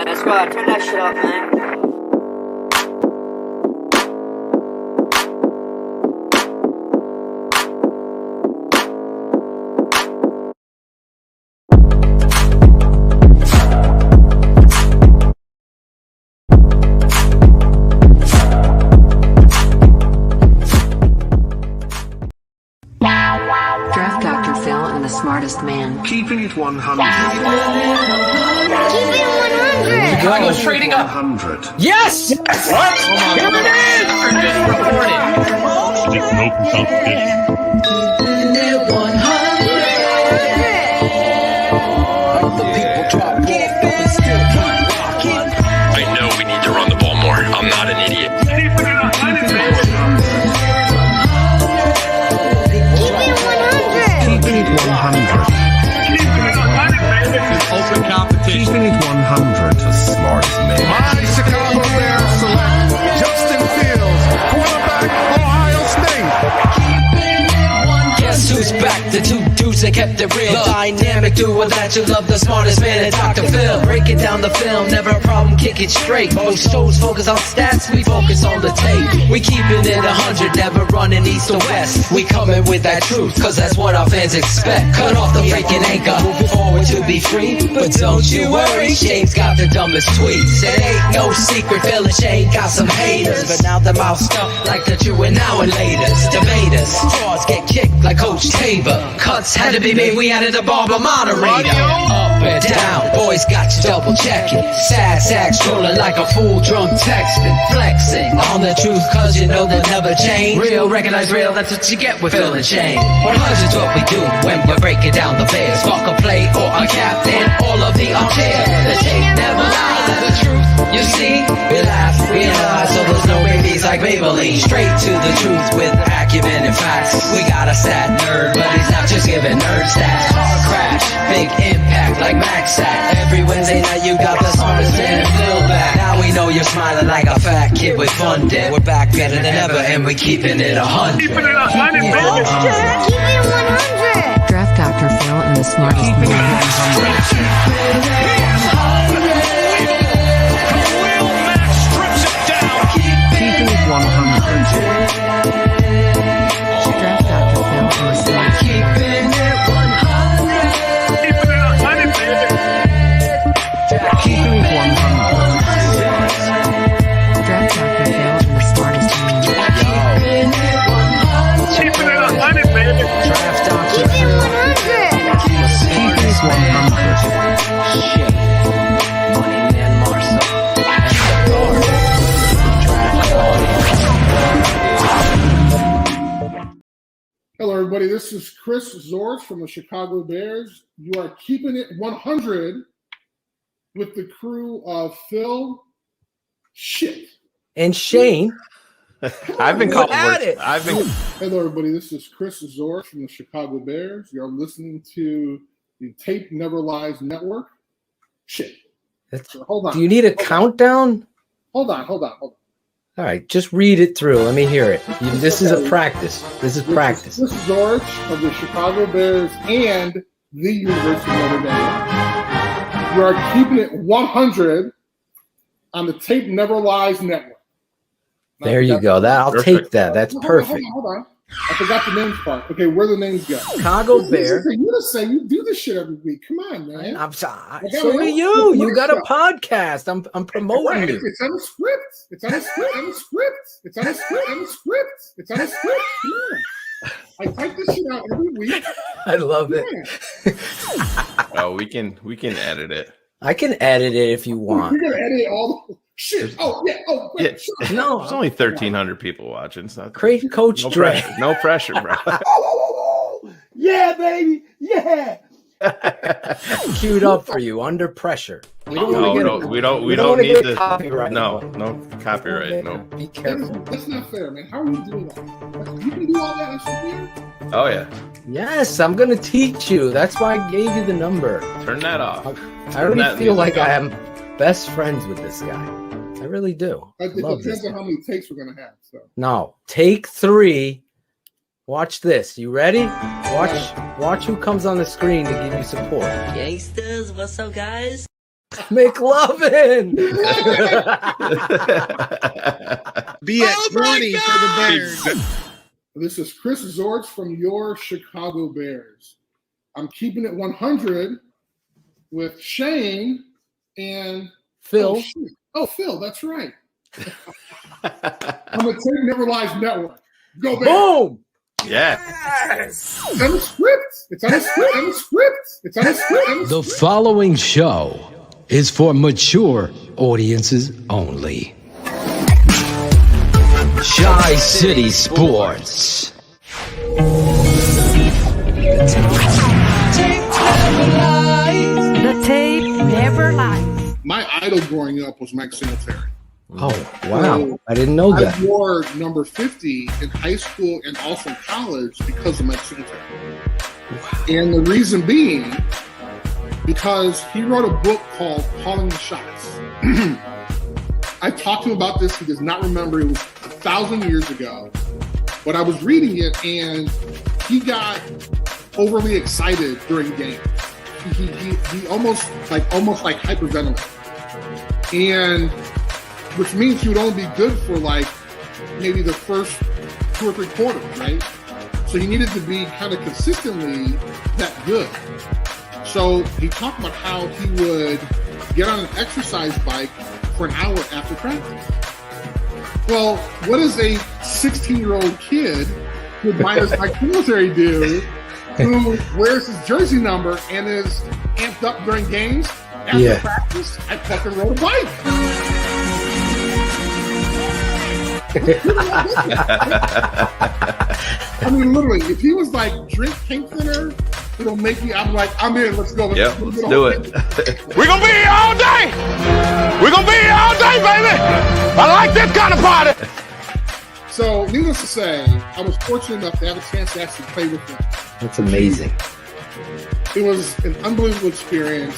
That's right, turn that shit up, man. Draft Dr. Phil and the smartest man. Keeping it 100. Keeping It 100. Chicago's trading up. 100. Yes! What? Here it is! Or just reported. Stick no competition. Keeping It 100. The people drop off, but we still keep rocking. I know we need to run the ball more. I'm not an idiot. Keeping it 100, baby. Keeping it 100. Keeping it 100, baby. Open competition. Keeping it 100. The smartest man. My Chicago Bears select Justin Fields, quarterback, Ohio State. Guess who's back? The two dudes that kept it real. The dynamic duo that you love, the smartest man and Dr. Phil. Breaking down the film, never a problem, kick it straight. Most shows focus on stats, we focus on the tape. We keeping it 100, never running east or west. We coming with that truth, cause that's what our fans expect. Cut off the faking anchor, moving forward to be free. But don't you worry, Shayne's got the dumbest tweets. It ain't no secret, Phil and Shayne got some haters. But now they're moused up like the true and now and laters. Debaters, straws get kicked like Coach Tabor. Cuts had to be made, we added a barber moderator. Up and down, boys got you double checking. Sad sack strolling like a fool drunk texting. Flexing on the truth cause you know they'll never change. Real, recognize real, that's what you get with Phil and Shayne. 100's what we do when we're breaking down the Bears. Fuck a play or a captain, all of the armchair. The tape never lies, the truth you see. We laugh, we analyze, so there's no babies like Maybelline. Straight to the truth with acumen and facts. We got a sad nerd, but he's not just giving nerd stats. Car crash, big impact like Max Sack. Every Wednesday night you got the smartest man and Phil back. Now we know you're smiling like a fat kid with fun day. We're back better than ever and we keeping it 100. Keeping it 100, baby. Keeping It 100. Draft Dr. Phil and the smartest man. Keeping it 100. Draft Dr. Phil and the smartest man. Keeping it 100. Keeping it 100, baby. Keeping it 100. Draft Dr. Phil and the smartest man. Keeping it 100, baby. Draft Dr. Keeping It 100. Keeping it 100. Money Man Marsaw. And the guard. Draft audience. Hello, everybody. This is Chris Zorch from the Chicago Bears. You are keeping it 100 with the crew of Phil And Shayne. I've been Go called at worse. it. I've been Hello, everybody. This is Chris Zorch from the Chicago Bears. You're listening to the Tape Never Lies Network. So, hold on. Do you need a countdown? Hold on. All right, just read it through. Let me hear it. This is a practice. This is practice. This is Zorch of the Chicago Bears and the University of Notre Dame. You are keeping it 100 on the Tape Never Lies Network. There you go. I'll take that. That's perfect. Hold on. I forgot the names part. Okay, where the names go? Chicago Bears. You to say you do this shit every week. Come on, man. I'm sorry. So do you. You got a podcast. I'm promoting you. It's on a script. It's on a script. Come on. I type this shit out every week. I love it. Oh, we can edit it. I can edit it if you want. You're gonna edit all the shit. Oh yeah. Oh wait. Yeah. No, There's only 1,300 people watching. It's not Great Coach no Dre. pressure. No pressure, bro. Yeah, baby. Yeah. Queued up for you under pressure. We don't No, want to get no, we don't wanna need get to. copyright. No copyright. No. Be careful. That's not fair, man. How are you doing that? You can do all that and shit here? Oh yeah. Yes, I'm gonna teach you. That's why I gave you the number. Turn that off. I already feel like I am best friends with this guy. I really do. It Love depends this on how many takes we're gonna have. So No, take 3. Watch this. You ready? Watch who comes on the screen to give you support. Gangsters, what's up, guys? McLovin. Be at 20 for the Bears. This is Chris Zortz from your Chicago Bears. I'm keeping it 100 with Shayne and Phil. Phil, that's right. I'm a Tape Never Lies Network. Go Bears. Boom. Yeah. It's on the script. It's on the script. On the script. It's on the script. The following show is for mature audiences only. Tri-City Sports. The tape never lies. My idol growing up was Mike Singletary. Oh, wow. I didn't know that. I wore number 50 in high school and also in college because of Mike Singletary. Wow. And the reason being, because he wrote a book called Calling the Shots. I talked to him about this. He does not remember. It was 1,000 years ago. But I was reading it, and he got overly excited during games. He almost hyperventilated. And which means he would only be good for like maybe the first 2 or 3 quarters, right? So he needed to be kind of consistently that good. So he talked about how he would get on an exercise bike for an hour after practice. Well, what does a 16-year-old kid who admires Mike Singletary do, who wears his jersey number and is amped up during games after practice? I fucking rode a bike. I mean, literally, if he was like, drink pink thinner, it'll make me, I'm like, I'm in, let's go. Let's do it. We're going to be here all day. We're going to be here all day, baby. I like this kind of party. So, needless to say, I was fortunate enough to have a chance to actually play with him. That's amazing. It was an unbelievable experience.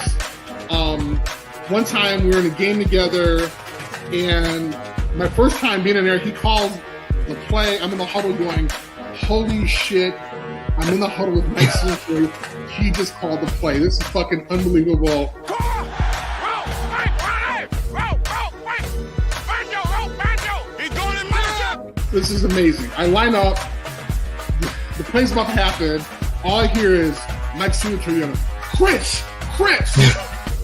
One time we were in a game together, and my first time being in there, he called the play. I'm in the huddle going, holy shit, I'm in the huddle with Mike Singletary. He just called the play. This is fucking unbelievable. This is amazing. I line up. The play's about to happen. All I hear is Mike Singletary going, Chris.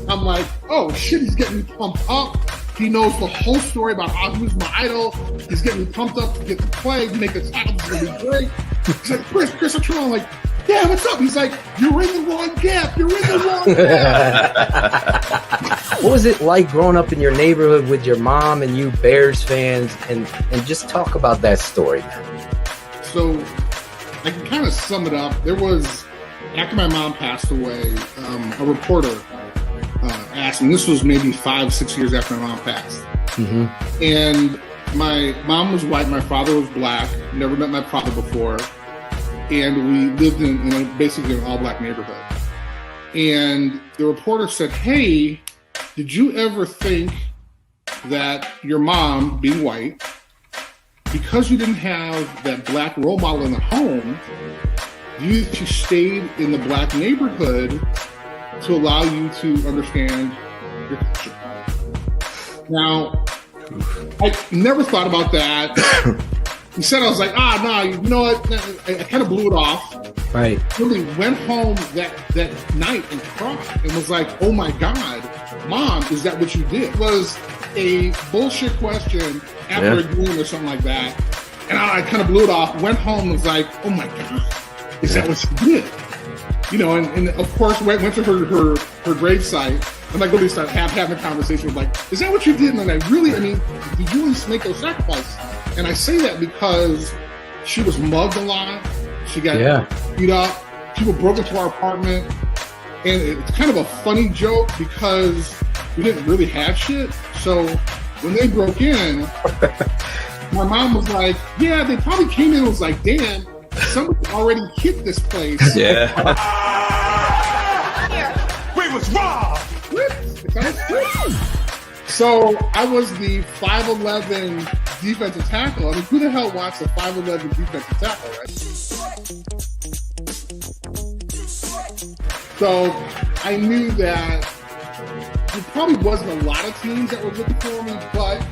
I'm like, oh shit, he's getting me pumped up. He knows the whole story about how he was my idol. He's getting me pumped up to get the play, make a tackle. This is going to be great. He's like, Chris, I turn on, like, yeah, what's up? He's like, you're in the wrong gap. What was it like growing up in your neighborhood with your mom and you Bears fans? And just talk about that story, man. So I can kind of sum it up. There was, after my mom passed away, a reporter asked, and this was maybe 5-6 years after my mom passed. Mm-hmm. And my mom was white, my father was black, never met my father before. And we lived in basically an all-black neighborhood. And the reporter said, hey, did you ever think that your mom, being white, because you didn't have that black role model in the home, you stayed in the black neighborhood to allow you to understand your culture? Now, I never thought about that. Instead, I was like, nah, you know what? I kind of blew it off. Right. Really went home that night and cried and was like, oh my God, Mom, is that what you did? It was a bullshit question after a game or something like that. And I kind of blew it off, went home and was like, oh my God, is that what you did? You know, and of course, went to her gravesite. And like really started having a conversation with like, is that what you did? And did you really make those sacrifices? And I say that because she was mugged a lot. She got beat up. People broke into our apartment. And it's kind of a funny joke because we didn't really have shit. So when they broke in, my mom was like, yeah, they probably came in and was like, damn, somebody already hit this place. Yeah. We was robbed. So I was the 5'11" defensive tackle. I mean, who the hell wants a 5'11" defensive tackle, right? So I knew that there probably wasn't a lot of teams that were looking for me, but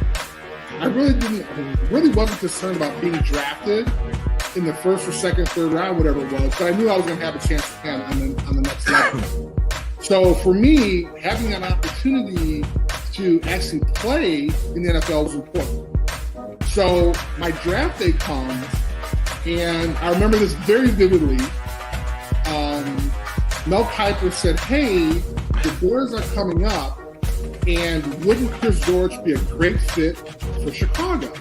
I really wasn't concerned about being drafted in the first or second, third round, whatever it was. But I knew I was going to have a chance on the next level. So for me, having an opportunity to actually play in the NFL was important. So my draft day comes, and I remember this very vividly. Mel Kiper said, "Hey, the Bears are coming up, and wouldn't Chris George be a great fit for Chicago?"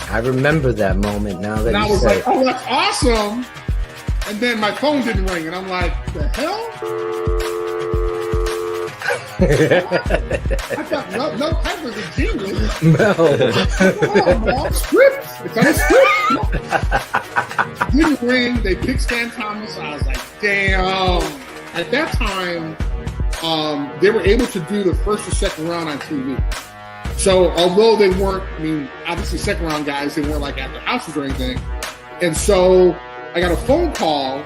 I remember that moment now that And I you was say like, "Oh, that's awesome!" And then my phone didn't ring, and I'm like, "The hell?" I thought Mel Kiper's a genius. No, script. It's on a script. Didn't ring. They picked Stan Thomas. I was like, "Damn!" At that time, they were able to do the first or second round on TV. So although they weren't, obviously second round guys, they weren't like at the houses or anything. And so I got a phone call,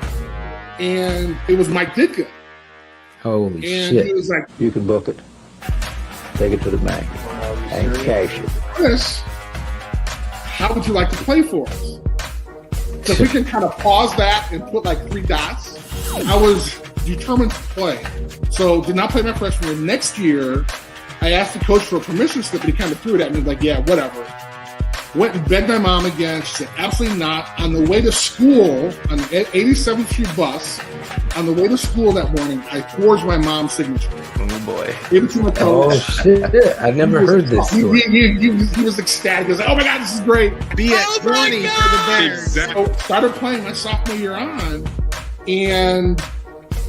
and it was Mike Ditka. Holy and shit. he was like, You can book it, take it to the bank, and cash it. "Chris, how would you like to play for us?" So if we can kind of pause that and put like 3 dots. I was determined to play. So did not play my freshman year. Next year, I asked the coach for a permission slip, and he kind of threw it at me like, "Yeah, whatever." Went and begged my mom again. She said, "Absolutely not." On the way to school, on the 87th Street bus, on the way to school that morning, I forged my mom's signature. Oh boy! Gave it to my coach. Oh shit! I've never heard this story. He was ecstatic. He was like, "Oh my god, this is great." Be at 20 for the Bears. So started playing my sophomore year on, and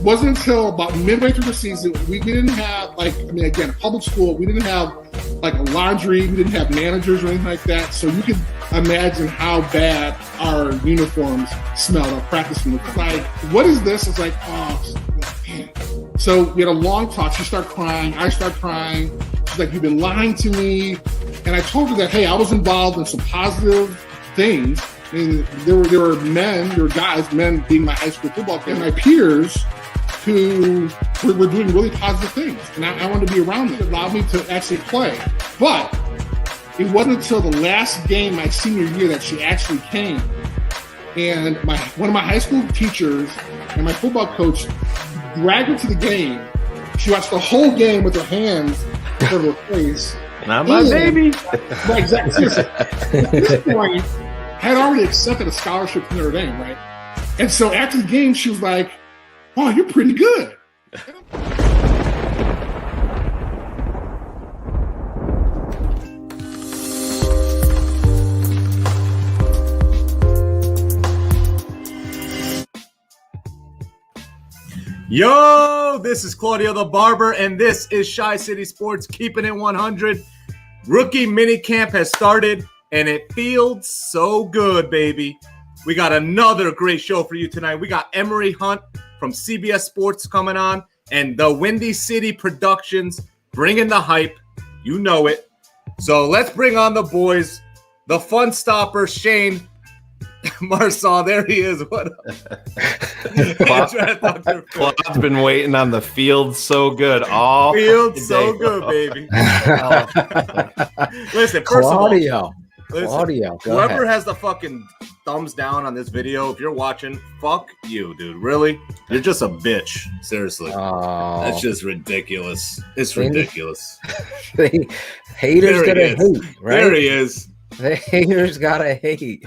wasn't until about midway through the season we didn't have again, public school, we didn't have like a laundry, we didn't have managers or anything like that. So you could imagine how bad our uniforms smelled, our practice uniforms. Like, "What is this?" It's like, "Oh man." So we had a long talk. She started crying. I started crying. She's like, "You've been lying to me." And I told her that, hey, I was involved in some positive things. And there were guys, men being my high school football team, and my peers who were doing really positive things. And I wanted to be around them. It allowed me to actually play. But it wasn't until the last game my senior year that she actually came. And one of my high school teachers and my football coach dragged her to the game. She watched the whole game with her hands over her face. Not my baby. Right, exactly. Seriously. At this point, I had already accepted a scholarship from Notre Dame, right? And so after the game, she was like, "Oh, you're pretty good." Yo, this is Claudio the Barber, and this is Shy City Sports Keeping It 100. Rookie minicamp has started, and it feels so good, baby. We got another great show for you tonight. We got Emory Hunt from CBS Sports coming on, and DaWindyCity Productions bringing the hype. You know it. So let's bring on the boys, the fun stopper, Shayne. Marsaw, there he is. What up? Claude's been waiting on the field so good all field so good, baby. Listen, first Claudio. of all, Claudio, go whoever ahead. has the fucking thumbs down on this video, if you're watching, fuck you, dude. Really? You're just a bitch. Seriously. Oh. That's just ridiculous. It's ridiculous. Haters There he gonna is. hate, right? There he is. The haters gotta hate.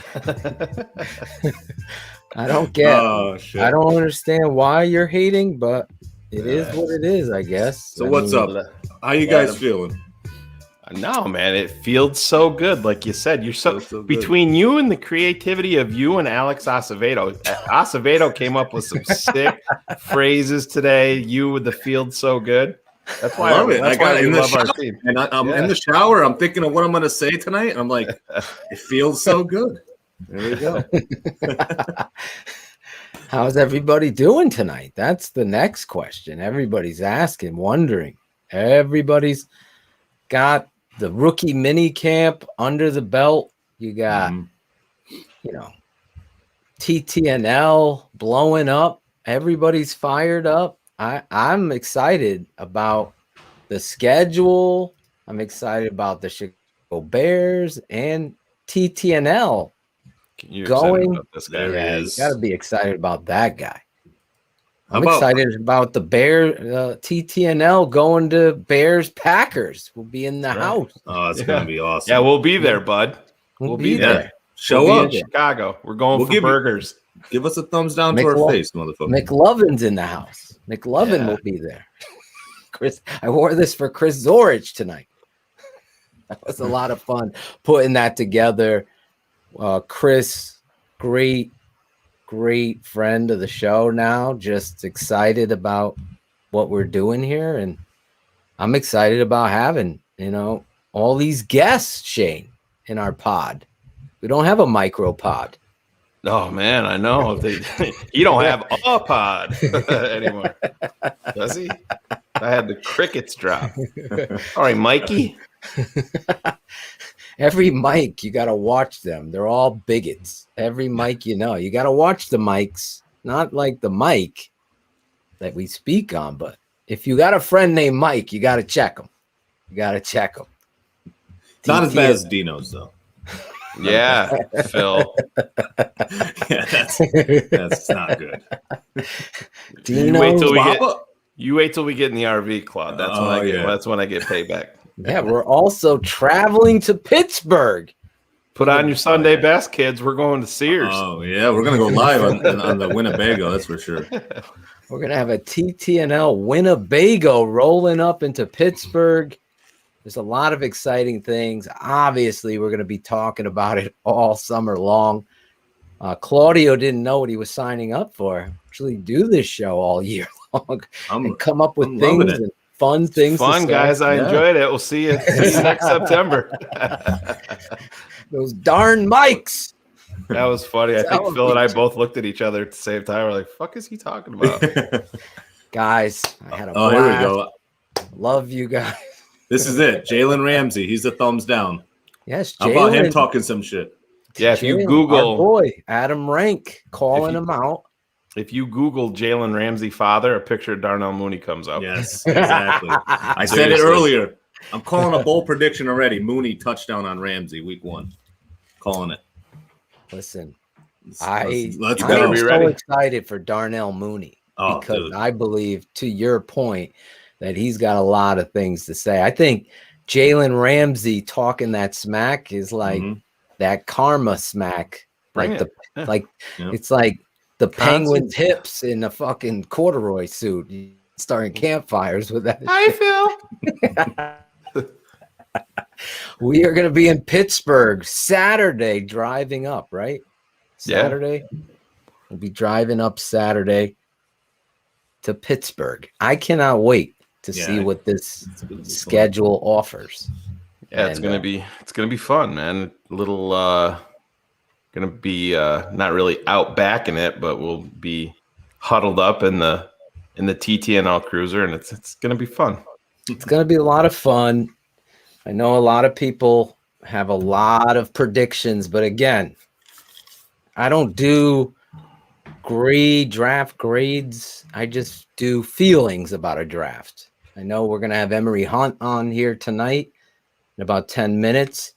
I don't get. Oh, shit. I don't understand why you're hating, but it is what it is, I guess. So what's up? How you guys feeling? No, man, it feels so good. Like you said, you're so between you and the creativity of you and Alex Acevedo. Acevedo came up with some sick phrases today. You with the field so good. That's why I love it. That's I got why in we the love our shower, team. and I'm in the shower. I'm thinking of what I'm going to say tonight. And I'm like, it feels so good. There we go. How's everybody doing tonight? That's the next question. Everybody's asking, wondering. Everybody's got the rookie mini camp under the belt. You got, TTNL blowing up. Everybody's fired up. I'm excited about the schedule. I'm excited about the Chicago Bears and TTNL You're going. excited about this guy. Yeah, you got to be excited about that guy. I'm about- excited about the Bear TTNL going to Bears Packers. We'll be in the house. Oh, it's gonna be awesome. Yeah, we'll be there, bud. We'll be there. Show We'll up. be in Chicago. We're going for give burgers. Give us a thumbs down to our face, motherfucker. McLovin's in the house. McLovin will be there. Chris, I wore this for Chris Zorich tonight. That was a lot of fun putting that together. Chris, great friend of the show now. Just excited about what we're doing here. And I'm excited about having, all these guests, Shayne, in our pod. We don't have a micro pod. Oh man, I know. You don't have a pod anymore, does he? I had the crickets drop. All right, Mikey. Every mic, you got to watch them. They're all bigots. Every mic, you got to watch the mics, not like the mic that we speak on. But if you got a friend named Mike, you got to check them. Not as bad as Dino's, though. Yeah, Phil. Yeah, that's not good. You wait till we get in the RV, Claude. That's when I get. That's when I get payback. Yeah, we're also traveling to Pittsburgh. Put on your Sunday best, kids. We're going to Sears. Oh yeah, we're gonna go live on the Winnebago. That's for sure. We're gonna have a TTNL Winnebago rolling up into Pittsburgh. There's a lot of exciting things. Obviously, we're going to be talking about it all summer long. Claudio didn't know what he was signing up for. Actually, do this show all year long and come up with things and fun things. Fun, guys. I enjoyed it. We'll see you next September. Those darn mics. That was funny. I think Phil and I both looked at each other at the same time. We're like, "Fuck is he talking about?" Guys, I had a blast. Here we go. Love you guys. This is it. Jalen Ramsey. He's a thumbs down. Yes, How about him talking some shit? Yeah, if you Google our boy Adam Rank calling him out. If you Google Jalen Ramsey father, a picture of Darnell Mooney comes up. Yes, exactly. I said it earlier. I'm calling a bold prediction already. Mooney touchdown on Ramsey week 1. Calling it. Listen, let's I'm go. so excited for Darnell Mooney because I believe, to your point, that he's got a lot of things to say. I think Jalen Ramsey talking that smack is like that karma smack. It's like the Penguin's hips in a fucking corduroy suit starting campfires with that. Hi, Phil. We are going to be in Pittsburgh Saturday driving up, right? Saturday. We'll be driving up Saturday to Pittsburgh. I cannot wait to see what this schedule offers. Yeah, it's gonna be fun, man. A little gonna be not really out back in it, but we'll be huddled up in the TTNL cruiser, and it's gonna be fun. It's gonna be a lot of fun. I know a lot of people have a lot of predictions, but again, I don't do draft grades. I just do feelings about a draft. I know we're going to have Emory Hunt on here tonight in about 10 minutes.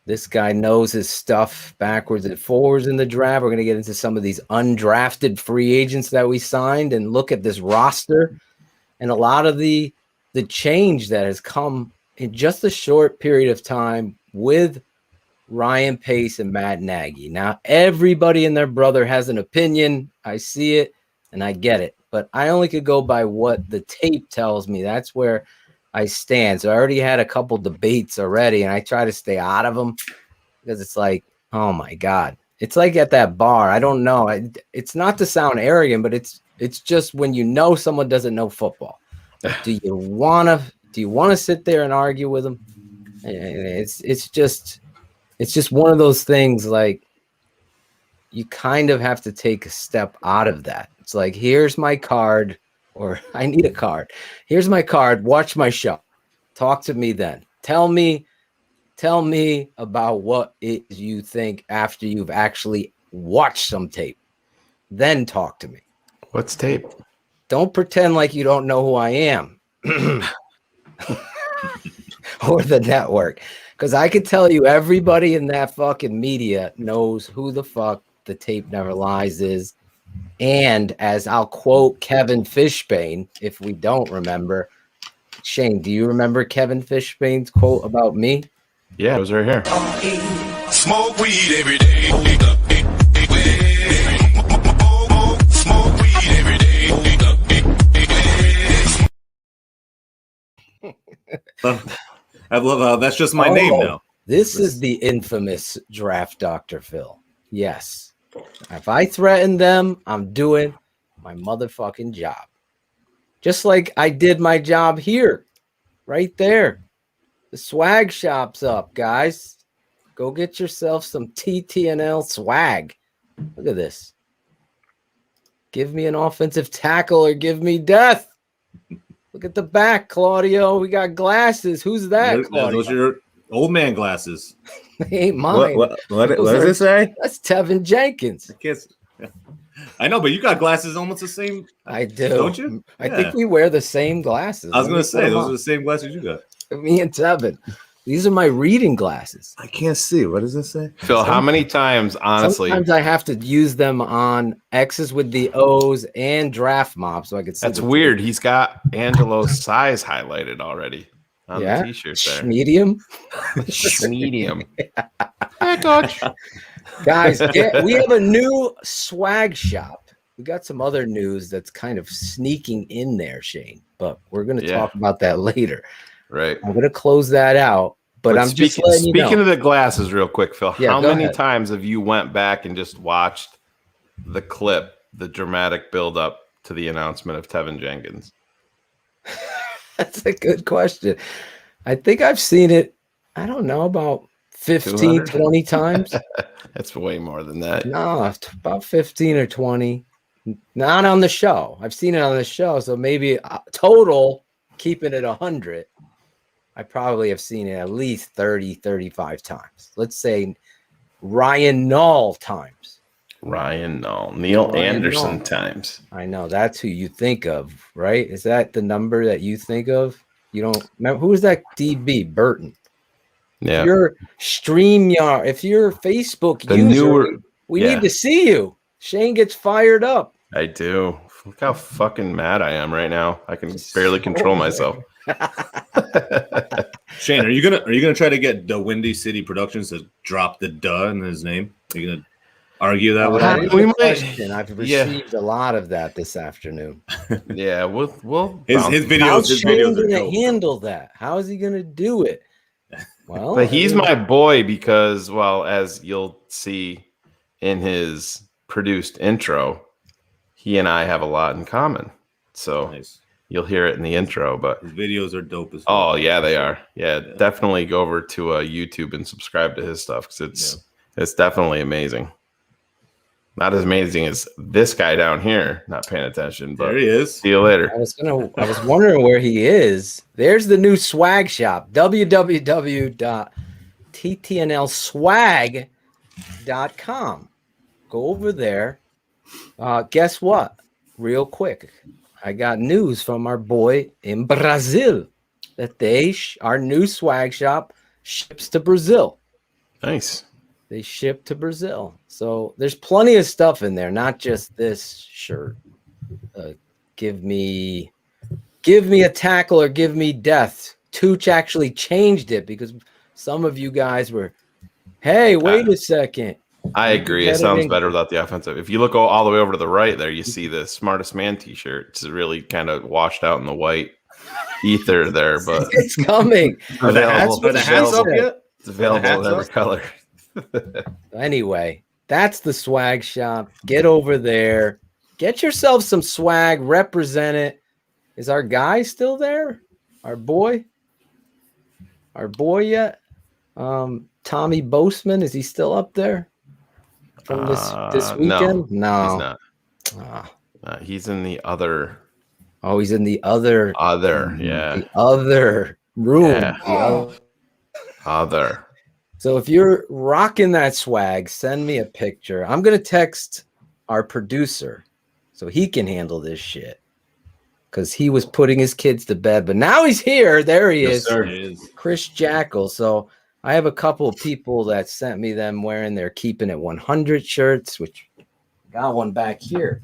This guy knows his stuff backwards and forwards in the draft. We're going to get into some of these undrafted free agents that we signed and look at this roster and a lot of the change that has come in just a short period of time with Ryan Pace and Matt Nagy. Now, everybody and their brother has an opinion. I see it and I get it, but I only could go by what the tape tells me. That's where I stand. So I already had a couple debates already, and I try to stay out of them because it's like, oh my God, it's like at that bar. I don't know. It's not to sound arrogant, but it's just when you know someone doesn't know football. Do you want to sit there and argue with them? It's just one of those things. Like, you kind of have to take a step out of that. It's like, here's my card, or I need a card. Here's my card. Watch my show. Talk to me then. Tell me about what it is you think after you've actually watched some tape. Then talk to me. What's tape? Don't pretend like you don't know who I am. or the network. Because I could tell you everybody in that fucking media knows who the fuck the Tape Never Lies is. And as I'll quote Kevin Fishbane, if we don't remember, Shayne, do you remember Kevin Fishbane's quote about me? Yeah, it was right here. Smoke weed every day. Smoke weed every day. I love how that's just my name now. This is the infamous Draft Dr. Phil. Yes. If I threaten them, I'm doing my motherfucking job. Just like I did my job here, right there. The swag shop's up, guys. Go get yourself some TTNL swag. Look at this. Give me an offensive tackle or give me death. Look at the back, Claudio. We got glasses. Who's that, Claudio? Those are your old man glasses. They ain't mine. What does it say? That's Tevin Jenkins. I know, but you got glasses almost the same. I do. Don't you? I think we wear the same glasses. I was going to say, those are the same glasses you got. Me and Tevin. These are my reading glasses. I can't see. What does it say? Phil, how many times, honestly? Sometimes I have to use them on X's with the O's and draft mob so I can see. That's weird. He's got Angelo's size highlighted already on the t-shirt there. Medium? Medium. Hey, coach. Guys, we have a new swag shop. We got some other news that's kind of sneaking in there, Shayne, but we're going to talk about that later. Right. I'm going to close that out, but I'm just letting you know. Speaking of the glasses real quick, Phil, Yeah, how go many ahead. times have you went back and just watched the clip, the dramatic build up to the announcement of Tevin Jenkins? That's a good question. I think I've seen it, I don't know, about 15, 200? 20 times. That's way more than that. No, about 15 or 20. Not on the show. I've seen it on the show, so maybe total, keeping it 100. I probably have seen it at least 30, 35 times. Let's say Ryan Null times. Neil Anderson Null times. I know, that's who you think of, right? Is that the number that you think of? You don't remember who was that DB? Burton. Yeah. If you're StreamYard, if you're Facebook user, we need to see you. Shayne gets fired up. I do. Look how fucking mad I am right now. I can barely control myself. Shayne, are you gonna try to get DaWindyCity Productions to drop the "duh" in his name? Are you gonna argue that with him? I've received a lot of that this afternoon. Yeah, we'll his videos. How's His Shayne videos are gonna dope. handle that? How is he gonna do it? Well, but he's my boy because, well, as you'll see in his produced intro, he and I have a lot in common. So Nice. You'll hear it in the intro. But His videos are dope as well. oh yeah, they are. Yeah, definitely go over to YouTube and subscribe to his stuff because it's definitely amazing. Not as amazing as this guy down here, not paying attention. But There he is. see you later. I was wondering where he is. There's the new swag shop. www.ttnlswag.com. Go over there. Guess what? Real quick, I got news from our boy in Brazil that our new swag shop ships to Brazil. Nice. They ship to Brazil. So there's plenty of stuff in there, not just this shirt. Give me a tackle or give me death. Tooch actually changed it because some of you guys were, hey, wait a second. I agree. It sounds better without the offensive. If you look all the way over to the right there, you see the Smartest Man t-shirt. It's really kind of washed out in the white ether there, but it's coming. Are the hats up yet? It's available in every color. Anyway, that's the swag shop. Get over there. Get yourself some swag. Represent it. Is our guy still there? Our boy yet? Tommy Boseman, is he still up there from this weekend? No, he's not. He's in the other. Oh, he's in the other. Yeah. The other room. Yeah. The Other. So if you're rocking that swag, send me a picture. I'm going to text our producer so he can handle this shit. because he was putting his kids to bed. But now he's here. There he Yes, is. sir. He is. Chris Jackal. So I have a couple of people that sent me them wearing their Keeping It 100 shirts, which got one back here.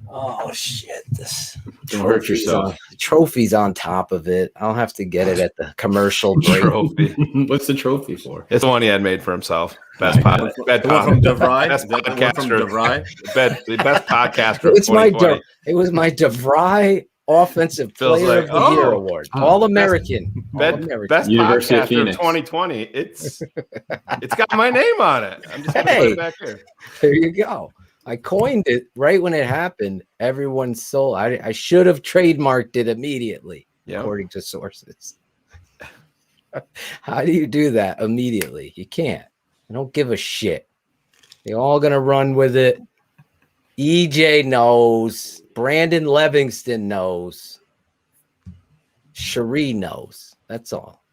Oh shit! This Don't hurt yourself. Trophy's on top of it. I'll have to get it at the commercial break. Trophy. What's the trophy for? It's the one he had made for himself. Best podcast. The one from DeVry? Best Is that the one from podcaster. DeVry? The best podcaster. It's my it was my DeVry Offensive Feels Player like, of the Year award. All American. Best University of podcaster of Phoenix. 2020. It's got my name on it. I'm just gonna put it back here. There you go. I coined it right when it happened. Everyone sold. I should have trademarked it immediately, according to sources. How do you do that immediately? You can't. I don't give a shit. They're all gonna run with it. EJ knows. Brandon Livingston knows. Cherie knows. That's all.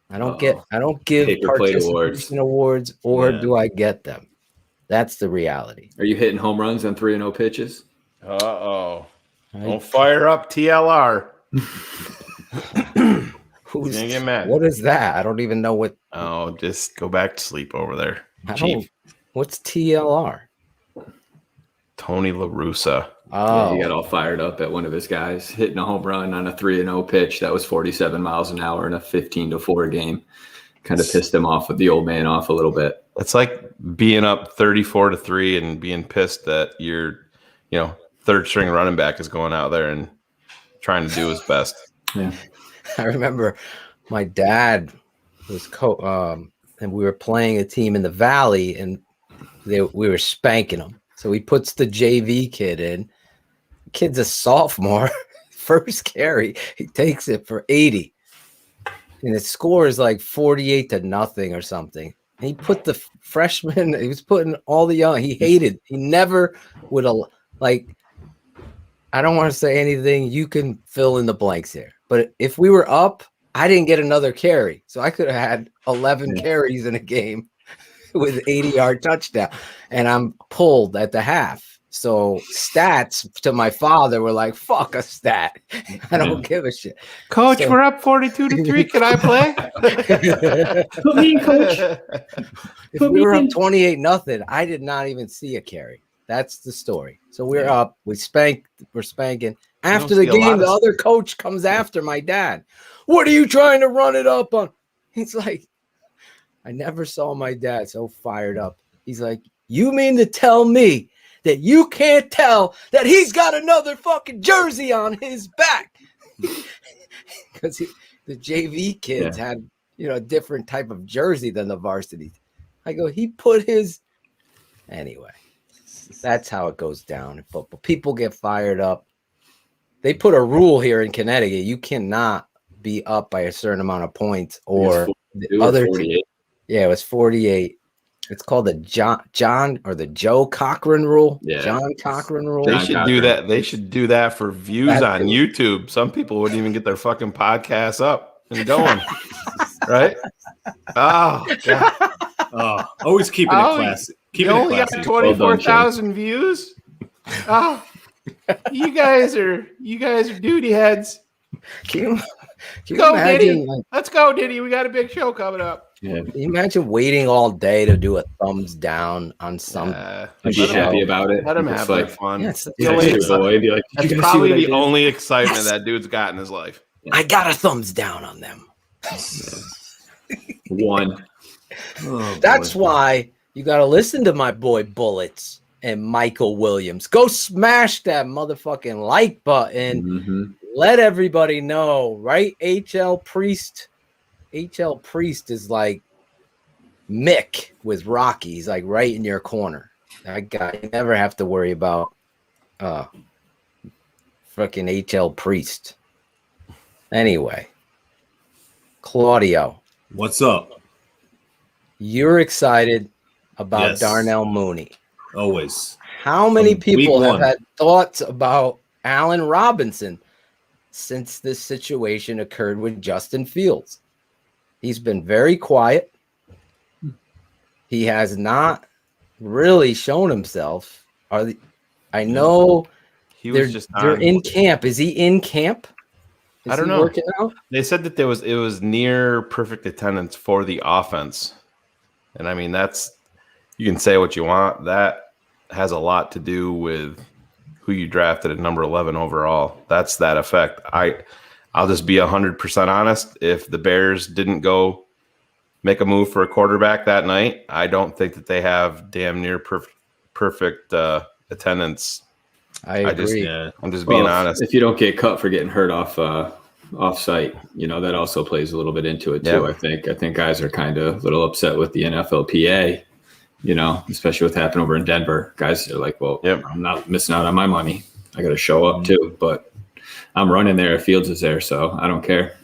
I don't give Paper plate participation awards, or do I get them? That's the reality. Are you hitting home runs on 3-0 pitches? Uh-oh. Don't fire up TLR. Who's gonna get mad? What is that? I don't even know what. Oh, just go back to sleep over there. What's TLR? Tony La Russa. Yeah, he got all fired up at one of his guys hitting a home run on a 3-0 pitch that was 47 miles an hour in a 15-4 game. Kind of pissed him off with the old man off a little bit. It's like being up 34-3 and being pissed that your, third string running back is going out there and trying to do his best. Yeah. I remember my dad was and we were playing a team in the Valley, and we were spanking them. So he puts the JV kid in. The kid's a sophomore. First carry, he takes it for 80. And his score is like 48-0 or something. And he put the freshman, he was putting all the young, he never would have, I don't want to say anything. You can fill in the blanks here. But if we were up, I didn't get another carry. So I could have had 11 carries in a game with 80-yard touchdown. And I'm pulled at the half. So stats to my father were like, fuck a stat. I don't give a shit. Coach, we're up 42-3. Can I play? Put me in, coach. If we were up 28-0, I did not even see a carry. That's the story. So we're up. We're spanking. After the game, the other coach comes after my dad. What are you trying to run it up on? He's like, I never saw my dad so fired up. He's like, you mean to tell me that you can't tell that he's got another fucking jersey on his back? Because the JV kids had, a different type of jersey than the varsity. I go, he put his... Anyway, that's how it goes down in football. People get fired up. They put a rule here in Connecticut. You cannot be up by a certain amount of points or the other 48. Yeah, it was 48. It's called the John or the Joe Cochran rule. Yeah. John Cochran rule. They should do that. They should do that for views on YouTube. Some people wouldn't even get their fucking podcasts up and going. Right? Oh, God. Always keeping it classy. You only got 24,000 views. Oh, you guys are duty heads. Can you go, imagine, Diddy. Let's go, Diddy. We got a big show coming up. Yeah. Can you imagine waiting all day to do a thumbs down on some? I'd be happy about it. Let him have their fun. That's probably the only excitement that dude's got in his life. I got a thumbs down on them. One. That's why you got to listen to my boy Bullets and Michael Williams. Go smash that motherfucking like button. Mm-hmm. Let everybody know, right? HL Priest is like Mick with Rocky. He's like right in your corner. That guy, you never have to worry about fucking HL Priest. Anyway, Claudio. What's up? You're excited about Darnell Mooney. Always. How many people have had thoughts about Allen Robinson since this situation occurred with Justin Fields? He's been very quiet. He has not really shown himself. I know He was just they're on. in camp. Is he in camp? I don't he know. Working out? They said that it was near perfect attendance for the offense. And I mean, you can say what you want. That has a lot to do with who you drafted at number 11 overall. That's that effect. I'll just be 100% honest. If the Bears didn't go make a move for a quarterback that night, I don't think that they have damn near perfect attendance. I agree. I'm just being honest. If you don't get cut for getting hurt off site, that also plays a little bit into it too. Yep. I think guys are kind of a little upset with the NFLPA, especially what happened over in Denver. Guys are like, well, I'm not missing out on my money. I got to show up too, but I'm running there if Fields is there, so I don't care.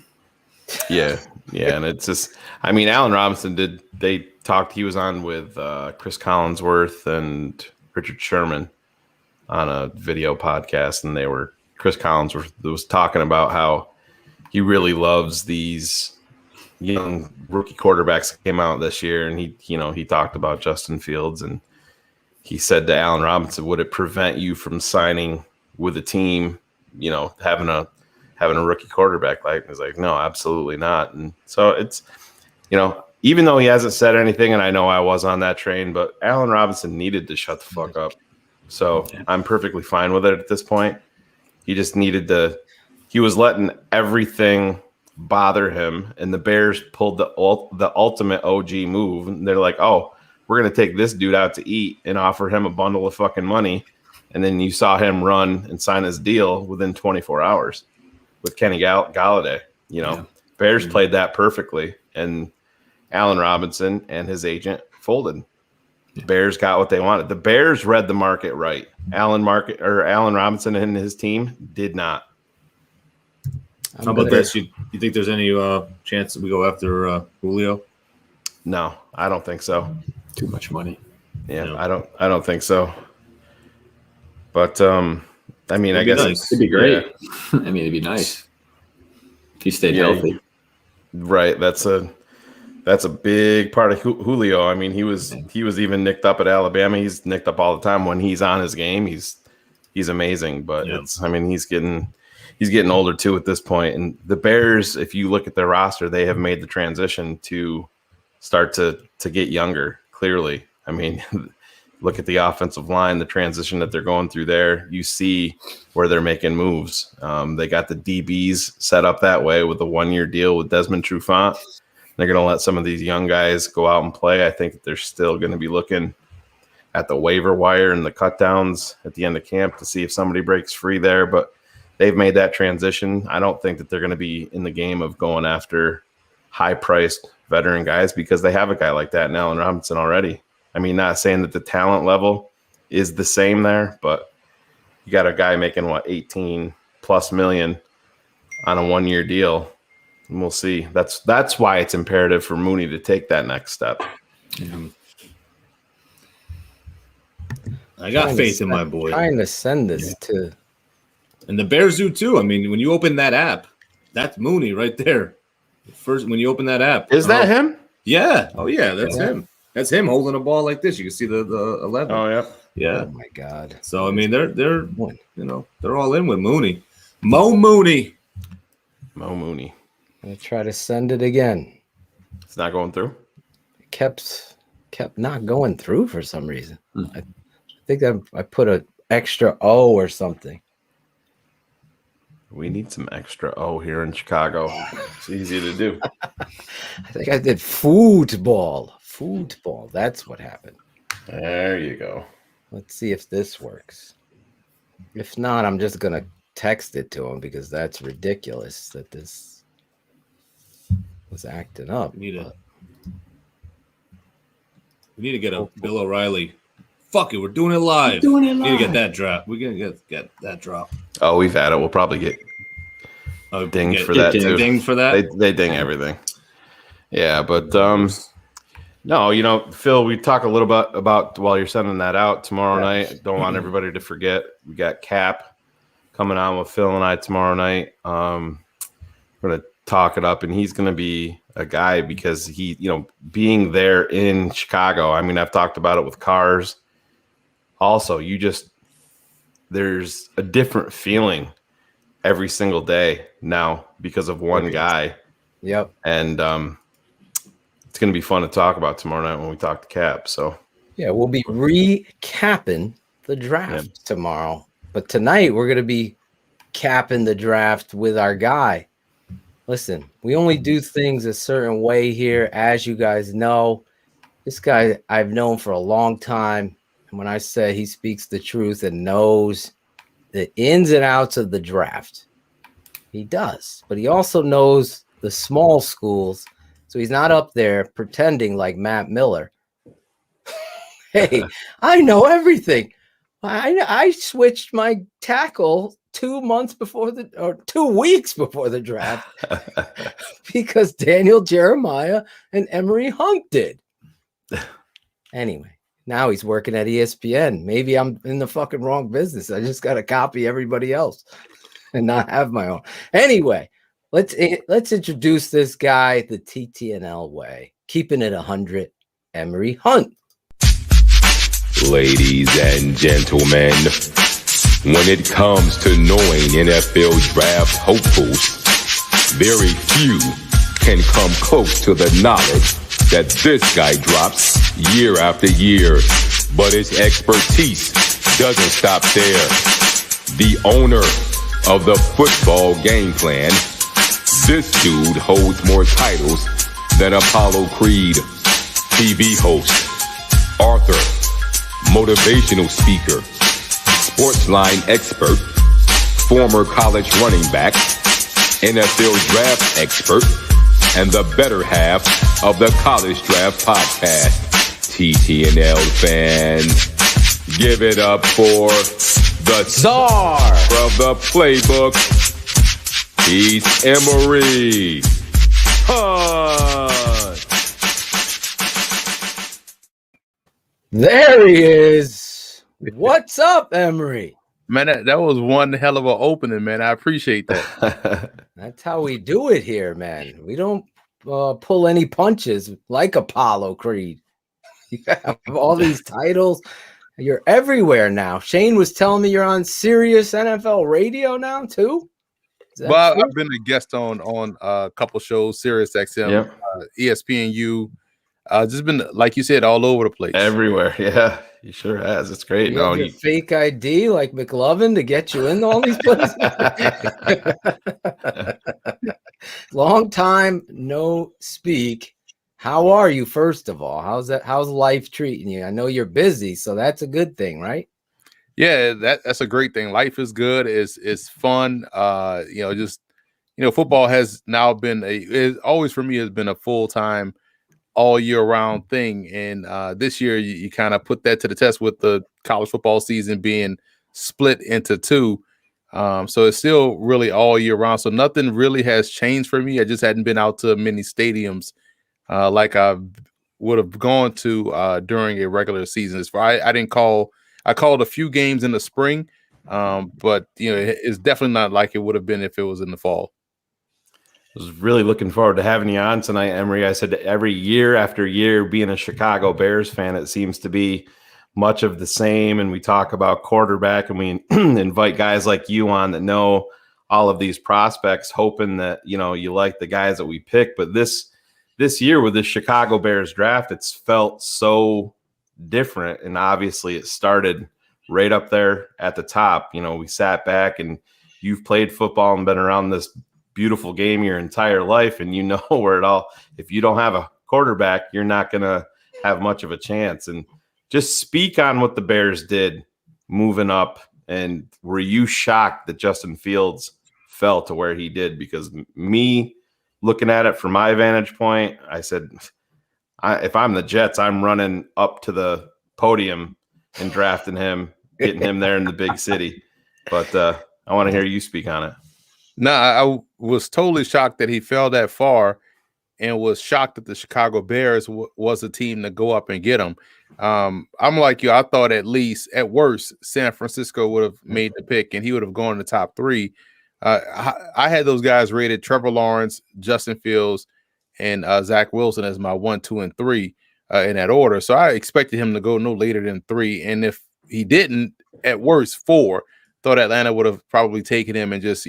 Yeah. And it's just, I mean, Allen Robinson he was on with Chris Collinsworth and Richard Sherman on a video podcast, and Chris Collinsworth was talking about how he really loves these young rookie quarterbacks that came out this year, and he talked about Justin Fields, and he said to Allen Robinson, would it prevent you from signing with a team, having a rookie quarterback? Like, he's like, no, absolutely not. And so it's, even though he hasn't said anything, and I know I was on that train, but Allen Robinson needed to shut the fuck up. So I'm perfectly fine with it at this point. He just needed he was letting everything bother him, and the Bears pulled the ultimate OG move. And they're like, oh, we're going to take this dude out to eat and offer him a bundle of fucking money. And then you saw him run and sign his deal within 24 hours with Kenny Galladay. Bears played that perfectly, and Allen Robinson and his agent folded. The Bears got what they wanted. The Bears read the market right. Allen Robinson and his team did not. How about this? You think there's any chance that we go after Julio? No, I don't think so. Too much money. Yeah, no. I don't think so. But I mean, I guess it'd be great. Yeah. I mean, it'd be nice if he stayed healthy. Right. That's a big part of Julio. I mean, he was even nicked up at Alabama. He's nicked up all the time. When he's on his game, he's amazing. But he's getting older too at this point. And the Bears, if you look at their roster, they have made the transition to start to get younger. Clearly, I mean, look at the offensive line, the transition that they're going through there. You see where they're making moves. They got the DBs set up that way with a 1-year deal with Desmond Trufant. They're going to let some of these young guys go out and play. I think they're still going to be looking at the waiver wire and the cutdowns at the end of camp to see if somebody breaks free there. But they've made that transition. I don't think that they're going to be in the game of going after high-priced veteran guys because they have a guy like that in Allen Robinson already. I mean, not saying that the talent level is the same there, but you got a guy making, 18+ million on a 1-year deal. And we'll see. That's why it's imperative for Mooney to take that next step. Mm-hmm. I got faith in my boy. Trying to send this to, and the Bears do too. I mean, when you open that app, that's Mooney right there. First, when you open that app, is that him? Yeah. Oh yeah, that's him. That's him holding a ball like this. You can see the 11. Oh yeah. Yeah. Oh my God. So I mean, they're they're all in with Mooney. Mo Mooney. I'm gonna try to send it again. It's not going through. It kept not going through for some reason. I think I put an extra O or something. We need some extra O here in Chicago. It's easy to do. I think I did football. That's what happened. There you go. Let's see if this works. If not, I'm just gonna text it to him because that's ridiculous that this was acting up. We need to get a Bill O'Reilly. Fuck it, we're doing it live. We need to get that drop. We're gonna get that drop. Oh, we've had it. We'll probably get dinged for that too. Dinged for that. They ding everything. Yeah, but no, Phil, we talk a little bit about while you're sending that out tomorrow night. Don't want everybody to forget. We got Cap coming on with Phil and I tomorrow night. We're gonna talk it up, and he's gonna be a guy because he, being there in Chicago. I mean, I've talked about it with cars. Also, there's a different feeling every single day now because of one guy. Yep. And it's going to be fun to talk about tomorrow night when we talk to Cap. So yeah, we'll be recapping the draft tomorrow. But tonight we're going to be capping the draft with our guy. Listen, we only do things a certain way here, as you guys know. This guy I've known for a long time. And when I say he speaks the truth and knows the ins and outs of the draft, he does. But he also knows the small schools. So he's not up there pretending like Matt Miller. Hey, I know everything. I switched my tackle 2 weeks before the draft because Daniel Jeremiah and Emory Hunt did. Anyway, now he's working at ESPN. Maybe I'm in the fucking wrong business. I just got to copy everybody else and not have my own. Anyway, let's introduce this guy the TTNL way. Keeping it 100, Emory Hunt. Ladies and gentlemen, when it comes to knowing NFL draft hopefuls, very few can come close to the knowledge that this guy drops year after year. But his expertise doesn't stop there. The owner of the football game plan, this dude holds more titles than Apollo Creed. TV host, author, motivational speaker, sportsline expert, former college running back, NFL draft expert, and the better half of the College Draft Podcast. TTNL fans, give it up for the star of the playbook. He's Emory Hunt. There he is. What's up, Emory? Man, that was one hell of an opening, man. I appreciate that. That's how we do it here, man. We don't pull any punches like Apollo Creed. You have all these titles. You're everywhere now. Shayne was telling me you're on Sirius NFL radio now, too? Well, I've been a guest on a couple shows, Sirius XM, ESPNU. Just been, like you said, all over the place. Everywhere, yeah. He sure has. It's great. You have your fake ID like McLovin to get you in all these places. Long time no speak. How are you, first of all? How's life treating you? I know you're busy, so that's a good thing, right? Yeah, that's a great thing. Life is good. It's fun. Football has now been always for me has been a full-time, all year round thing. And this year you kind of put that to the test with the college football season being split into two. So it's still really all year round. So nothing really has changed for me. I just hadn't been out to many stadiums like I would have gone to during a regular season. I called a few games in the spring, but it's definitely not like it would have been if it was in the fall. I was really looking forward to having you on tonight, Emory. I said every year after year, being a Chicago Bears fan, it seems to be much of the same. And we talk about quarterback, and we invite guys like you on that know all of these prospects, hoping that you like the guys that we pick. But this year with the Chicago Bears draft, it's felt so different, and obviously it started right up there at the top. We sat back, and you've played football and been around this beautiful game your entire life, and where it all, if you don't have a quarterback, you're not gonna have much of a chance. And just speak on what the Bears did moving up, and were you shocked that Justin Fields fell to where he did? Because me looking at it from my vantage point, I said, if I'm the Jets, I'm running up to the podium and drafting him, getting him there in the big city. But I want to hear you speak on it. No, I was totally shocked that he fell that far, and was shocked that the Chicago Bears was a team to go up and get him. I'm like you. I thought at worst, San Francisco would have made the pick, and he would have gone in the top three. I had those guys rated: Trevor Lawrence, Justin Fields, and Zach Wilson as my 1, 2, and 3 in that order. So I expected him to go no later than 3. And if he didn't, at worst 4. thought Atlanta would have probably taken him and just,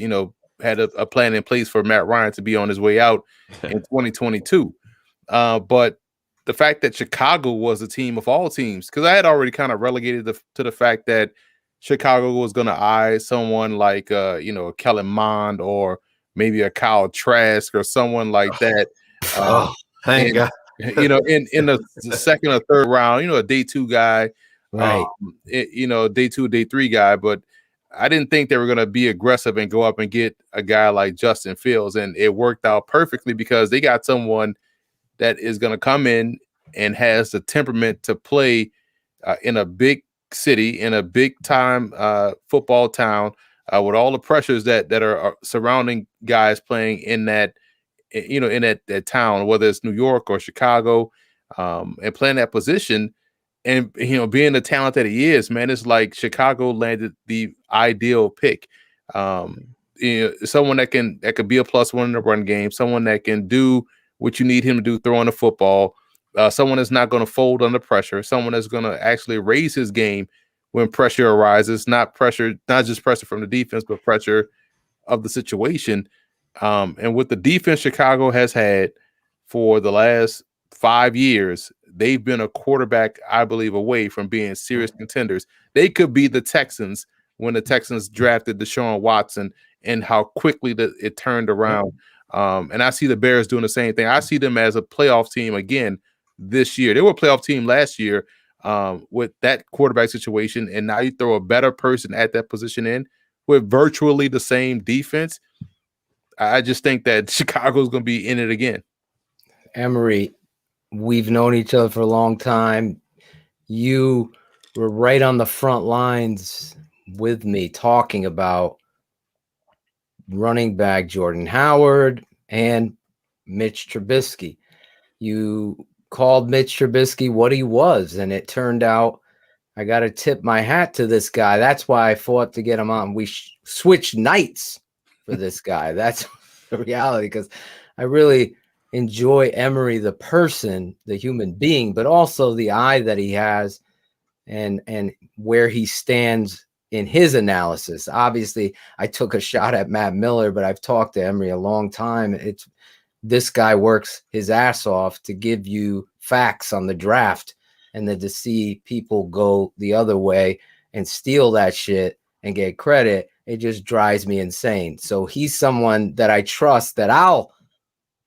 had a plan in place for Matt Ryan to be on his way out in 2022. But the fact that Chicago was a team of all teams, because I had already kind of relegated to the fact that Chicago was going to eye someone like, Kellen Mond or maybe a Kyle Trask or someone like that. Thank God. In the second or third round, a day 2 guy, right? Day 2, day 3 guy. But I didn't think they were going to be aggressive and go up and get a guy like Justin Fields, and it worked out perfectly because they got someone that is going to come in and has the temperament to play in a big city, in a big time football town, with all the pressures that are surrounding guys playing in that, in that town, whether it's New York or Chicago, and playing that position. And, being the talent that he is, man, it's like Chicago landed the ideal pick. Someone that could be a +1 in the run game, someone that can do what you need him to do, throwing the football, someone that's not going to fold under pressure, someone that's going to actually raise his game when pressure arises, not just pressure from the defense, but pressure of the situation. And with the defense Chicago has had for the last 5 years, they've been a quarterback, I believe, away from being serious contenders. They could be the Texans when the Texans drafted Deshaun Watson and how quickly it turned around. And I see the Bears doing the same thing. I see them as a playoff team again this year. They were a playoff team last year with that quarterback situation, and now you throw a better person at that position in with virtually the same defense. I just think that Chicago's going to be in it again. Emory, we've known each other for a long time. You were right on the front lines with me talking about running back Jordan Howard and Mitch Trubisky. You called Mitch Trubisky what he was, and it turned out I got to tip my hat to this guy. That's why I fought to get him on. We switched nights for this guy. That's the reality, because I really enjoy Emory, the person, the human being, but also the eye that he has and where he stands in his analysis. Obviously, I took a shot at Matt Miller, but I've talked to Emory a long time. This guy works his ass off to give you facts on the draft, and then to see people go the other way and steal that shit and get credit, it just drives me insane. So he's someone that I trust, that I'll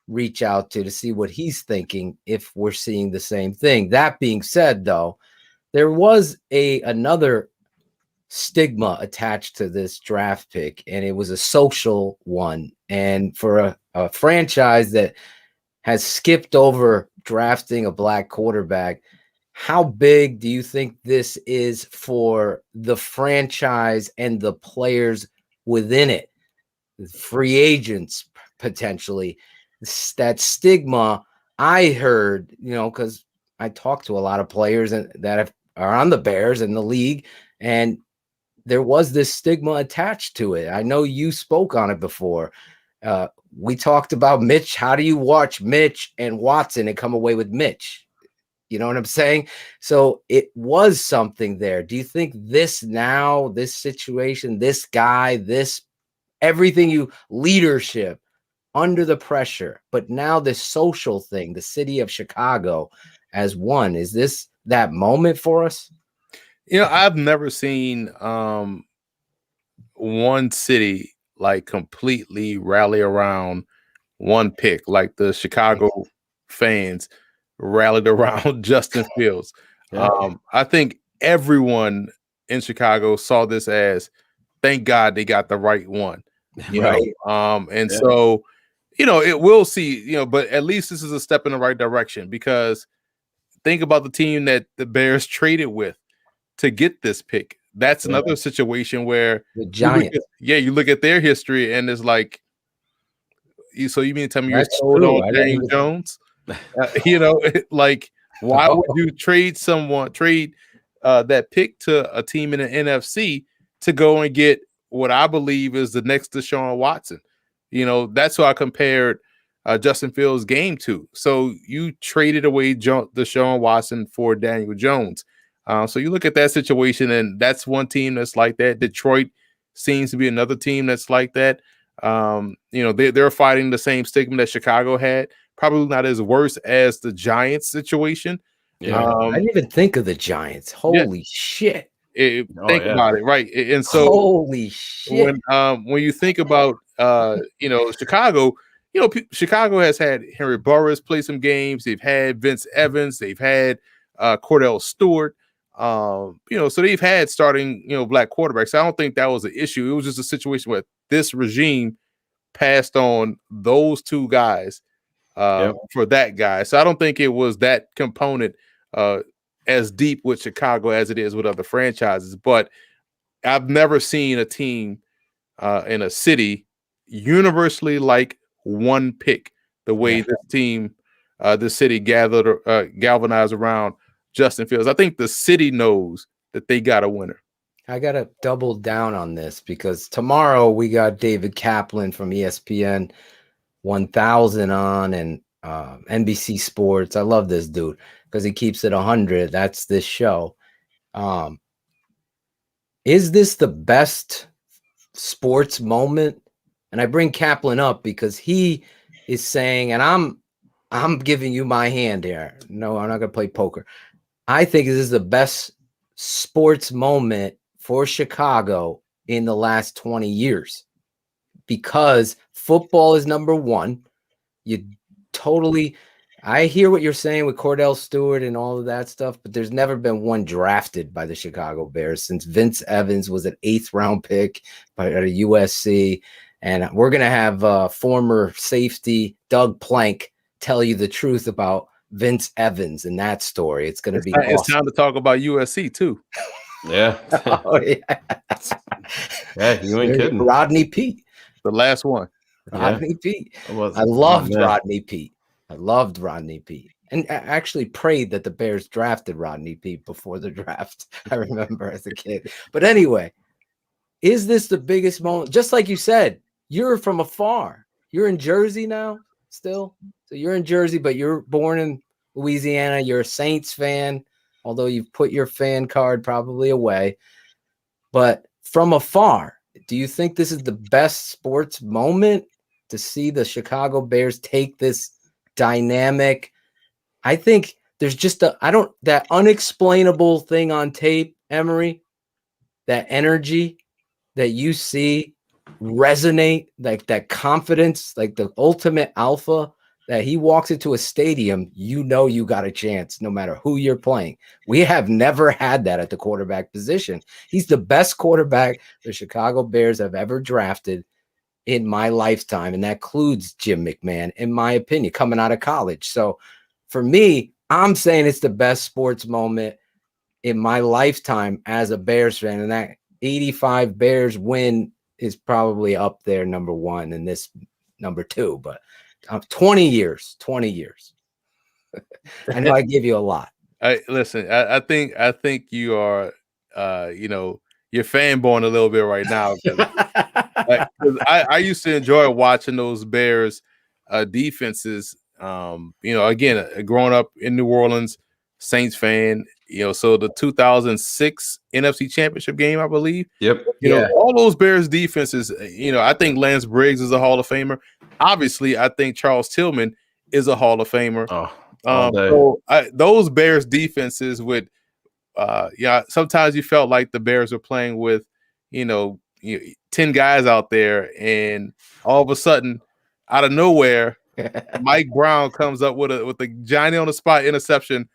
reach out to see what he's thinking if we're seeing the same thing. That being said, though, there was another stigma attached to this draft pick, and it was a social one. And for a franchise that has skipped over drafting a black quarterback, how big do you think this is for the franchise and the players within it, free agents potentially? That stigma, I heard, because I talked to a lot of players that are on the Bears and the league, and there was this stigma attached to it. I know you spoke on it before. We talked about Mitch. How do you watch Mitch and Watson and come away with Mitch? You know what I'm saying? So it was something there. Do you think this situation, this guy, everything leadership under the pressure, but now this social thing, the city of Chicago as one, is this that moment for us? I've never seen one city like completely rally around one pick, like the Chicago fans rallied around Justin Fields. I think everyone in Chicago saw this as, thank God they got the right one. So, it will see, but at least this is a step in the right direction, because think about the team that the Bears traded with to get this pick. That's another situation where the Giants. You look at their history and it's like, so you mean to tell me you're sold on Daniel Jones? Like, why would you trade that pick to a team in the NFC to go and get what I believe is the next Deshaun Watson? That's who I compared Justin Fields' game to. So you traded away Deshaun Watson for Daniel Jones. So you look at that situation, and that's one team that's like that. Detroit seems to be another team that's like that. They're fighting the same stigma that Chicago had. Probably not as worse as the Giants situation. Yeah, I didn't even think of the Giants. Holy shit! Think about it, right? And so, holy shit! When you think about Chicago, Chicago has had Henry Burris play some games. They've had Vince Evans. They've had Cordell Stewart. So they've had starting black quarterbacks. I don't think that was an issue. It was just a situation where this regime passed on those two guys for that guy. So I don't think it was that component as deep with Chicago as it is with other franchises. But I've never seen a team in a city universally like one pick the way this team, this city galvanized around Justin Fields. I think the city knows that they got a winner. I got to double down on this because tomorrow we got David Kaplan from ESPN 1000 on and NBC Sports. I love this dude because he keeps it 100. That's this show. Is this the best sports moment? And I bring Kaplan up because he is saying, and I'm giving you my hand here. No, I'm not going to play poker. I think this is the best sports moment for Chicago in the last 20 years because football is number one. I hear what you're saying with Cordell Stewart and all of that stuff, but there's never been one drafted by the Chicago Bears since Vince Evans was an 8th round pick at a USC. And we're going to have former safety Doug Plank tell you the truth about Vince Evans and that story. It's going to be awesome. It's time to talk about USC too. Yeah. Oh, yeah. Yeah, you ain't kidding. Rodney Peete. The last one. Rodney Peete. I loved Rodney Peete. I loved Rodney Peete. And I actually prayed that the Bears drafted Rodney Peete before the draft. I remember as a kid. But anyway, is this the biggest moment? Just like you said, you're from afar. You're in Jersey now still. So you're in Jersey, but you're born in Louisiana. You're a Saints fan, although you've put your fan card probably away. But from afar, do you think this is the best sports moment to see the Chicago Bears take this dynamic? I think there's just that unexplainable thing on tape, Emory, that energy that you see resonate, like that confidence, like the ultimate alpha that he walks into a stadium, you got a chance no matter who you're playing. We have never had that at the quarterback position. He's the best quarterback the Chicago Bears have ever drafted in my lifetime, and that includes Jim McMahon, in my opinion, coming out of college. So for me, I'm saying it's the best sports moment in my lifetime as a Bears fan, and that 85 Bears win is probably up there number one and this number two, but 20 years. I know I give you a lot. I think you are, you're fanboying a little bit right now. I used to enjoy watching those Bears defenses. Again, growing up in New Orleans, Saints fan. So the 2006 NFC Championship game, I believe. Yep. All those Bears defenses. I think Lance Briggs is a Hall of Famer. Obviously, I think Charles Tillman is a Hall of Famer. Those Bears defenses would, sometimes you felt like the Bears were playing with, 10 guys out there, and all of a sudden, out of nowhere, Mike Brown comes up with a Johnny on the spot interception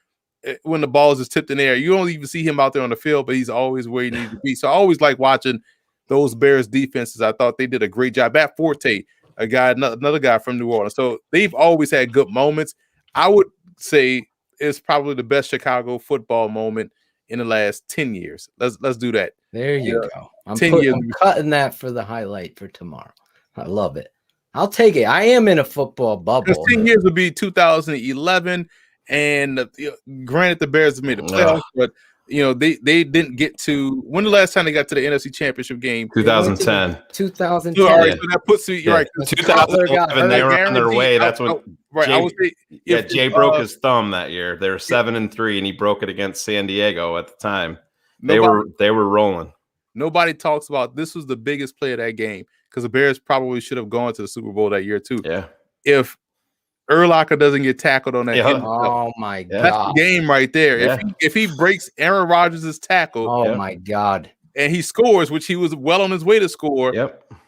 when the ball is just tipped in the air. You don't even see him out there on the field, but he's always where he needs to be. So I always like watching those Bears defenses. I thought they did a great job. Matt Forte, another guy from New Orleans. So they've always had good moments. I would say it's probably the best Chicago football moment in the last 10 years. Let's do that. There you go. I'm 10 years. I'm cutting that for the highlight for tomorrow. I love it. I'll take it. I am in a football bubble. 10 years would be 2011. And granted, the Bears have made the playoffs, but they didn't get to. When the last time they got to the NFC Championship game? 2010. 2010. All right, so that puts you right. 2011, they were on their way. That's when Jay broke his thumb that year. They were 7-3, and he broke it against San Diego at the time. They were rolling. Nobody talks about this was the biggest play of that game because the Bears probably should have gone to the Super Bowl that year too. Yeah. If Urlacher doesn't get tackled on that, Oh my that's God. the game right there. Yeah. If he breaks Aaron Rodgers' tackle, Oh my God. and he scores, which he was well on his way to score,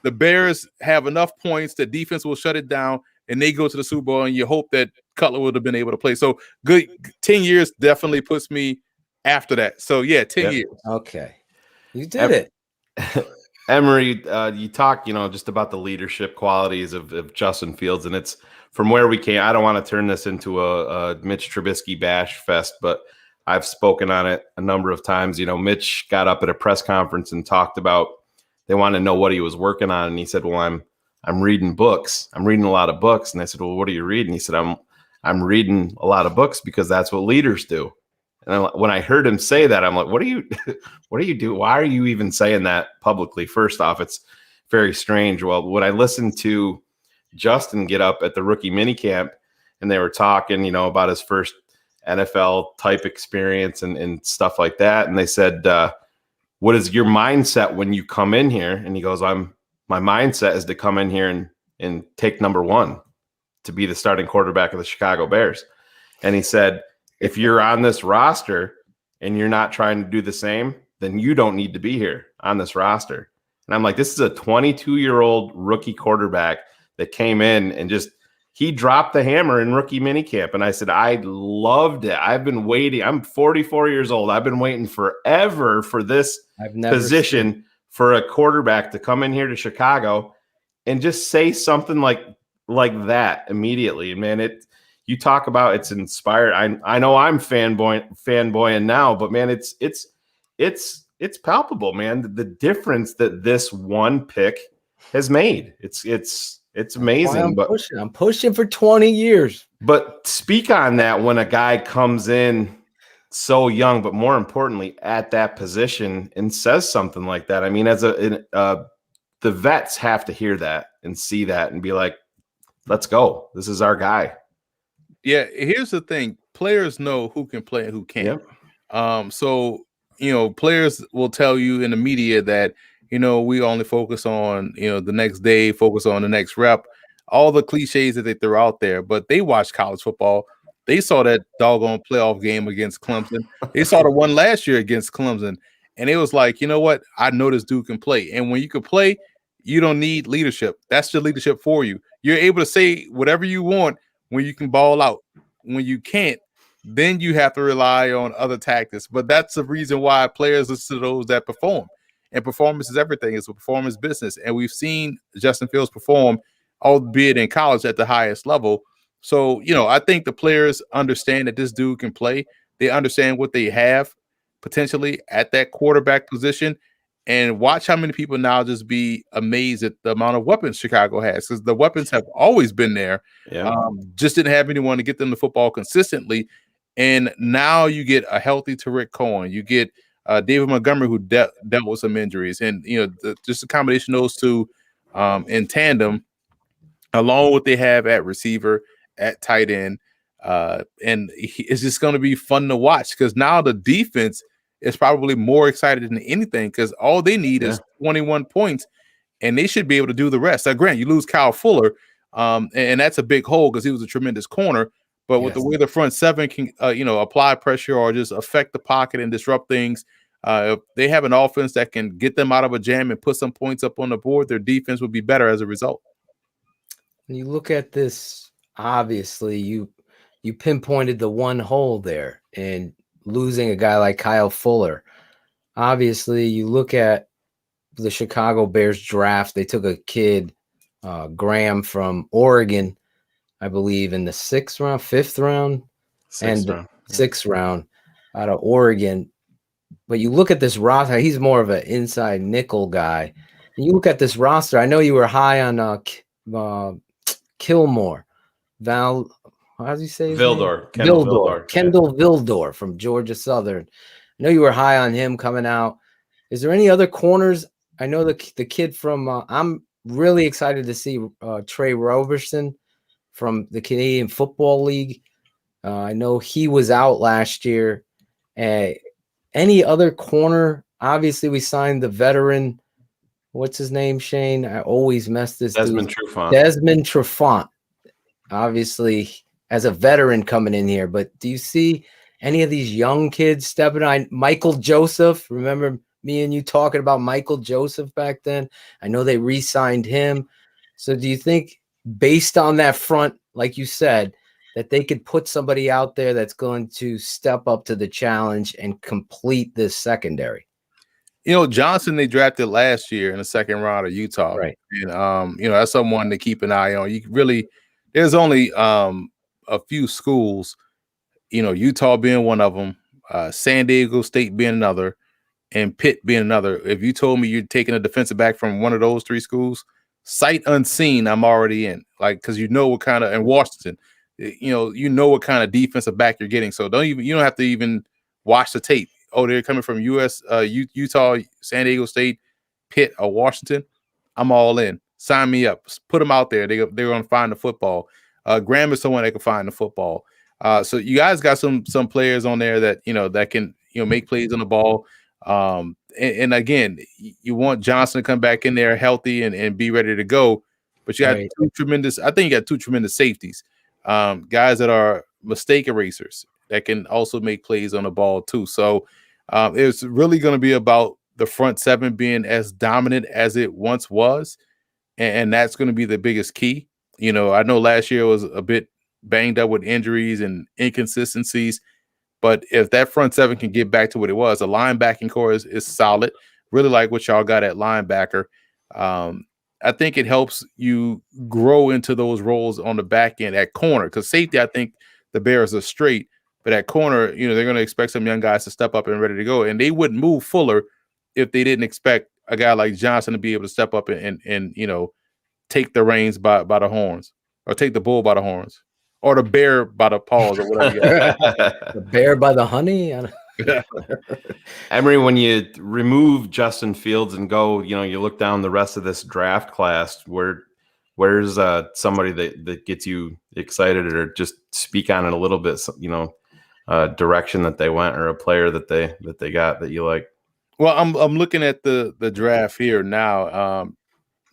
the Bears have enough points that defense will shut it down, and they go to the Super Bowl, and you hope that Cutler would have been able to play. So good 10 years definitely puts me after that. So yeah, 10 years. Okay. You did it. Emory, you talk, just about the leadership qualities of Justin Fields, and it's from where we came. I don't want to turn this into a Mitch Trubisky bash fest, but I've spoken on it a number of times. Mitch got up at a press conference and talked about they wanted to know what he was working on, and he said, "Well, I'm reading books. I'm reading a lot of books." And I said, "Well, what are you reading?" He said, "I'm reading a lot of books because that's what leaders do." And when I heard him say that, I'm like, what do you do? Why are you even saying that publicly? First off, it's very strange. Well, when I listened to Justin get up at the rookie minicamp and they were talking, about his first NFL type experience and stuff like that. And they said, what is your mindset when you come in here? And he goes, my mindset is to come in here and take number one, to be the starting quarterback of the Chicago Bears. And he said, if you're on this roster and you're not trying to do the same, then you don't need to be here on this roster. And I'm like, this is a 22-year-old rookie quarterback that came in and he dropped the hammer in rookie minicamp. And I said, I loved it. I've been waiting. I'm 44 years old. I've been waiting forever for this position for a quarterback to come in here to Chicago and just say something like that immediately. And man, you talk about it's inspired. I know I'm fanboying now, but man, it's palpable, man. The difference that this one pick has made. It's amazing. I'm pushing for 20 years. But speak on that when a guy comes in so young, but more importantly at that position and says something like that. I mean, as the vets have to hear that and see that and be like, let's go. This is our guy. Yeah, here's the thing. Players know who can play and who can't. So, players will tell you in the media that, we only focus on, the next day, focus on the next rep, all the cliches that they throw out there. But they watch college football. They saw that doggone playoff game against Clemson. They saw the one last year against Clemson. And it was like, you know what? I know this dude can play. And when you can play, you don't need leadership. That's the leadership for you. You're able to say whatever you want when you can ball out. When you can't, then you have to rely on other tactics. But that's the reason why players listen to those that perform. And performance is everything. It's a performance business. And we've seen Justin Fields perform, albeit in college, at the highest level. So, I think the players understand that this dude can play. They understand what they have potentially at that quarterback position. And watch how many people now just be amazed at the amount of weapons Chicago has, because the weapons have always been there. Just didn't have anyone to get them the football consistently. And now you get a healthy Tariq Cohen. You get David Montgomery, who dealt with some injuries. And, just a combination of those two in tandem, along with what they have at receiver, at tight end. And it's just going to be fun to watch because now the defense is probably more excited than anything because all they need is 21 points and they should be able to do the rest. Now, granted, you lose Kyle Fuller, and that's a big hole because he was a tremendous corner. But with the way the front seven can, apply pressure or just affect the pocket and disrupt things, if they have an offense that can get them out of a jam and put some points up on the board, their defense would be better as a result. When you look at this, obviously, you pinpointed the one hole there and losing a guy like Kyle Fuller. Obviously, you look at the Chicago Bears draft. They took a kid, Graham from Oregon, I believe, in the sixth round out of Oregon. But you look at this roster, he's more of an inside nickel guy. And you look at this roster, I know you were high on Kilmore. How do you say his Vildor. name? Kendall Vildor from Georgia Southern. I know you were high on him coming out. Is there any other corners? I know the kid from I'm really excited to see Trey Roberson from the Canadian Football League. I know he was out last year. Any other corner obviously we signed the veteran. What's his name, Shayne? I always mess this Desmond dude. Trufant. Desmond Trufant. Obviously, as a veteran coming in here, but do you see any of these young kids stepping on? Michael Joseph, remember me and you talking about Michael Joseph back then? I know they re-signed him. So do you think, based on that front, like you said, that they could put somebody out there that's going to step up to the challenge and complete this secondary? You know, Johnson, they drafted last year in the second round of Utah. Right. And, you know, that's someone to keep an eye on. You really, there's only a few schools, you know, Utah being one of them, San Diego State being another, and Pitt being another. If you told me you're taking a defensive back from one of those three schools, sight unseen, I'm already in. Like, because you know what kind of, and Washington, you know what kind of defensive back you're getting. So you don't have to even watch the tape. Oh, they're coming from Utah, San Diego State, Pitt, or Washington. I'm all in. Sign me up. Put them out there. They're going to find the football. Graham is someone that can find the football. So you guys got some players on there that that can make plays on the ball. And again, you want Johnson to come back in there healthy and be ready to go. But you got two tremendous. I think you got two tremendous safeties, guys that are mistake erasers that can also make plays on the ball too. So it's really going to be about the front seven being as dominant as it once was, and that's going to be the biggest key. I know last year was a bit banged up with injuries and inconsistencies, but if that front seven can get back to what it was, the linebacking core is solid. Really like what y'all got at linebacker. I think it helps you grow into those roles on the back end at corner, because safety, I think the Bears are straight, but at corner, they're going to expect some young guys to step up and ready to go, and they wouldn't move Fuller if they didn't expect a guy like Johnson to be able to step up and take the reins by the horns, or take the bull by the horns, or the bear by the paws, or whatever. The bear by the honey. Emory, when you remove Justin Fields and go, you look down the rest of this draft class, where's somebody that gets you excited, or just speak on it a little bit, direction that they went, or a player that they got that you like? Well, I'm looking at the draft here now.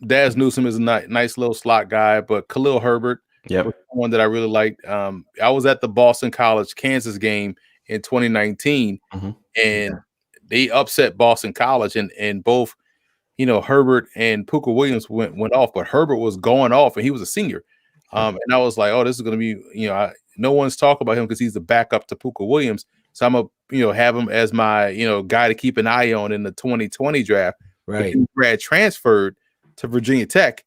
Daz Newsome is a nice little slot guy, but Khalil Herbert was one that I really liked. I was at the Boston College Kansas game in 2019, and they upset Boston College, and both Herbert and Puka Williams went off, but Herbert was going off, and he was a senior. And I was like, oh, this is going to be, no one's talking about him because he's the backup to Puka Williams. So I'm going to, have him as my, guy to keep an eye on in the 2020 draft. Right. Brad transferred to Virginia Tech,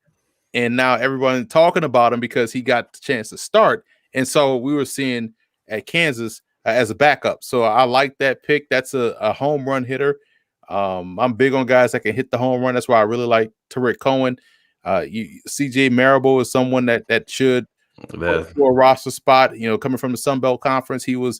and now everyone's talking about him because he got the chance to start. And so we were seeing at Kansas as a backup. So I like that pick. That's a home run hitter. I'm big on guys that can hit the home run. That's why I really like Tariq Cohen. CJ Marable is someone that should for a roster spot. Coming from the Sun Belt Conference, he was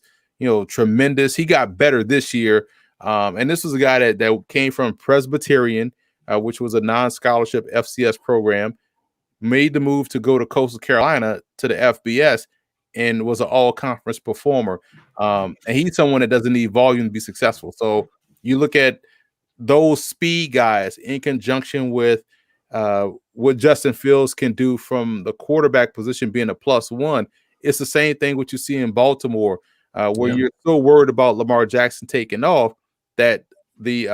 tremendous. He got better this year, and this was a guy that came from Presbyterian, which was a non-scholarship FCS program, made the move to go to Coastal Carolina to the FBS, and was an all-conference performer. And he's someone that doesn't need volume to be successful. So you look at those speed guys in conjunction with what Justin Fields can do from the quarterback position being a +1. It's the same thing what you see in Baltimore, where you're so worried about Lamar Jackson taking off that the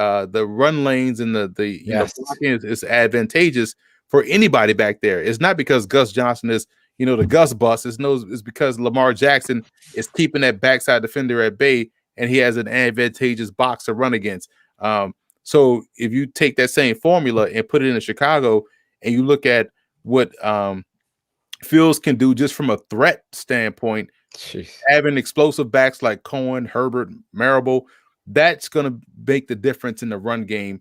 run lanes and the blocking is advantageous for anybody back there. It's not because Gus Johnson is the Gus bus. It's because Lamar Jackson is keeping that backside defender at bay, and he has an advantageous box to run against. So if you take that same formula and put it into Chicago, and you look at what Fields can do just from a threat standpoint, having explosive backs like Cohen, Herbert, Marable, that's going to make the difference in the run game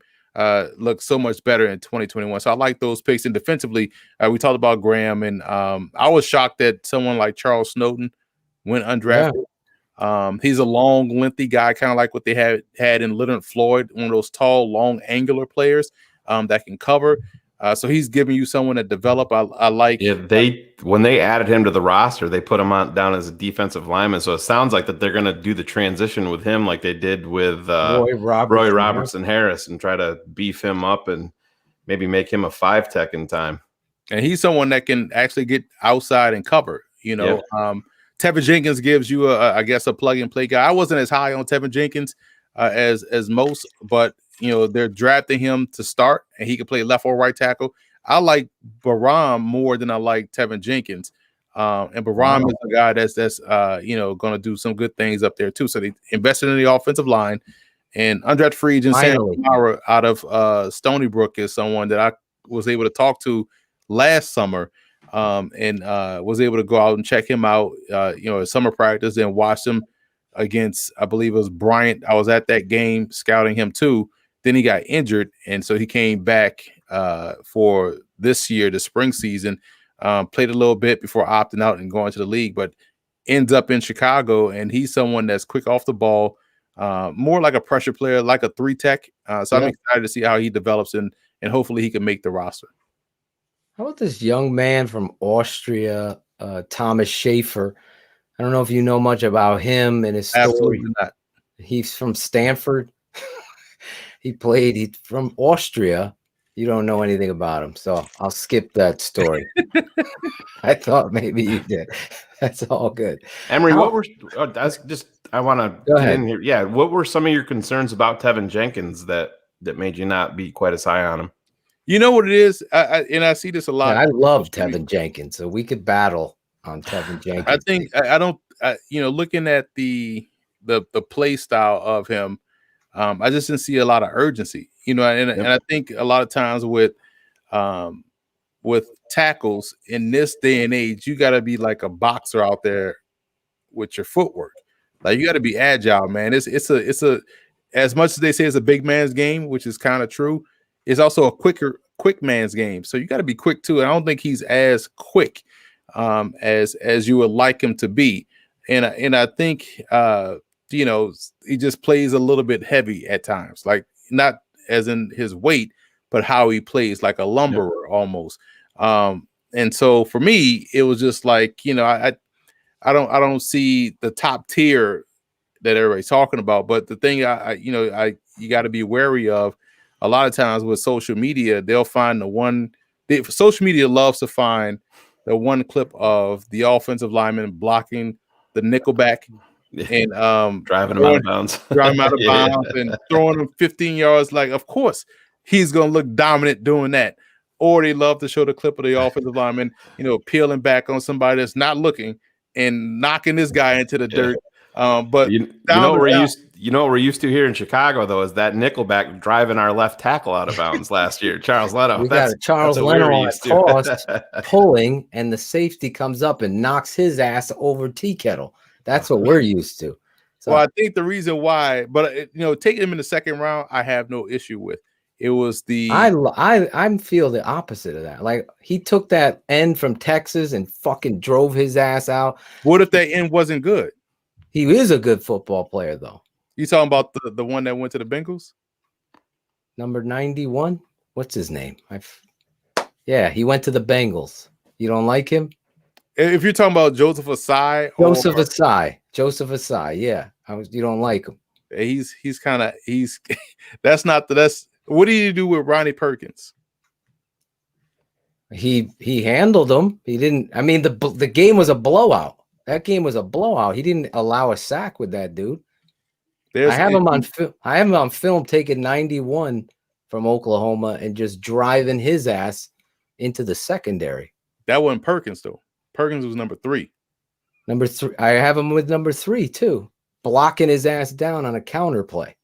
look so much better in 2021. So I like those picks. And defensively, we talked about Graham, and I was shocked that someone like Charles Snowden went undrafted. He's a long, lengthy guy, kind of like what they had in Leonard Floyd, one of those tall, long, angular players that can cover. So he's giving you someone to develop. I like. Yeah, when they added him to the roster, they put him down as a defensive lineman. So it sounds like that they're going to do the transition with him, like they did with Roy Robertson Harris, and try to beef him up and maybe make him a 5 tech in time. And he's someone that can actually get outside and cover. You know, Tevin Jenkins gives you I guess a plug and play guy. I wasn't as high on Tevin Jenkins as most, but they're drafting him to start, and he can play left or right tackle. I like Baram more than I like Tevin Jenkins, and Baram is a guy that's going to do some good things up there too. So they invested in the offensive line, and undrafted free agent Sam Kamara out of Stony Brook is someone that I was able to talk to last summer, and was able to go out and check him out, at summer practice and watch him against, I believe it was Bryant. I was at that game scouting him too. Then he got injured, and so he came back for this year, the spring season, played a little bit before opting out and going to the league, but ends up in Chicago, and he's someone that's quick off the ball, more like a pressure player, like a 3 tech. So I'm excited to see how he develops, and hopefully he can make the roster. How about this young man from Austria, Thomas Schaefer? I don't know if you know much about him and his story. Absolutely not. He's from Stanford. He's from Austria. You don't know anything about him, so I'll skip that story. I thought maybe you did. That's all good. Emory, what were I want to get in here. Yeah, what were some of your concerns about Tevin Jenkins that made you not be quite as high on him? You know what it is, I see this a lot. Yeah, I love Tevin Jenkins, so we could battle on Tevin Jenkins. I think looking at the play style of him, I just didn't see a lot of urgency, and I think a lot of times with tackles in this day and age, you got to be like a boxer out there with your footwork. Like you got to be agile, man. It's a as much as they say it's a big man's game, which is kind of true. It's also a quick man's game. So you got to be quick too. And I don't think he's as quick as you would like him to be. And I think he just plays a little bit heavy at times, like not as in his weight, but how he plays, like a lumberer almost. And so for me, it was just like, I don't see the top tier that everybody's talking about. But the thing you got to be wary of, a lot of times with social media, they'll find social media loves to find the one clip of the offensive lineman blocking the nickelback and driving him out of bounds, and throwing him 15 yards. Like, of course, he's going to look dominant doing that. Or they love to show the clip of the offensive lineman, peeling back on somebody that's not looking and knocking this guy into the dirt. But you know what we're used to here in Chicago, though, is that nickelback driving our left tackle out of bounds last year. Charles Leno. We got Charles Leno on cross pulling, and the safety comes up and knocks his ass over Tea Kettle. That's what we're used to. So, well, I think the reason why, but taking him in the second round, I have no issue with. It was I feel the opposite of that. Like he took that end from Texas and fucking drove his ass out. What if that end wasn't good? He is a good football player, though. You talking about the one that went to the Bengals? Number 91? What's his name? Yeah, he went to the Bengals. You don't like him? If you're talking about Joseph Asai. Joseph Asai, yeah. You don't like him. He's that's what did he do with Ronnie Perkins? He handled him. He didn't. I mean, the game was a blowout. That game was a blowout. He didn't allow a sack with that dude. I have him on film taking 91 from Oklahoma and just driving his ass into the secondary. That wasn't Perkins, though. Perkins was number 3. Number 3. I have him with number 3 too, blocking his ass down on a counter play.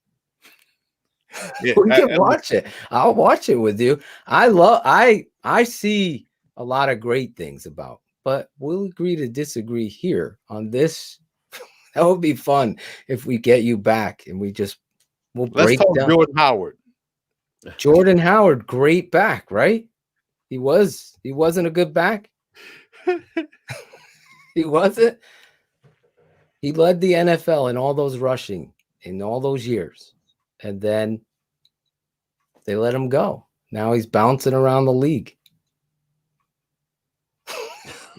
Yeah, we can watch it. I'll watch it with you. I see a lot of great things about, but we'll agree to disagree here on this. That would be fun if we get you back and we'll break down. Jordan Howard. Jordan Howard, great back, right? He wasn't a good back. He wasn't. He led the NFL in all those rushing in all those years. And then they let him go. Now he's bouncing around the league.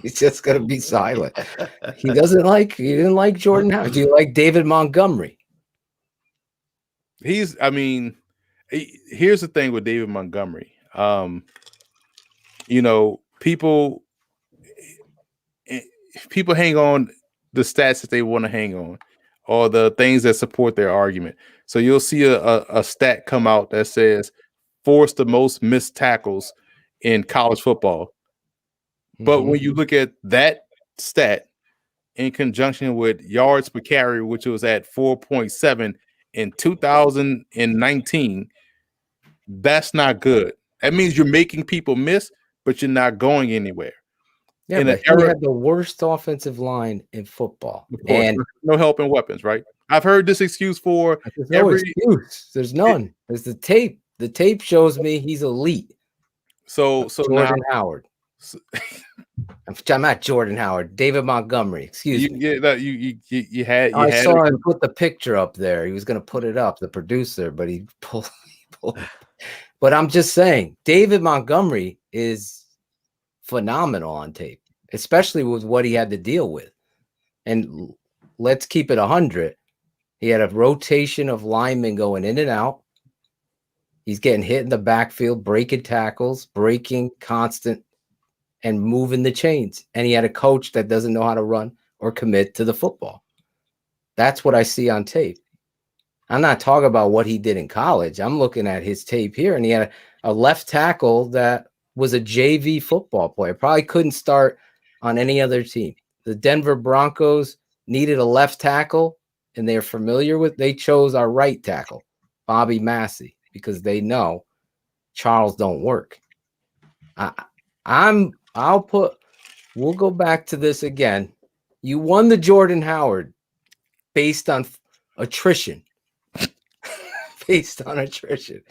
He's just gonna be silent. He didn't like Jordan Howard. Do you like David Montgomery? Here's the thing with David Montgomery. People hang on the stats that they want to hang on, or the things that support their argument. So you'll see a stat come out that says forced the most missed tackles in college football. But when you look at that stat in conjunction with yards per carry, which was at 4.7 in 2019, that's not good. That means you're making people miss, but you're not going anywhere. Yeah, but he had the worst offensive line in football. Of course, And no help and weapons, right? I've heard this excuse for there's no excuse. There's none. There's the tape. The tape shows me he's elite. So Jordan Howard. I'm not Jordan Howard. David Montgomery. Excuse me. Yeah, you had. I saw him put the picture up there. He was going to put it up, the producer, but he pulled. But I'm just saying, David Montgomery is phenomenal on tape, especially with what he had to deal with. And let's keep it 100. He had a rotation of linemen going in and out. He's getting hit in the backfield, breaking tackles, breaking constant, and moving the chains. And he had a coach that doesn't know how to run or commit to the football. That's what I see on tape. I'm not talking about what he did in college. I'm looking at his tape here, and he had a left tackle that was a JV football player. Probably couldn't start on any other team. The Denver Broncos needed a left tackle, and they're familiar with. They chose our right tackle, Bobby Massey, because they know Charles don't work. We'll go back to this again. You won the Jordan Howard based on attrition. Based on attrition.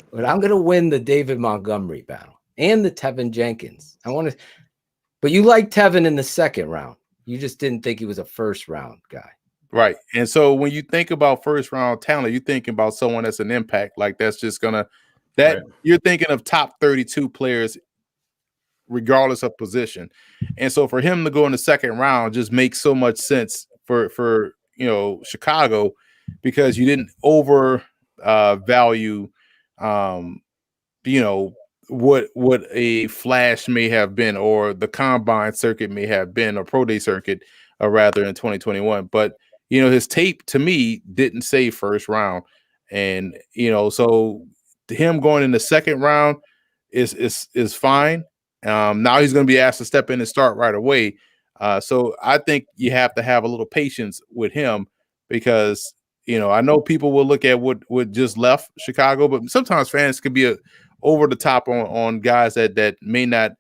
But I'm going to win the David Montgomery battle and the Tevin Jenkins. But you like Tevin in the second round. You just didn't think he was a first round guy. Right. And so when you think about first round talent, you're thinking about someone that's an impact. Like that's just going to, you're thinking of top 32 players regardless of position. And so for him to go in the second round just makes so much sense for Chicago, because you didn't value what a flash may have been, or the combine circuit may have been, or pro day circuit rather in 2021. But his tape to me didn't say first round, and so him going in the second round is fine. Now he's going to be asked to step in and start right away. So I think you have to have a little patience with him, because I know people will look at what just left Chicago, but sometimes fans could be over the top on guys that may not,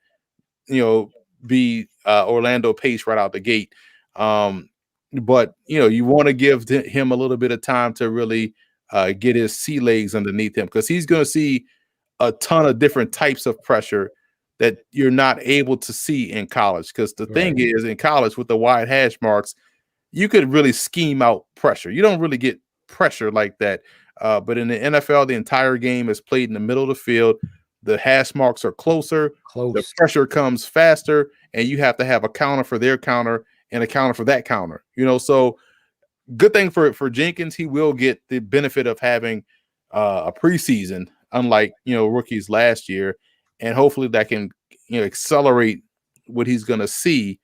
be Orlando Pace right out the gate. But you want to give him a little bit of time to really get his sea legs underneath him, because he's going to see a ton of different types of pressure that you're not able to see in college. Because the thing is, in college with the wide hash marks, you could really scheme out pressure. You don't really get pressure like that. But in the NFL, the entire game is played in the middle of the field. The hash marks are closer. The pressure comes faster, and you have to have a counter for their counter and a counter for that counter. So good thing for Jenkins, he will get the benefit of having a preseason, unlike rookies last year, and hopefully that can accelerate what he's going to see.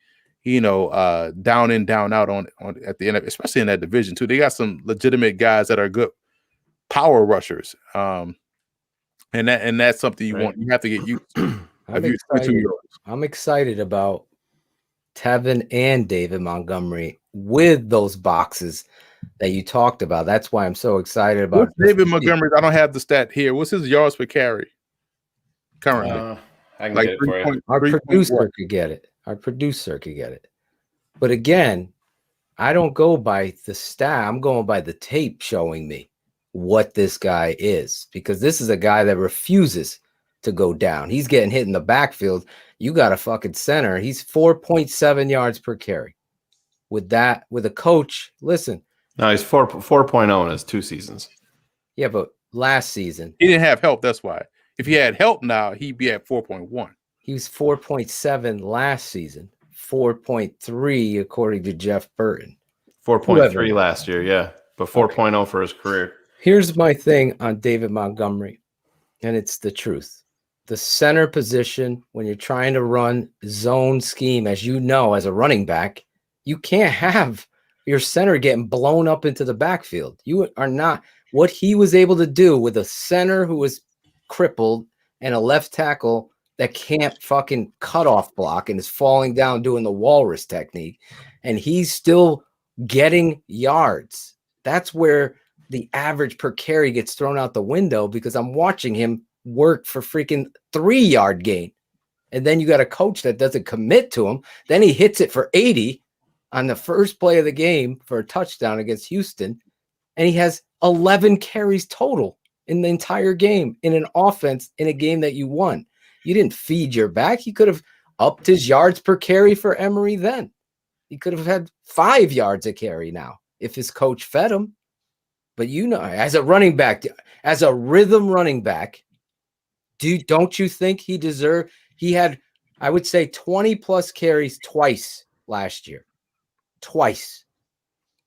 Down in, down out on at the end, especially in that division too. They got some legitimate guys that are good power rushers. And that's something you want. You have to get used to. I'm excited about Tevin and David Montgomery with those boxes that you talked about. That's why I'm so excited about David Montgomery. I don't have the stat here. What's his yards per carry currently? I can get it for you. Our producer could get it. But again, I don't go by the stat. I'm going by the tape showing me what this guy is, because this is a guy that refuses to go down. He's getting hit in the backfield. You got a fucking center. He's 4.7 yards per carry. With a coach, listen. No, he's 4.0 in his 2 seasons. Yeah, but last season he didn't have help. That's why if he had help now, he'd be at 4.1. He was 4.7 last season, 4.3 according to Jeff Burton. 4.3 last year, yeah, but 4.0 for his career. Here's my thing on David Montgomery, and it's the truth. The center position, when you're trying to run zone scheme, as you know, as a running back, you can't have your center getting blown up into the backfield. You are not what he was able to do with a center who was crippled and a left tackle that can't fucking cutoff block and is falling down doing the walrus technique. And he's still getting yards. That's where the average per carry gets thrown out the window, because I'm watching him work for freaking 3-yard gain. And then you got a coach that doesn't commit to him. Then he hits it for 80 on the first play of the game for a touchdown against Houston. And he has 11 carries total in the entire game in an offense in a game that you won. You didn't feed your back. He could have upped his yards per carry for Emory then. He could have had 5 yards a carry now if his coach fed him. But you know, as a running back, as a rhythm running back, don't you think he deserved? He had, I would say, 20 plus carries twice last year. Twice.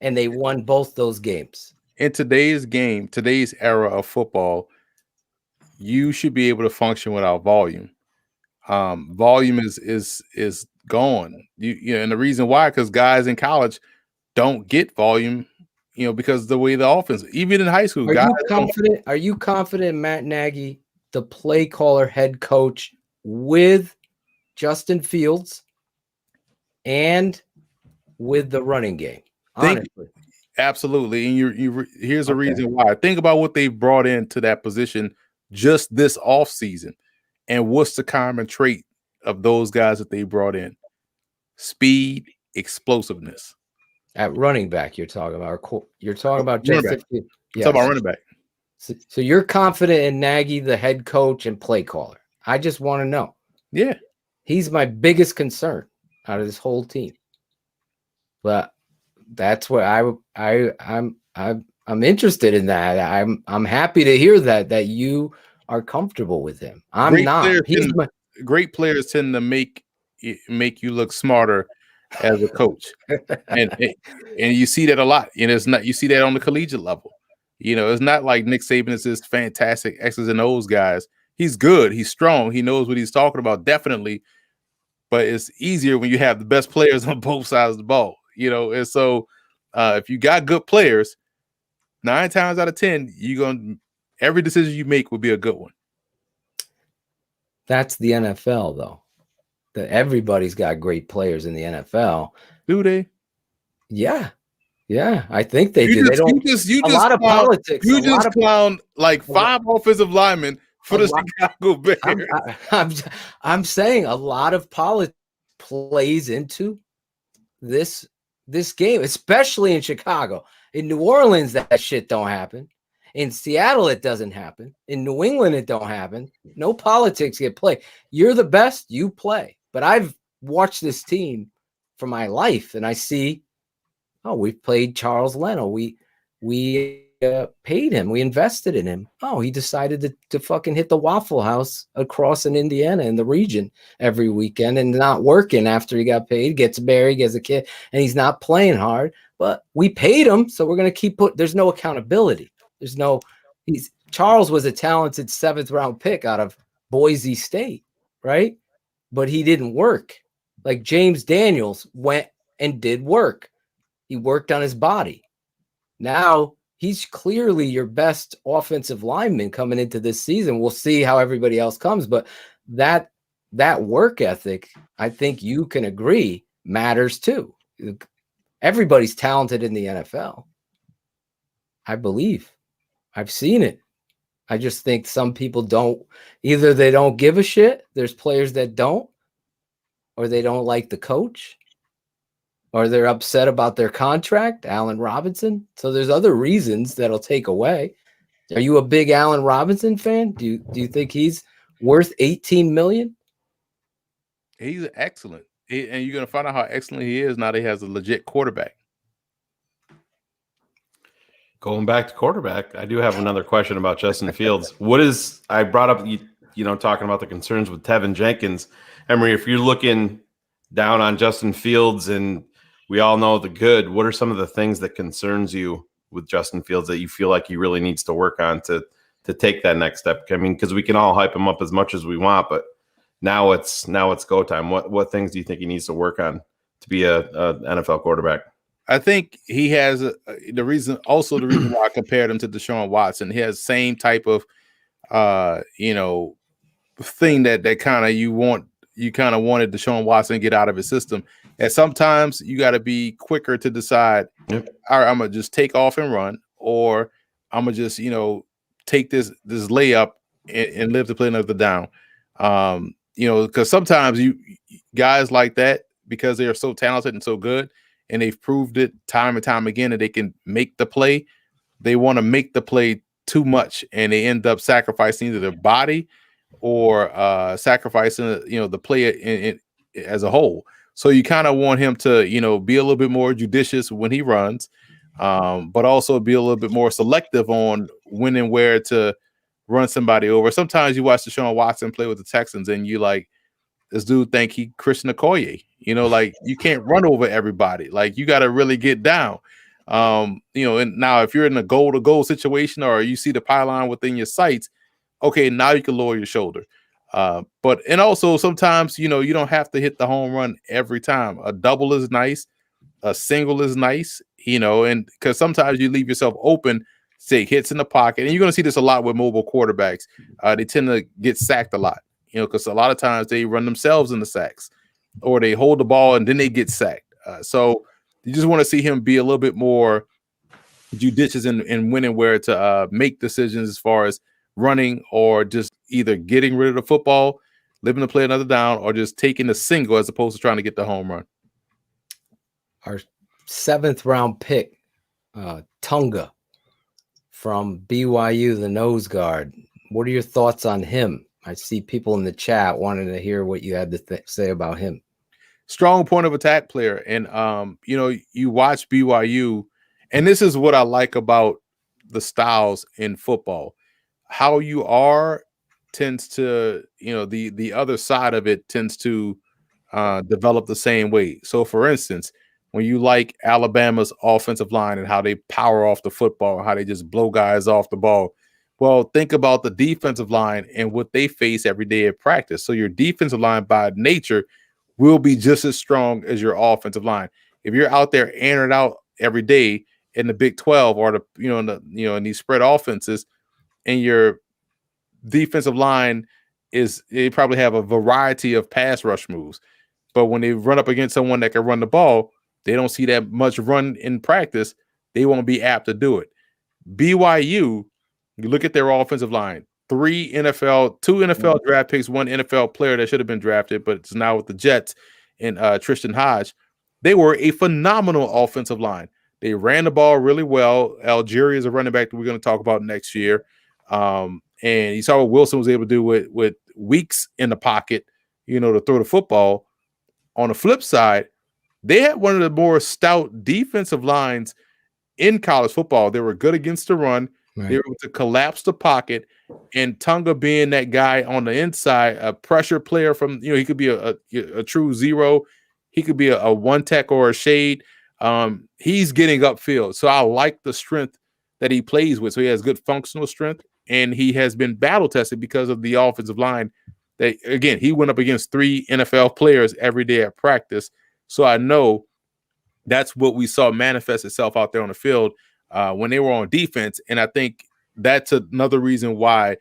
And they won both those games. In today's game, today's era of football, you should be able to function without volume. Volume is gone. You know, and the reason why, because guys in college don't get volume, you know, because the way the offense, even in high school, Are you confident Matt Nagy, the play caller, head coach, with Justin Fields and with the running game? Honestly. Absolutely. And here's a reason why. Think about what they brought into that position just this offseason. And what's the common trait of those guys that they brought in? Speed, explosiveness. At running back, you're talking about. You're talking about Justin. Yes. Talk about running back. So you're confident in Nagy, the head coach and play caller. I just want to know. Yeah. He's my biggest concern out of this whole team. But that's what I'm interested in that. I'm happy to hear that you are comfortable with him. I'm not. Great players tend to make you look smarter as a coach, and you see that a lot. And it's not, you see that on the collegiate level. You know, it's not like Nick Saban is this fantastic X's and O's guys. He's good. He's strong. He knows what he's talking about, definitely. But it's easier when you have the best players on both sides of the ball. You know, and so if you got good players, 9 times out of 10, every decision you make will be a good one. That's the NFL, though. That everybody's got great players in the NFL. Do they? Yeah. Yeah, I think they do. A lot of politics. You just clowned like 5 offensive linemen for the Chicago Bears. I'm saying a lot of politics plays into this game, especially in Chicago. In New Orleans, that shit don't happen. In Seattle, it doesn't happen. In New England, it don't happen. No politics get played. You're the best, you play. But I've watched this team for my life, and I see, we played Charles Leno. We paid him. We invested in him. He decided to fucking hit the Waffle House across in Indiana in the region every weekend and not working after he got paid, gets married, gets a kid, and he's not playing hard. But we paid him, so we're going to keep there's no accountability. Charles was a talented 7th round pick out of Boise State, right? But he didn't work. Like James Daniels went and did work. He worked on his body. Now he's clearly your best offensive lineman coming into this season. We'll see how everybody else comes, but that work ethic, I think you can agree, matters too. Everybody's talented in the NFL. I believe. I've seen it. I just think some people don't. Either they don't give a shit. There's players that don't, or they don't like the coach, or they're upset about their contract, Allen Robinson. So there's other reasons that'll take away. Are you a big Allen Robinson fan? Do you think he's worth $18 million? He's excellent. And you're going to find out how excellent he is now that he has a legit quarterback. Going back to quarterback, I do have another question about Justin Fields. I brought up talking about the concerns with Tevin Jenkins. Emory, if you're looking down on Justin Fields, and we all know the good, what are some of the things that concerns you with Justin Fields that you feel like he really needs to work on to take that next step? I mean, because we can all hype him up as much as we want, but now it's go time. What things do you think he needs to work on to be a NFL quarterback? I think he has the reason why I compared him to Deshaun Watson. He has the same type of thing that kind of you wanted Deshaun Watson to get out of his system. And sometimes you got to be quicker to decide, all right, I'm gonna just take off and run, or I'm gonna just take this layup and live to play another down. Because sometimes you guys like that, because they are so talented and so good, and they've proved it time and time again that they can make the play. They want to make the play too much, and they end up sacrificing either their body or sacrificing the play as a whole. So you kind of want him to be a little bit more judicious when he runs, but also be a little bit more selective on when and where to run somebody over. Sometimes you watch Deshaun Watson play with the Texans, and you like, this dude think he Christian Okoye. Like, you can't run over everybody. Like, you got to really get down. And now if you're in a goal-to-goal situation, or you see the pylon within your sights, okay, now you can lower your shoulder. But also sometimes, you don't have to hit the home run every time. A double is nice. A single is nice, and because sometimes you leave yourself open, say hits in the pocket. And you're going to see this a lot with mobile quarterbacks. They tend to get sacked a lot, because a lot of times they run themselves in the sacks, or they hold the ball and then they get sacked. So you just want to see him be a little bit more judicious in when and where to make decisions as far as running, or just either getting rid of the football, living to play another down, or just taking the single as opposed to trying to get the home run. Our 7th round pick, Tunga from BYU, the nose guard. What are your thoughts on him? I see people in the chat wanting to hear what you had to say about him. Strong point of attack player. And, you watch BYU, and this is what I like about the styles in football. How you are tends to, the other side of it tends to develop the same way. So, for instance, when you like Alabama's offensive line and how they power off the football, how they just blow guys off the ball, well, think about the defensive line and what they face every day at practice. So your defensive line by nature will be just as strong as your offensive line. If you're out there airing it out every day in the Big 12 or in these spread offenses, and your defensive line they probably have a variety of pass rush moves, but when they run up against someone that can run the ball, they don't see that much run in practice. They won't be apt to do it. BYU, you look at their offensive line, 2 NFL draft picks, 1 NFL player that should have been drafted, but it's now with the Jets, and Tristan Hodge. They were a phenomenal offensive line. They ran the ball really well. Algeria is a running back that we're going to talk about next year. And you saw what Wilson was able to do with Weeks in the pocket, to throw the football. On the flip side, they had one of the more stout defensive lines in college football. They were good against the run. Right. They were able to collapse the pocket, and Tunga being that guy on the inside, a pressure player from, he could be a true zero. He could be a one tech or a shade. He's getting upfield. So I like the strength that he plays with. So he has good functional strength, and he has been battle tested because of the offensive line. That, again, he went up against 3 NFL players every day at practice. So I know that's what we saw manifest itself out there on the field when they were on defense. And I think that's another reason why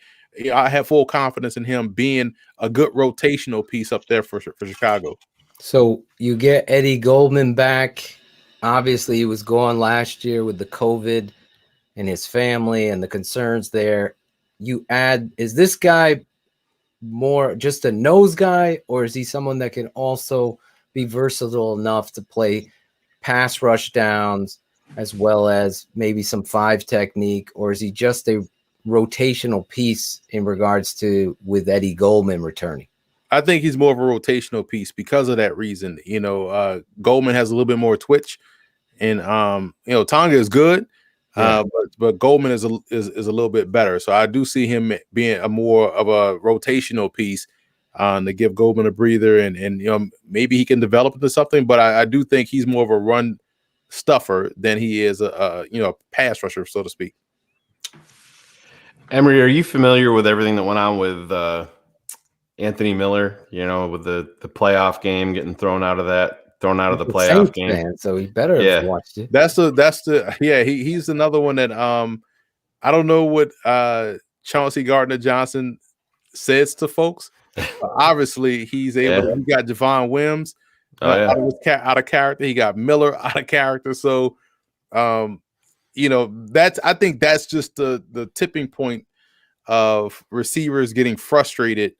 I have full confidence in him being a good rotational piece up there for Chicago. So you get Eddie Goldman back. Obviously, he was gone last year with the COVID and his family and the concerns there. Is this guy more just a nose guy, or is he someone that can also be versatile enough to play pass rush downs as well as maybe some 5 technique, or is he just a rotational piece in regards to with Eddie Goldman returning? I think he's more of a rotational piece because of that reason. Goldman has a little bit more twitch, and Tonga is good. But Goldman is a little bit better. So I do see him being a more of a rotational piece to give Goldman a breather, and maybe he can develop into something. But I do think he's more of a run stuffer than he is a pass rusher, so to speak. Emory, are you familiar with everything that went on with Anthony Miller? With the playoff game getting thrown out of the playoff Saints game. fan, so he better have watched it. He's another one that I don't know what Chauncey Gardner-Johnson says to folks. Obviously, he's able. He got Javon Wims out of character. He got Miller out of character. So, I think that's just the tipping point of receivers getting frustrated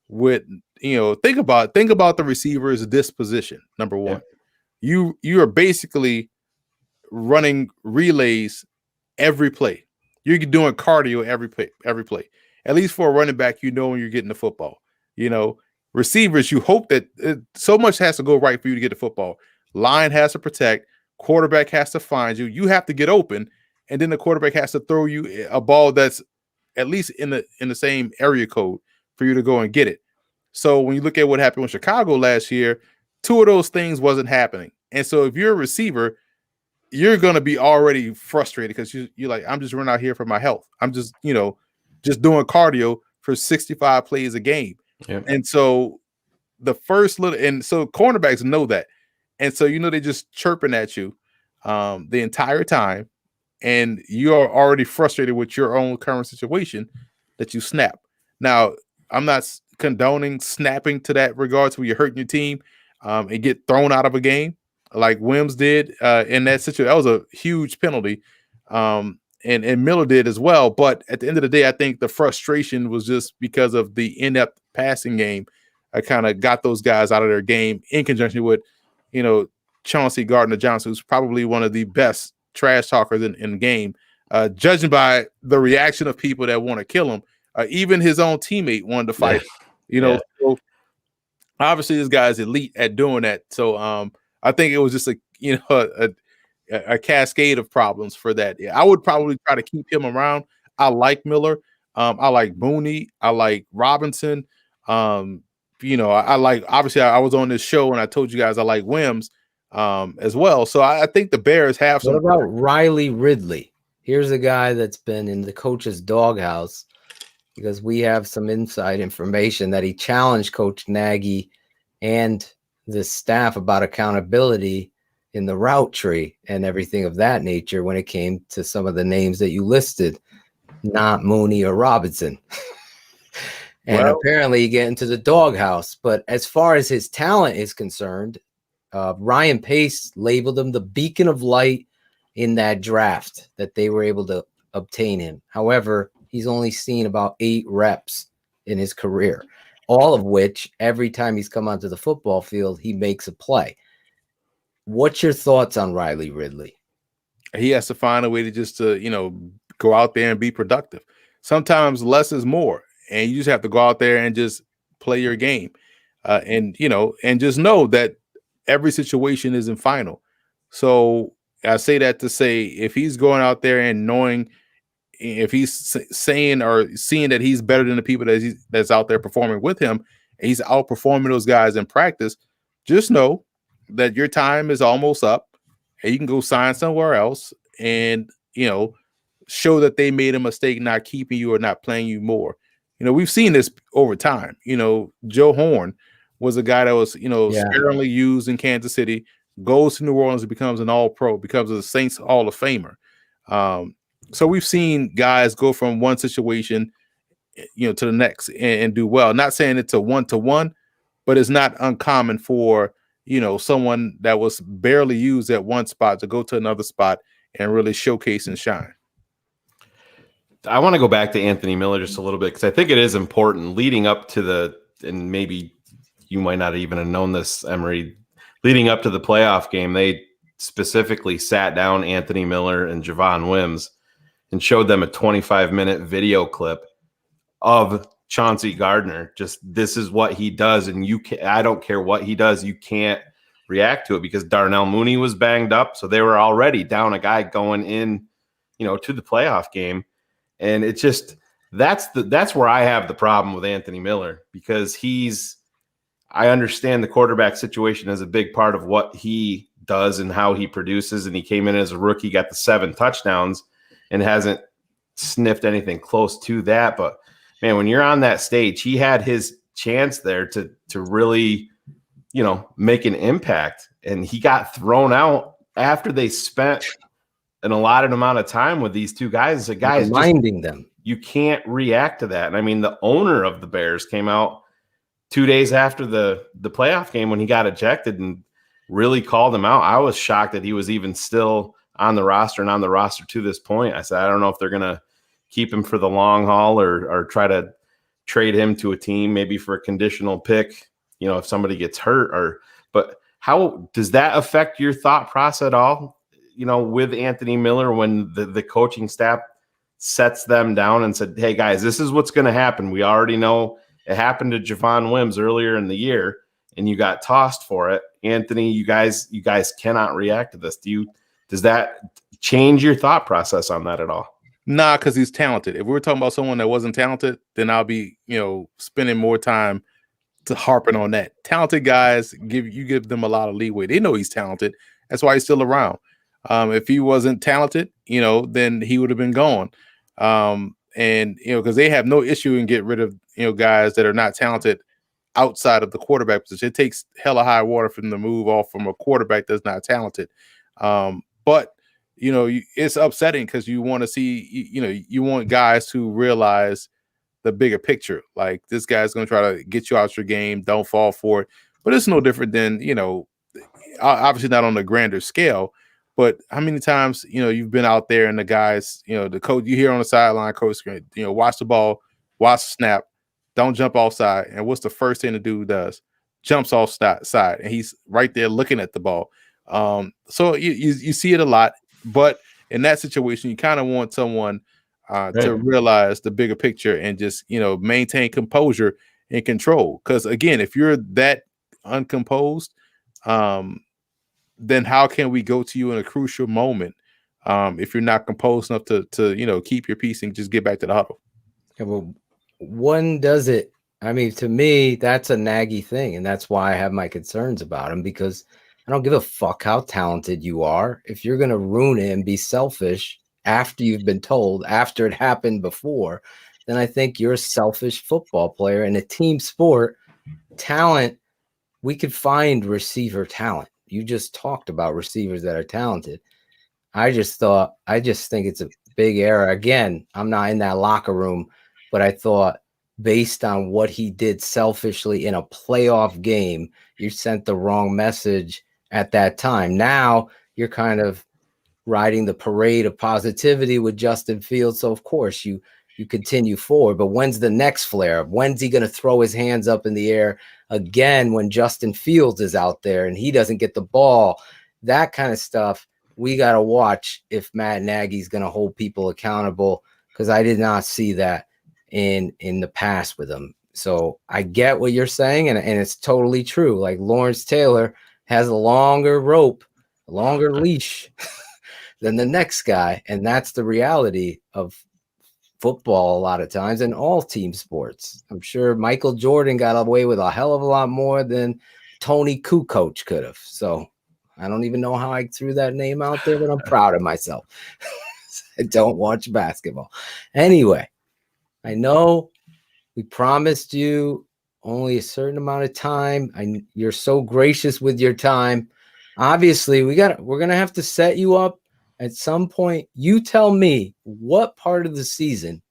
with. Think about the receiver's disposition. Number one, you are basically running relays every play. You're doing cardio every play. At least for a running back, when you're getting the football. Receivers, you hope that so much has to go right for you to get the football. Line has to protect, quarterback has to find you. You have to get open, and then the quarterback has to throw you a ball that's at least in the same area code for you to go and get it. So when you look at what happened with Chicago last year, two of those things wasn't happening. And so if you're a receiver, you're going to be already frustrated because you're like, I'm just running out here for my health. I'm just doing cardio for 65 plays a game. Yep. And so so cornerbacks know that. And so, they're just chirping at you the entire time. And you are already frustrated with your own current situation that you snap. Now, I'm not condoning snapping to that regards where you're hurting your team and get thrown out of a game like Wims did in that situation. That was a huge penalty. And Miller did as well. But at the end of the day, I think the frustration was just because of the inept passing game. I kind of got those guys out of their game in conjunction with, Chauncey Gardner-Johnson, who's probably one of the best trash talkers in the game, judging by the reaction of people that want to kill him. Even his own teammate wanted to fight. So obviously this guy is elite at doing that. So I think it was just a cascade of problems for that. I would probably try to keep him around. I like Miller. I like Mooney. I like Robinson. I like, obviously I was on this show and I told you guys I like Wims as well. So I think the Bears have some. What about Riley Ridley? Here's a guy that's been in the coach's doghouse because we have some inside information that he challenged Coach Nagy and the staff about accountability in the route tree and everything of that nature when it came to some of the names that you listed, not Mooney or Robinson. And apparently you get into the doghouse. But as far as his talent is concerned, Ryan Pace labeled him the beacon of light in that draft that they were able to obtain him. However, he's only seen about 8 reps in his career, all of which every time he's come onto the football field, he makes a play. What's your thoughts on Riley Ridley? He has to find a way to just go out there and be productive. Sometimes less is more, and you just have to go out there and just play your game, and just know that every situation isn't final. So I say that to say if he's going out there and knowing if he's saying or seeing that he's better than the people that's out there performing with him, and he's outperforming those guys in practice, just know that your time is almost up and you can go sign somewhere else and, show that they made a mistake not keeping you or not playing you more. We've seen this over time. Joe Horn was a guy that was, sparingly used in Kansas City, goes to New Orleans and becomes an all-pro, becomes a Saints Hall of Famer. So we've seen guys go from one situation, to the next and do well. Not saying it's a one-to-one, but it's not uncommon for, someone that was barely used at one spot to go to another spot and really showcase and shine. I want to go back to Anthony Miller just a little bit because I think it is important leading up to and maybe you might not even have known this, Emory, leading up to the playoff game, they specifically sat down Anthony Miller and Javon Wims and showed them a 25-minute video clip of Chauncey Gardner. Just this is what he does, and I don't care what he does, you can't react to it because Darnell Mooney was banged up, so they were already down a guy going in to the playoff game. And it just that's where I have the problem with Anthony Miller, because I understand the quarterback situation is a big part of what he does and how he produces. And he came in as a rookie, got the 7 touchdowns, and hasn't sniffed anything close to that. But man, when you're on that stage, he had his chance there to really, make an impact. And he got thrown out after they spent an allotted amount of time with these two guys. The guys reminding them. You can't react to that. And I mean, the owner of the Bears came out 2 days after the playoff game when he got ejected and really called him out. I was shocked that he was even still on the roster and on the roster to this point. I said, I don't know if they're going to keep him for the long haul or try to trade him to a team, maybe for a conditional pick, if somebody gets hurt. But how does that affect your thought process at all, with Anthony Miller, when the coaching staff sets them down and said, hey guys, this is what's going to happen. We already know it happened to Javon Wims earlier in the year and you got tossed for it. Anthony, you guys cannot react to this. Does that change your thought process on that at all? Nah, because he's talented. If we were talking about someone that wasn't talented, then I'll be, spending more time to harping on that. Talented guys, give them a lot of leeway. They know he's talented. That's why he's still around. If he wasn't talented, then he would have been gone. And because they have no issue in getting rid of guys that are not talented outside of the quarterback position. It takes hella high water for them to move off from a quarterback that's not talented. But it's upsetting because you want to see, you want guys to realize the bigger picture. Like, this guy's going to try to get you out your game. Don't fall for it. But it's no different than, obviously not on a grander scale. But how many times, you've been out there and the guys, the coach, you hear on the sideline, coach, watch the ball, watch the snap, don't jump offside. And what's the first thing the dude does? Jumps off side, and he's right there looking at the ball. So you see it a lot. But in that situation, you kind of want someone to realize the bigger picture and just, maintain composure and control. Because, again, if you're that uncomposed, then how can we go to you in a crucial moment if you're not composed enough to keep your peace and just get back to the huddle? Yeah, well, one does it. I mean, to me, that's a naggy thing, and that's why I have my concerns about him, because I don't give a fuck how talented you are. If you're going to ruin it and be selfish after you've been told, after it happened before, then I think you're a selfish football player. In a team sport, talent, we could find receiver talent. You just talked about receivers that are talented. I just think it's a big error. Again, I'm not in that locker room, but I thought, based on what he did selfishly in a playoff game, you sent the wrong message at that time. Now you're kind of riding the parade of positivity with Justin Fields. So of course you continue forward, but when's the next flare up? When's he going to throw his hands up in the air again when Justin Fields is out there and he doesn't get the ball? That kind of stuff we got to watch if Matt Nagy's going to hold people accountable, because I did not see that in the past with him. So I get what you're saying, and it's totally true. Like, Lawrence Taylor has a longer rope, a longer leash than the next guy, and that's the reality of football a lot of times, and all team sports. I'm sure Michael Jordan got away with a hell of a lot more than Tony Kukoc could have. So I don't even know how I threw that name out there, but I'm proud of myself. I don't watch basketball. Anyway, I know we promised you only a certain amount of time. You're so gracious with your time. Obviously, we're going to have to set you up at some point. You tell me, what part of the season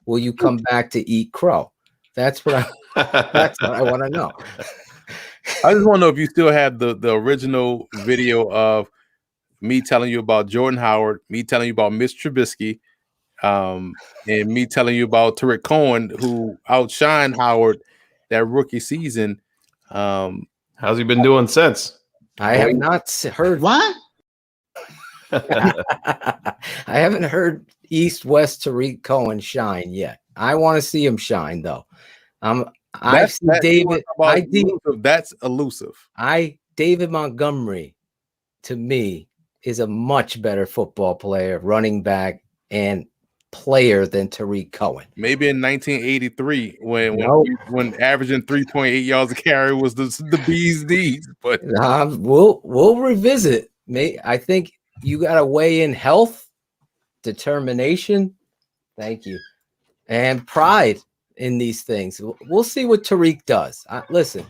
will you come back to eat crow? That's what I want to know. I just want to know if you still have the original video of me telling you about Jordan Howard, me telling you about Mitch Trubisky, and me telling you about Tariq Cohen, who outshined Howard that rookie season. How's he been doing since? I have not heard. What? I haven't heard East-West Tariq Cohen shine yet. I want to see him shine, though. That's elusive. David Montgomery, to me, is a much better football player, running back, and player than Tariq Cohen. Maybe in 1983 No. when averaging 3.8 yards a carry was the bee's knees. But we'll revisit. I think you got to weigh in health, determination. Thank you. And pride in these things. We'll see what Tariq does. Listen,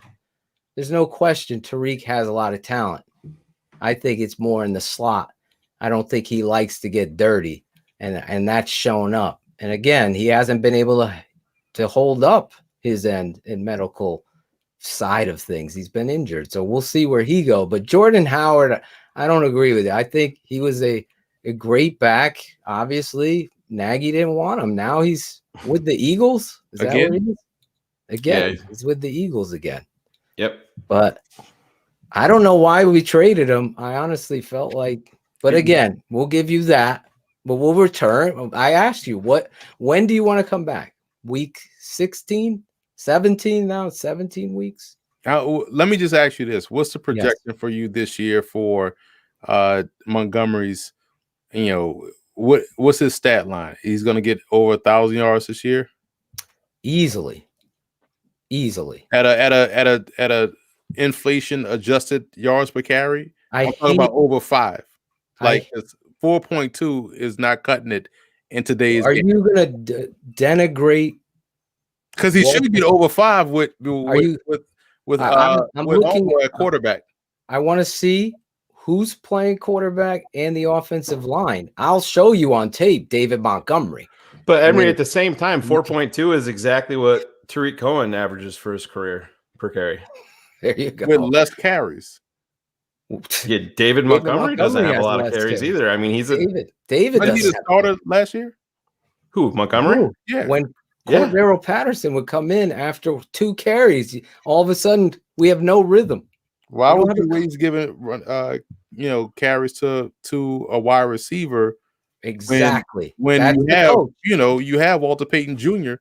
there's no question Tariq has a lot of talent. I think it's more in the slot. I don't think he likes to get dirty, and that's shown up. And again, he hasn't been able to hold up his end in medical side of things. He's been injured, so we'll see where he go. But Jordan Howard, I don't agree with it. I think he was a great back. Obviously, Nagy didn't want him. Now he's with the Eagles. Is that where he is? Again, Yeah. he's with the Eagles again. Yep. But I don't know why we traded him. I honestly felt like, but again, we'll give you that. But we'll return. I asked you, when do you want to come back? Week 16, 17 now? It's 17 weeks. Let me just ask you this. What's the projection for you this year for Montgomery's, what's his stat line? He's going to get over 1,000 yards this year? Easily. At a inflation adjusted yards per carry? I'm talking about over 5. Like 4.2 is not cutting it in today's game. You going to denigrate? Because he should get over 5 with I'm looking at quarterback. I want to see who's playing quarterback and the offensive line. I'll show you on tape David Montgomery. But Emory, at the same time, 4.2 is exactly what Tariq Cohen averages for his career per carry. There you go. With less carries. Yeah, David Montgomery doesn't have a lot of carries either. I mean, he's David. Was he the starter last year? Who, Montgomery? Yeah. When Cordero Patterson would come in after 2 carries, all of a sudden we have no rhythm. Why would you waste giving carries to a wide receiver? Exactly. When you have Walter Payton Jr.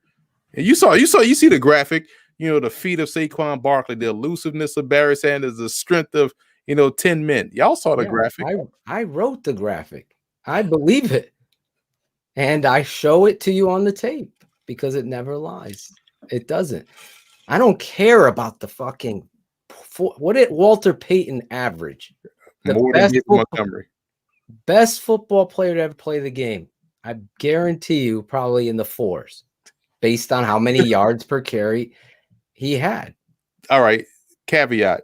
and you see the graphic, the feet of Saquon Barkley, the elusiveness of Barry Sanders, the strength of 10 men. Y'all saw the graphic. I wrote the graphic. I believe it. And I show it to you on the tape because it never lies. It doesn't. I don't care about the fucking what did Walter Payton average? More than Montgomery. Best football player to ever play the game. I guarantee you probably in the 4s based on how many yards per carry he had. All right. Caveat.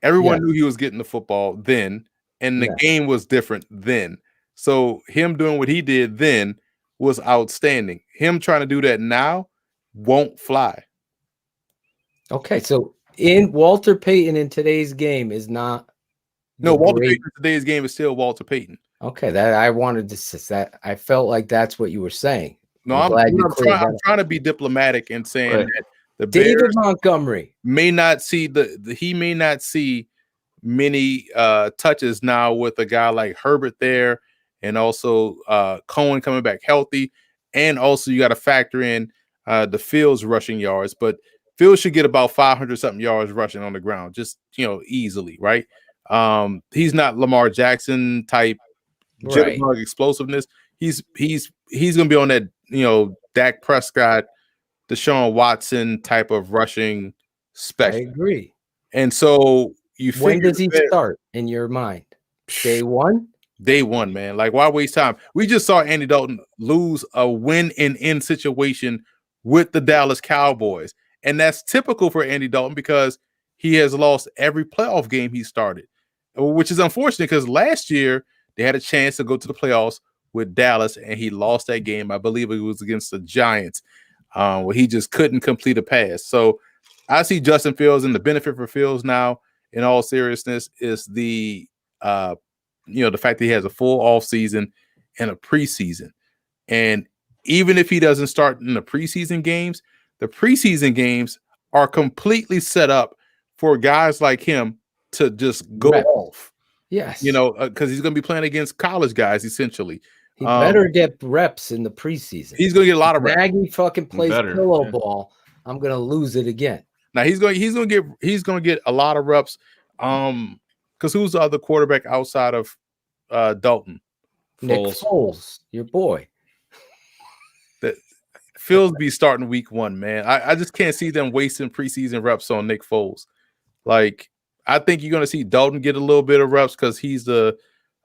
Everyone knew he was getting the football then, and the game was different then. So him doing what he did then was outstanding. Him trying to do that now won't fly. Okay, so in Walter Payton in today's game is not. No, Walter Payton in today's game is still Walter Payton. Okay, that I wanted to say that. I felt like that's what you were saying. No, I'm trying to be diplomatic and saying that the David Bears Montgomery may not see he may not see many touches now with a guy like Herbert there, and also Cohen coming back healthy, and also you got to factor in the Fields rushing yards, but Fields should get about 500 something yards rushing on the ground, just easily, right? He's not Lamar Jackson type jitterbug explosiveness. He's gonna be on that Dak Prescott, Deshaun Watson type of rushing spectrum. I agree. And so when does he start in your mind? Day 1? Day 1, man. Like, why waste time? We just saw Andy Dalton lose a win-in situation with the Dallas Cowboys. And that's typical for Andy Dalton because he has lost every playoff game he started, which is unfortunate because last year they had a chance to go to the playoffs with Dallas, and he lost that game. I believe it was against the Giants, where he just couldn't complete a pass. So I see Justin Fields, and the benefit for Fields now, in all seriousness, is the the fact that he has a full off season and a preseason. And even if he doesn't start in the preseason games are completely set up for guys like him to just go off. Yes. Because he's going to be playing against college guys, essentially. He better get reps in the preseason. He's going to get a lot of reps. Nagy fucking plays pillow ball. I'm going to lose it again. Now he's going to get a lot of reps. Because who's the other quarterback outside of Dalton? Nick Foles, your boy. That Phil's be starting week 1, man. I just can't see them wasting preseason reps on Nick Foles. Like, I think you're going to see Dalton get a little bit of reps because he's a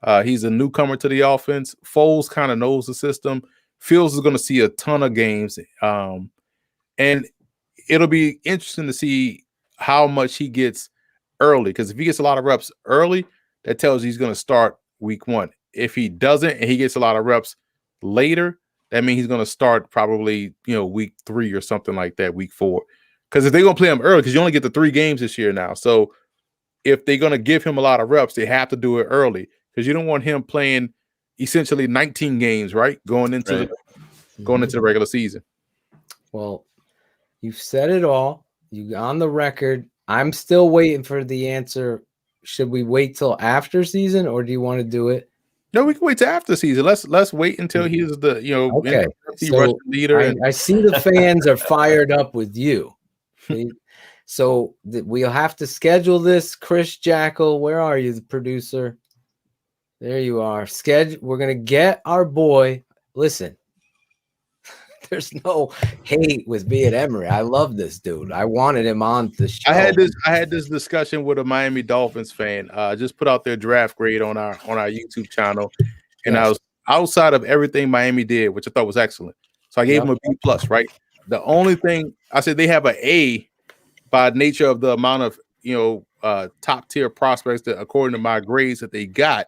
newcomer to the offense. Foles kind of knows the system. Fields is going to see a ton of games, and it'll be interesting to see how much he gets early. Because if he gets a lot of reps early, that tells you he's going to start week 1. If he doesn't and he gets a lot of reps later, that means he's going to start probably week 3 or something like that, week 4. Because if they're going to play him early, because you only get the 3 games this year now, so if they're going to give him a lot of reps, they have to do it early because you don't want him playing essentially 19 games, right? Going into the regular season. Well, you've said it all. You on the record. I'm still waiting for the answer. Should we wait till after season, or do you want to do it? No, we can wait till after season. Let's wait until he's the okay. So leader. I see the fans are fired up with you. So we'll have to schedule this. Chris Jackal, where are you, the producer? There you are. We're gonna get our boy. Listen, there's no hate with me at Emory. I love this dude. I wanted him on the show. I had this discussion with a Miami Dolphins fan. Just put out their draft grade on our YouTube channel, and I was outside of everything Miami did, which I thought was excellent. So I gave him a B plus. Right. The only thing I said, they have an A by nature of the amount of top tier prospects that, according to my grades, that they got.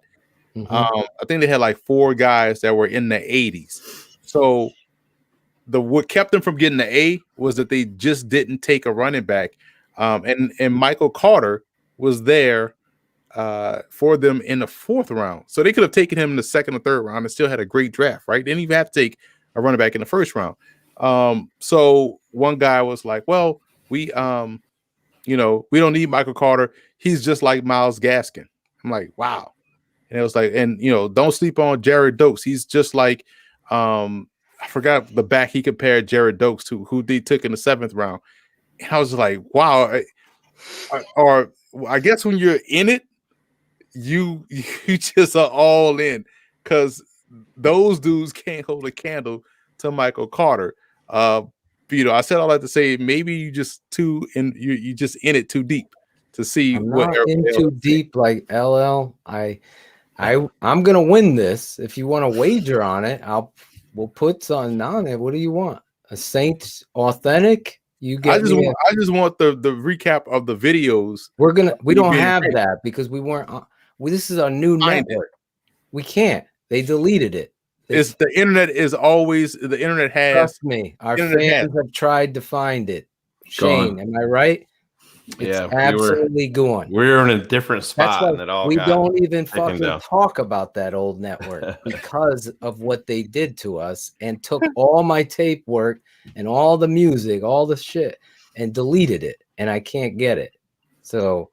I think they had like 4 guys that were in the 80s. So what kept them from getting the A was that they just didn't take a running back. And Michael Carter was there for them in the 4th round. So they could have taken him in the 2nd or 3rd round and still had a great draft, right? They didn't even have to take a running back in the 1st round. So one guy was like, well, we don't need Michael Carter. He's just like Myles Gaskin. I'm like, wow. And it was like, and don't sleep on Jared Dokes. He's just like, I forgot the back he compared Jared Dokes to, who they took in the 7th round. And I was like, wow. Or I guess when you're in it, you just are all in, because those dudes can't hold a candle to Michael Carter. I said all that to say maybe you just you just in it too deep to see what in too deep like LL. I'm gonna win this. If you want to wager on it, we'll put something on it. What do you want? A Saints authentic? I just want the recap of the videos. We don't have that because we weren't. This is our new network. We can't. They deleted it. It's the internet is always the internet has. Trust me, our fans have tried to find it. Shayne, am I right? It's absolutely gone. We're in a different spot. That's why we don't even fucking talk about that old network because of what they did to us and took all my tape work and all the music, all the shit, and deleted it, and I can't get it. So,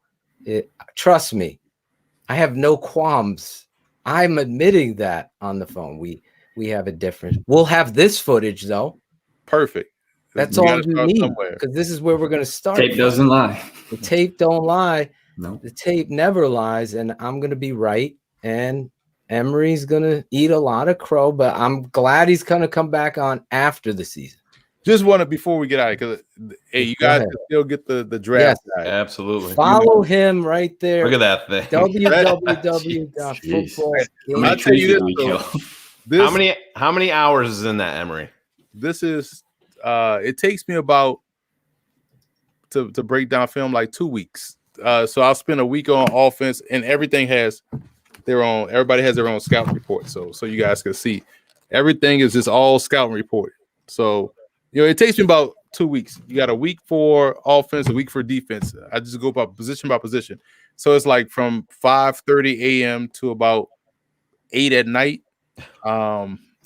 trust me, I have no qualms. I'm admitting that on the phone. We have a difference. We'll have this footage though. Perfect. That's all you need, because this is where we're going to start. Tape doesn't lie. The tape don't lie. No. The tape never lies, and I'm going to be right. And Emory's going to eat a lot of crow, but I'm glad he's going to come back on after the season. Just wanted, before we get out, because you guys can still get the draft. Yes, absolutely. Follow him right there. Look at that thing. www.football. I'll tell you this. How many hours is in that, Emory? This is. It takes me about to break down film like 2 weeks. So I'll spend a week on offense, and everybody has their own scouting report. So you guys can see everything is just all scouting report. So it takes me about 2 weeks. You got a week for offense, a week for defense. I just go by position. So it's like from 5:30 a.m. to about 8 at night.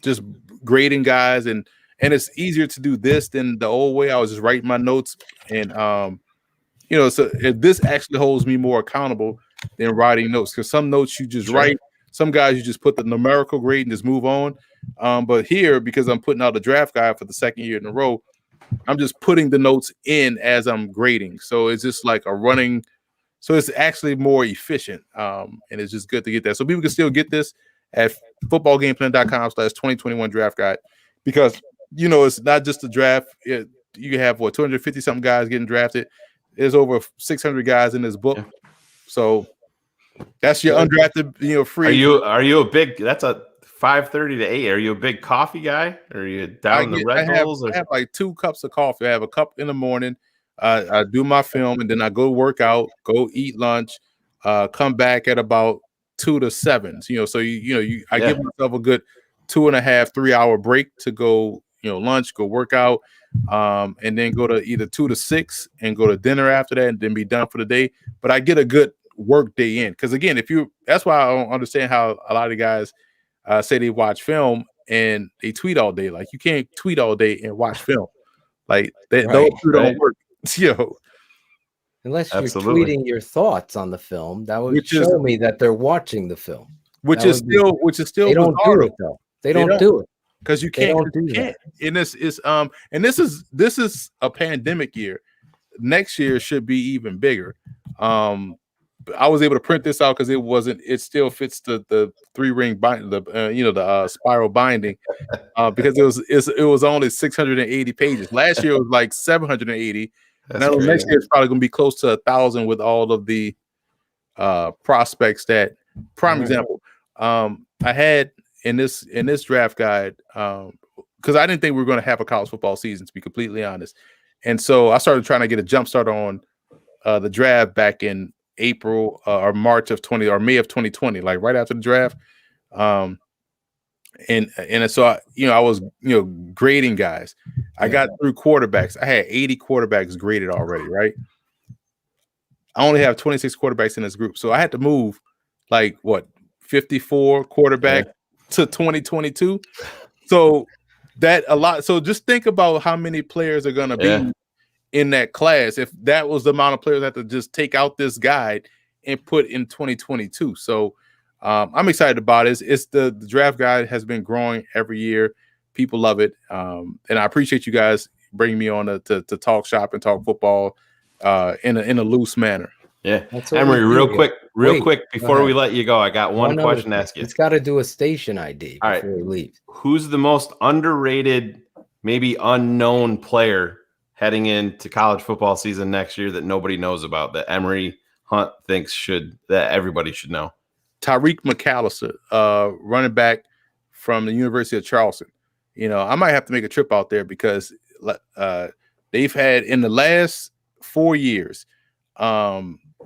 Just grading guys, and it's easier to do this than the old way. I was just writing my notes, and so this actually holds me more accountable than writing notes, because some notes you just write, some guys you just put the numerical grade and just move on. But here, because I'm putting out a draft guide for the 2nd year in a row, I'm just putting the notes in as I'm grading. So it's just like a running. So it's actually more efficient, and it's just good to get that. So people can still get this at footballgameplan.com/2021 draft guide, because it's not just the draft. You have 250 something guys getting drafted. There's over 600 guys in this book. Yeah. So that's your undrafted, free. Are you a big? That's a 5:30 to 8. Are you a big coffee guy? Or are you down the Red Bulls? I have like 2 cups of coffee. I have a cup in the morning. I do my film, and then I go work out, go eat lunch, come back at about 2 to 7. So I give myself a good 2.5, 3 hour break to go, lunch, go work out, and then go to either 2 to 6 and go to dinner after that, and then be done for the day. But I get a good work day in, because again, that's why I don't understand how a lot of guys say they watch film and they tweet all day. Like, you can't tweet all day and watch film. Like those two don't work. Unless you're tweeting your thoughts on the film, that would show me that they're watching the film. Which is still they don't do it though. They don't do it because you can't. And this is this is a pandemic year. Next year should be even bigger. I was able to print this out because it still fits the 3-ring bind, the spiral binding, because it was only 680 pages. Last year it was like 780. Now next year it's probably going to be close to 1,000 with all of the prospects that. Prime example, I had in this draft guide, because I didn't think we were going to have a college football season, to be completely honest, and so I started trying to get a jump start on the draft back in April or March of May of 2020, like right after the draft. And so I was grading guys. I got through quarterbacks. I had 80 quarterbacks graded already, right? I only have 26 quarterbacks in this group, so I had to move 54 quarterback to 2022. So that a lot. So just think about how many players are going to be in that class if that was the amount of players I have to just take out this guide and put in 2022. So I'm excited about it. It's the draft guide has been growing every year. People love it. And I appreciate you guys bringing me on to talk shop and talk football in a loose manner. Yeah. Emory, real quick before we let you go, I got one question to ask you. It's got to do a station ID before we leave. Who's the most underrated, maybe unknown player heading into college football season next year that nobody knows about, that Emory Hunt thinks that everybody should know? Tyreek McAllister, running back from the University of Charleston. I might have to make a trip out there because they've had in the last 4 years.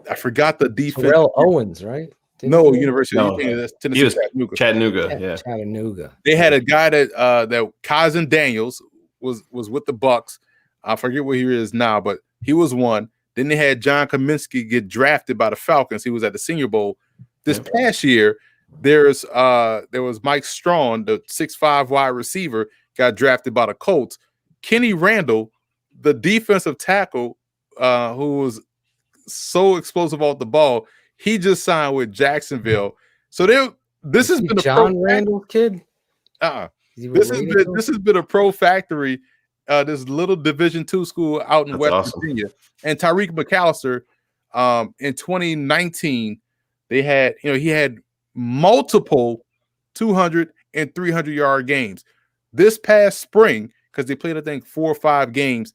I forgot the defense. Terrell Owens, right? University of Tennessee, Chattanooga. Chattanooga. They had a guy that Kazan Daniels was with the Bucks. I forget where he is now, but he was one. Then they had John Kaminsky get drafted by the Falcons. He was at the Senior Bowl. This past year, there was Mike Strong, the 6'5" wide receiver, got drafted by the Colts. Kenny Randall, the defensive tackle, who was so explosive off the ball, he just signed with Jacksonville. So this has been a John Randall kid. This has been a pro factory. This little Division II school out in West Virginia. And Tyreek McAllister, in 2019, he had multiple 200 and 300 yard games. This past spring, because they played, I think, 4 or 5 games,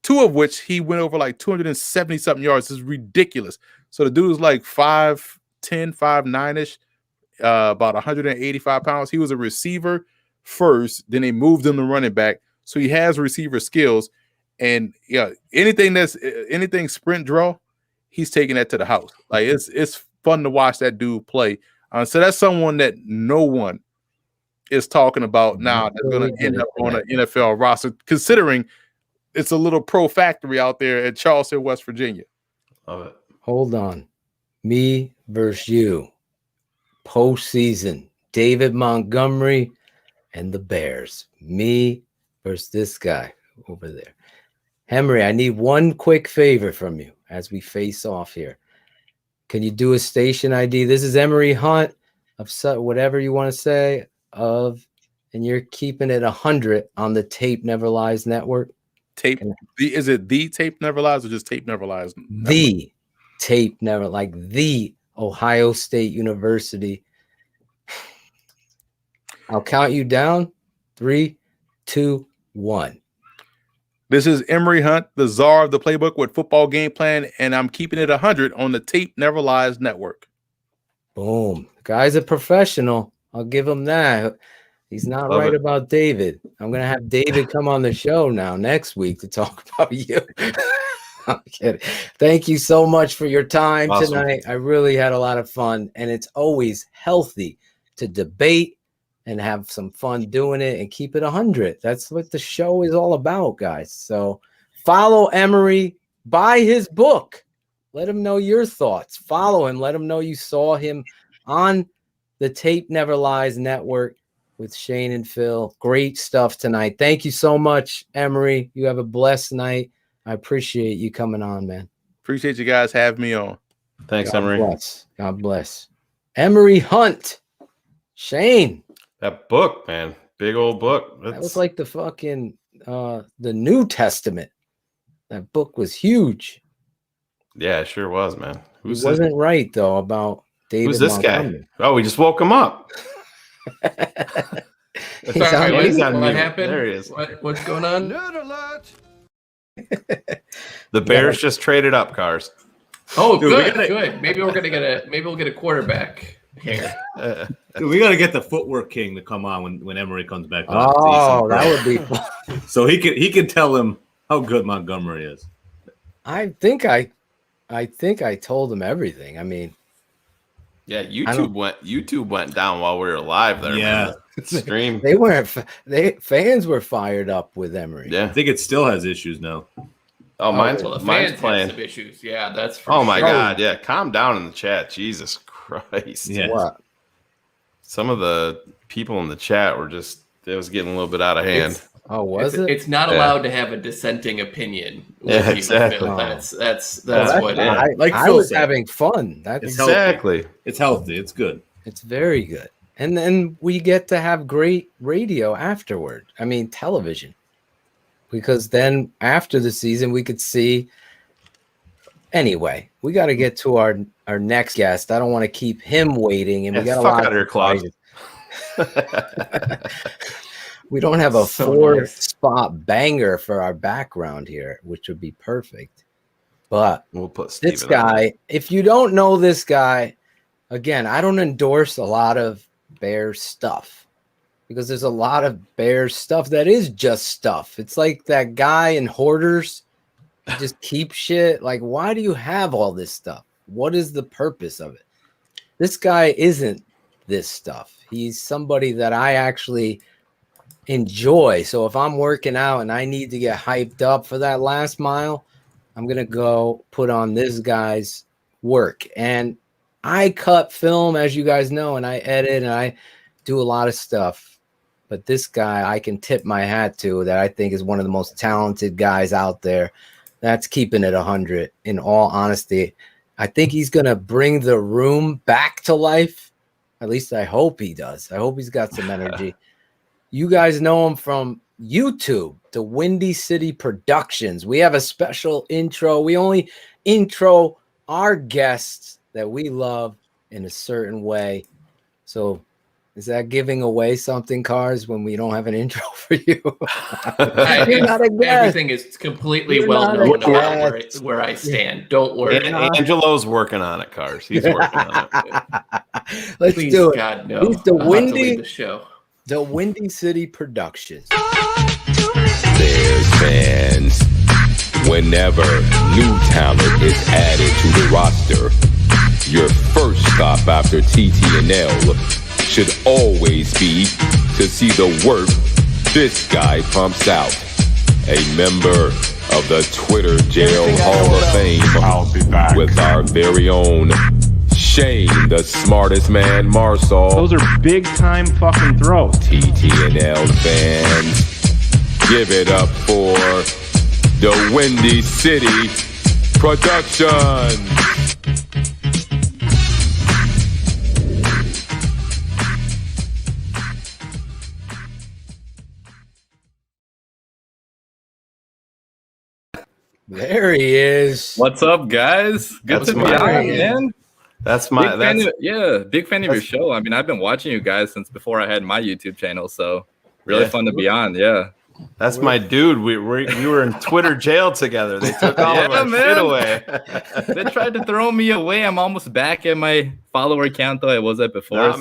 2 of which he went over like 270 something yards. This is ridiculous. So the dude was like 5'10", 5'9"ish, about 185 pounds. He was a receiver first, then they moved him to running back. So he has receiver skills, and anything sprint draw, he's taking that to the house. Like it's fun to watch that dude play. So that's someone that no one is talking about now that's going to end up on an NFL roster, considering it's a little pro factory out there at Charleston, West Virginia. Love it. Hold on. Me versus you. Postseason. David Montgomery and the Bears. Me versus this guy over there. Emory, I need one quick favor from you as we face off here. Can you do a station ID? This is Emory Hunt of whatever you want to say and you're keeping it 100 on the Tape Never Lies network. Is it the Tape Never Lies or just Tape Never Lies? The Tape Never, like the Ohio State University. I'll count you down. 3, 2, 1. This is Emory Hunt, the czar of the playbook with football game plan, and I'm keeping it 100 on the Tape Never Lies network. Boom. The guy's a professional. I'll give him that. He's not Love right it. about David. I'm going to have David come on the show now next week to talk about you. I'm kidding. Thank you so much for your time tonight. I really had a lot of fun, and it's always healthy to debate and have some fun doing it and keep it 100. That's what the show is all about, guys. So follow Emory, buy his book. Let him know your thoughts. Follow him. Let him know you saw him on the Tape Never Lies network with Shayne and Phil. Great stuff tonight. Thank you so much, Emory. You have a blessed night. I appreciate you coming on, man. Appreciate you guys having me on. Thanks, God Emory. bless. God bless. Emory Hunt. Shayne. That book, man. Big old book. That was like the fucking the New Testament. That book was huge. Yeah, it sure was, man. He wasn't right though about David. Who's this Montgomery. guy? Oh, we just woke him up. He's on What mute. happened? There he is. What's going on? The Bears just traded up, Cars. Oh, Dude, good. Maybe we'll get a quarterback here. Dude, we got to get the Footwork King to come on when Emory comes back. Oh, that would be fun. So he can tell him how good Montgomery is. I think I told him everything. I mean, Yeah, YouTube went down while we were live there. Yeah. Man. The stream. they weren't. Fans were fired up with Emory. Yeah, I think it still has issues now. Oh, mine's Well, the mine's fans playing. have some issues. Yeah, that's for Oh my sure. God! Yeah, calm down in the chat. Jesus Christ! Yeah. What? Some of the people in the chat were it was getting a little bit out of hand. Oh, was it? It's not Yeah. allowed to have a dissenting opinion. with Yeah, you, exactly. Phil. Oh. That's Well, what. yeah. I Phil was said, having fun. That's Exactly. It's healthy. It's good. It's very good. And then we get to have great radio afterward. I mean, television. Because then after the season, we could see. Anyway, we got to get to our next guest. I don't want to keep him waiting. And we got a lot out of here, Claude. We don't have a So 4-spot banger for our background here, which would be perfect. But We'll put this Steven guy, if you don't know this guy, again, I don't endorse a lot of Bears stuff because there's a lot of Bears stuff that is just stuff. It's like that guy in Hoarders who just keep shit. Like, why do you have all this stuff? What is the purpose of it? This guy isn't this stuff. He's somebody that I actually enjoy. So if I'm working out and I need to get hyped up for that last mile, I'm going to go put on this guy's work. And I cut film, as you guys know, and I edit and I do a lot of stuff. But this guy, I can tip my hat to that I think is one of the most talented guys out there. That's keeping it 100. In all honesty, I think he's going to bring the room back to life. At least I hope he does. I hope he's got some energy. You guys know him from YouTube, DaWindyCity Productions. We have a special intro. We only intro our guests that we love in a certain way. So is that giving away something, Cars, when we don't have an intro for you? You're not a guest. Everything is completely You're well not a known about guest. where I stand. Don't worry. Angelo's working on it, Cars. He's working on it. Let's Please, do it. God, no. He's I'll have to leave the show. DaWindyCity Productions. Bears fans, whenever new talent is added to the roster, your first stop after TTNL should always be to see the work this guy pumps out. A member of the Twitter Jail Hall of Fame I'll be back. with our very own Shayne, the smartest man, Marsaw. Those are big time fucking throws. TTNL fans, give it up for DaWindyCity Productions. There he is. What's up, guys? Good to be on, man. That's my big fan of your show. I mean, I've been watching you guys since before I had my YouTube channel, so really fun to be on. Yeah. That's my dude. We were in Twitter jail together. They took all of our shit away. They tried to throw me away. I'm almost back at my follower count though I was at before.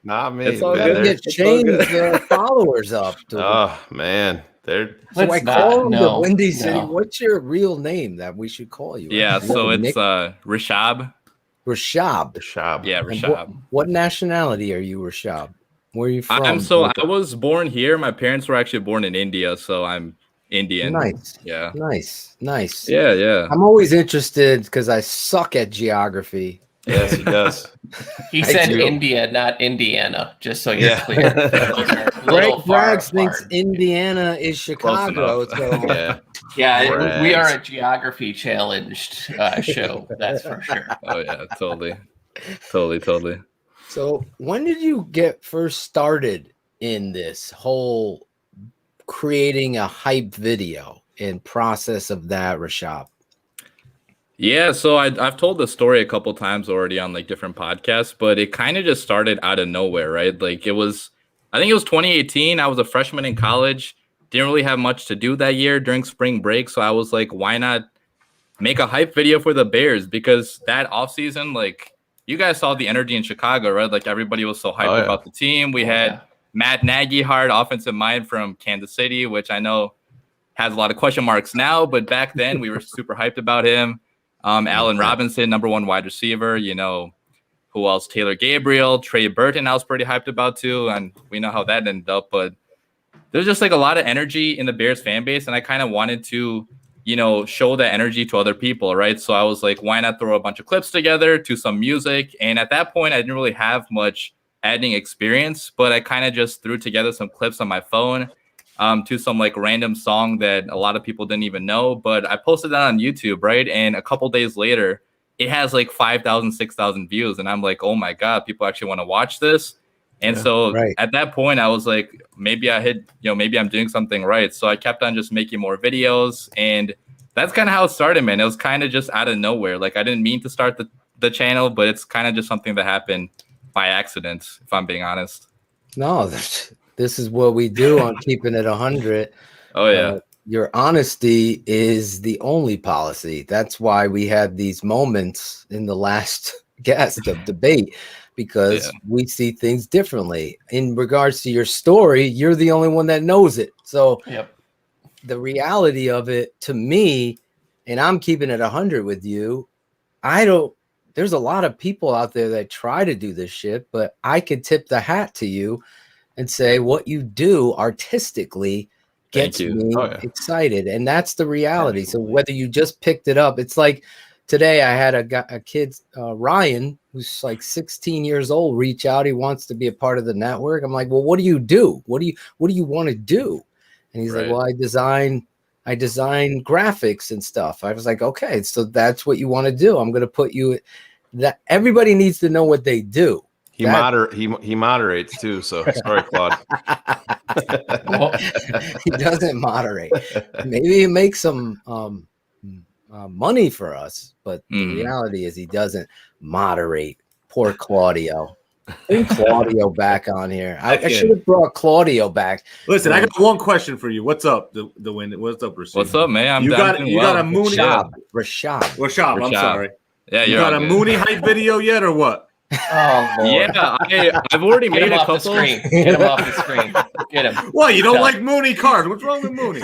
Not me. It's all good. Get Shayne's followers up. Oh man, so I call him the Windy City. What's your real name that we should call you? Yeah, so it's Rishab. Rishab. Yeah, Rishab. What nationality are you, Rishab? Where are you from? I was born here. My parents were actually born in India, so I'm Indian. Nice. Yeah. Nice. Yeah. I'm always interested because I suck at geography. Yes, he does. He said India, not Indiana, just so you're clear. Greg Braggs thinks Indiana is Chicago. So yeah, we are a geography challenged show. That's for sure. Oh yeah, totally. So when did you get first started in this whole creating a hype video and process of that, Rishab? Yeah, so I've told the story a couple times already on like different podcasts, but it kind of just started out of nowhere, right? Like I think it was 2018. I was a freshman in college, didn't really have much to do that year during spring break. So I was like, why not make a hype video for the Bears? Because that offseason, like you guys saw the energy in Chicago, right? Like everybody was so hyped about the team. We had Matt Nagy, offensive mind from Kansas City, which I know has a lot of question marks now, but back then we were super hyped about him. Allen Robinson, #1 wide receiver. You know, who else? Taylor Gabriel, Trey Burton, I was pretty hyped about too. And we know how that ended up. But there's just like a lot of energy in the Bears fan base. And I kind of wanted to, show that energy to other people, right? So I was like, why not throw a bunch of clips together to some music? And at that point, I didn't really have much editing experience, but I kind of just threw together some clips on my phone. To some like random song that a lot of people didn't even know, but I posted that on YouTube, right? And a couple days later, it has like 5,000, 6,000 views. And I'm like, oh my God, people actually want to watch this. And at that point, I was like, maybe maybe I'm doing something right. So I kept on just making more videos. And that's kind of how it started, man. It was kind of just out of nowhere. Like I didn't mean to start the channel, but it's kind of just something that happened by accident, if I'm being honest. No, this is what we do on Keeping It 100. Oh, yeah. Your honesty is the only policy. That's why we had these moments in the last guest of debate, because we see things differently. In regards to your story, you're the only one that knows it. So the reality of it to me, and I'm keeping it 100 with you, there's a lot of people out there that try to do this shit, but I could tip the hat to you and say what you do artistically gets me excited. And that's the reality. So whether you just picked it up, it's like today I had a kid, Ryan, who's like 16 years old, reach out. He wants to be a part of the network. I'm like, well, what do you do? What do you want to do? And he's like, well, I design graphics and stuff. I was like, okay, so that's what you want to do. I'm going to put you that everybody needs to know what they do. He moderates too. So sorry, Claude. He doesn't moderate. Maybe he makes some money for us, but the reality is he doesn't moderate. Poor Claudio. Bring Claudio back on here. I should have brought Claudio back. Listen, I got one question for you. What's up, the win? What's up, Rashid? What's up, man? You got a Mooney. Rishab. I'm sorry. Yeah, you got a Mooney hype video yet, or what? Oh, Lord. Yeah, I've already made a couple. Get him off the screen. Get him. What? You don't like Mooney cards? What's wrong with Mooney?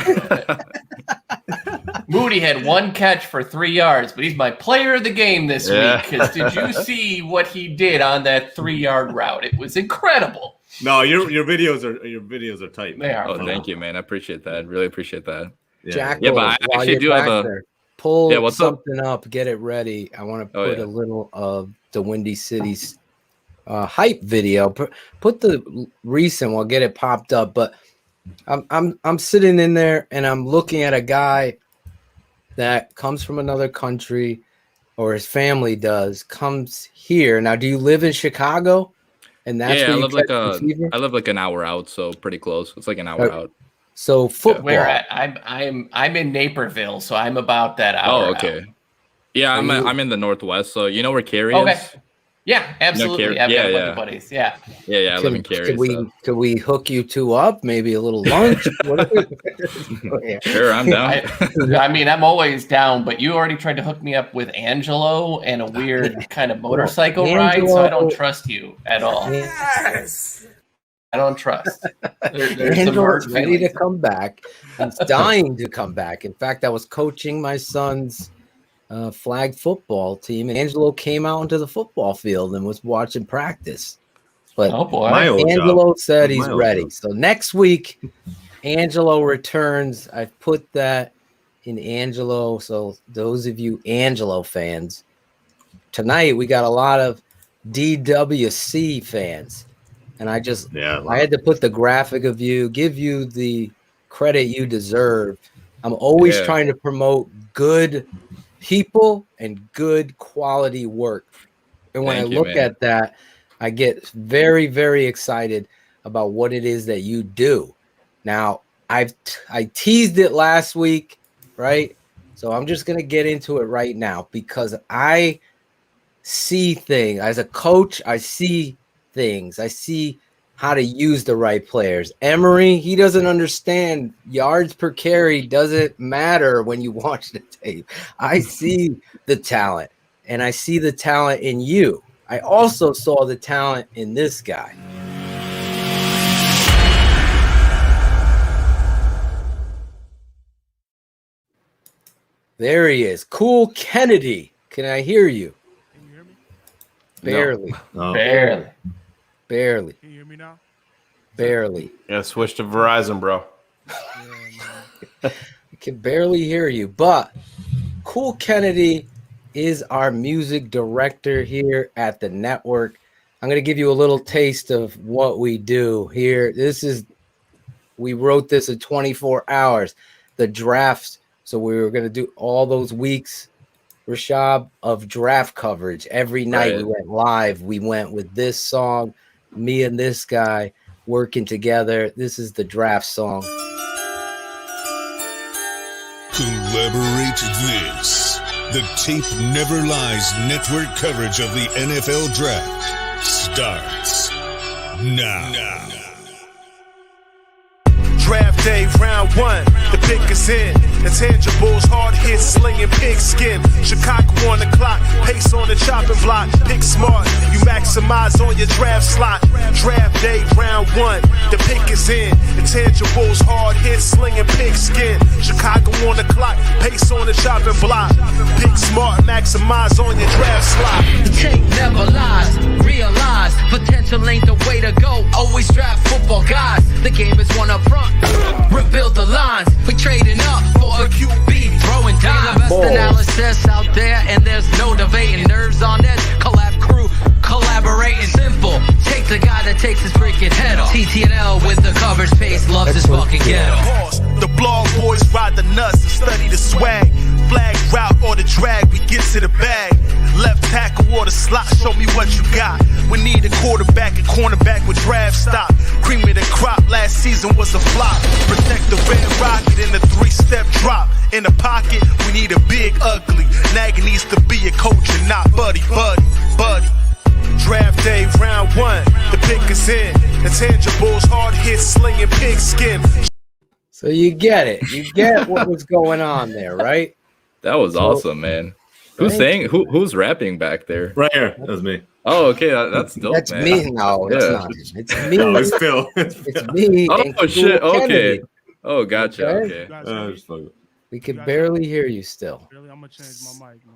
Mooney had 1 catch for 3 yards, but he's my player of the game this week. Because did you see what he did on that 3-yard route? It was incredible. No, your videos are tight. They are. Oh, thank you, man. I appreciate that. Really appreciate that. Jack, but I actually do have pull something up. Get it ready. I want to put a little of the Windy City's hype video. Put the recent. We'll get it popped up. But I'm sitting in there and I'm looking at a guy that comes from another country, or his family comes here. Now, do you live in Chicago? And that's where I live like an hour out, so pretty close. It's like an hour out. So football. Where at? I'm in Naperville, so I'm about that hour. Oh, okay. Out. Yeah, I'm in the Northwest, so you know where Cary is? Yeah, absolutely. I've got a bunch yeah. of buddies. Yeah. Yeah, I live in Cary. Could we hook you two up? Maybe a little lunch? Sure, I'm down. I mean, I'm always down, but you already tried to hook me up with Angelo and a weird kind of motorcycle ride, so I don't trust you at all. Yes. I don't trust. There's Angelo's ready to come back. He's dying to come back. In fact, I was coaching my son's flag football team, and Angelo came out into the football field and was watching practice. But Angelo said he's ready. So next week, Angelo returns. I've put that in Angelo. So those of you Angelo fans, tonight we got a lot of DWC fans. And I had to put the graphic of you, give you the credit you deserve. I'm always trying to promote good people and good quality work. And when I look at that, I get very, very excited about what it is that you do. Now, I teased it last week, right? So I'm just going to get into it right now because I see things. As a coach, I see things. I see how to use the right players. Emory, he doesn't understand yards per carry doesn't matter when you watch the tape. I see the talent, and I see the talent in you. I also saw the talent in this guy. There he is. Cool Kennedy. Can I hear you? Can you hear me? Barely. No. Barely. Can you hear me now? Barely. Yeah, switch to Verizon, bro. I can barely hear you, but Cool Kennedy is our music director here at the network. I'm going to give you a little taste of what we do here. We wrote this in 24 hours, the drafts. So we were going to do all those weeks, Rishab, of draft coverage. Every night we went live. We went with this song, me and this guy working together. This is the draft song. Collaborate this. The Tape Never Lies network coverage of the NFL Draft starts now. Draft day, round one, the pick is in. Intangibles, hard hits, slinging pigskin. Chicago on the clock, pace on the chopping block. Pick smart, you maximize on your draft slot. Draft day, round one, the pick is in. Intangibles, hard hits, slinging pigskin. Chicago on the clock, pace on the chopping block. Pick smart, maximize on your draft slot. The tape never lies, realize potential ain't the way to go. Always draft football guys, the game is one up front. Rebuild the lines, we trading up for a QB, throwing down the best analysis out there, and there's no debating. Nerves on edge, collab crew, collaborating. Simple, take the guy that takes his freaking head off. TTNL with the coverage pace, loves his fucking ghetto. The blog boys ride the nuts and study the swag. Flag route or the drag, we get to the bag. Left tackle or the slot, show me what you got. We need a quarterback and cornerback with draft stock. Cream of the crop, last season was a flop. Protect the red rocket in the 3-step drop. In the pocket, we need a big ugly. Nagy needs to be a coach and not buddy. Draft day, round one, the pick is in. Intangibles, hard hits, slinging pigskin. So you get it. You get what was going on there, right? That was awesome, man. Who's saying? Who's rapping back there? Right here. That was me. Oh, okay. That's dope. That's man. me. No, it's not. It's me. No, it's Phil. It's me. Oh shit. Cool Okay. Kennedy. Oh, gotcha. Okay. We can barely hear you still. I'm gonna change my mic, man.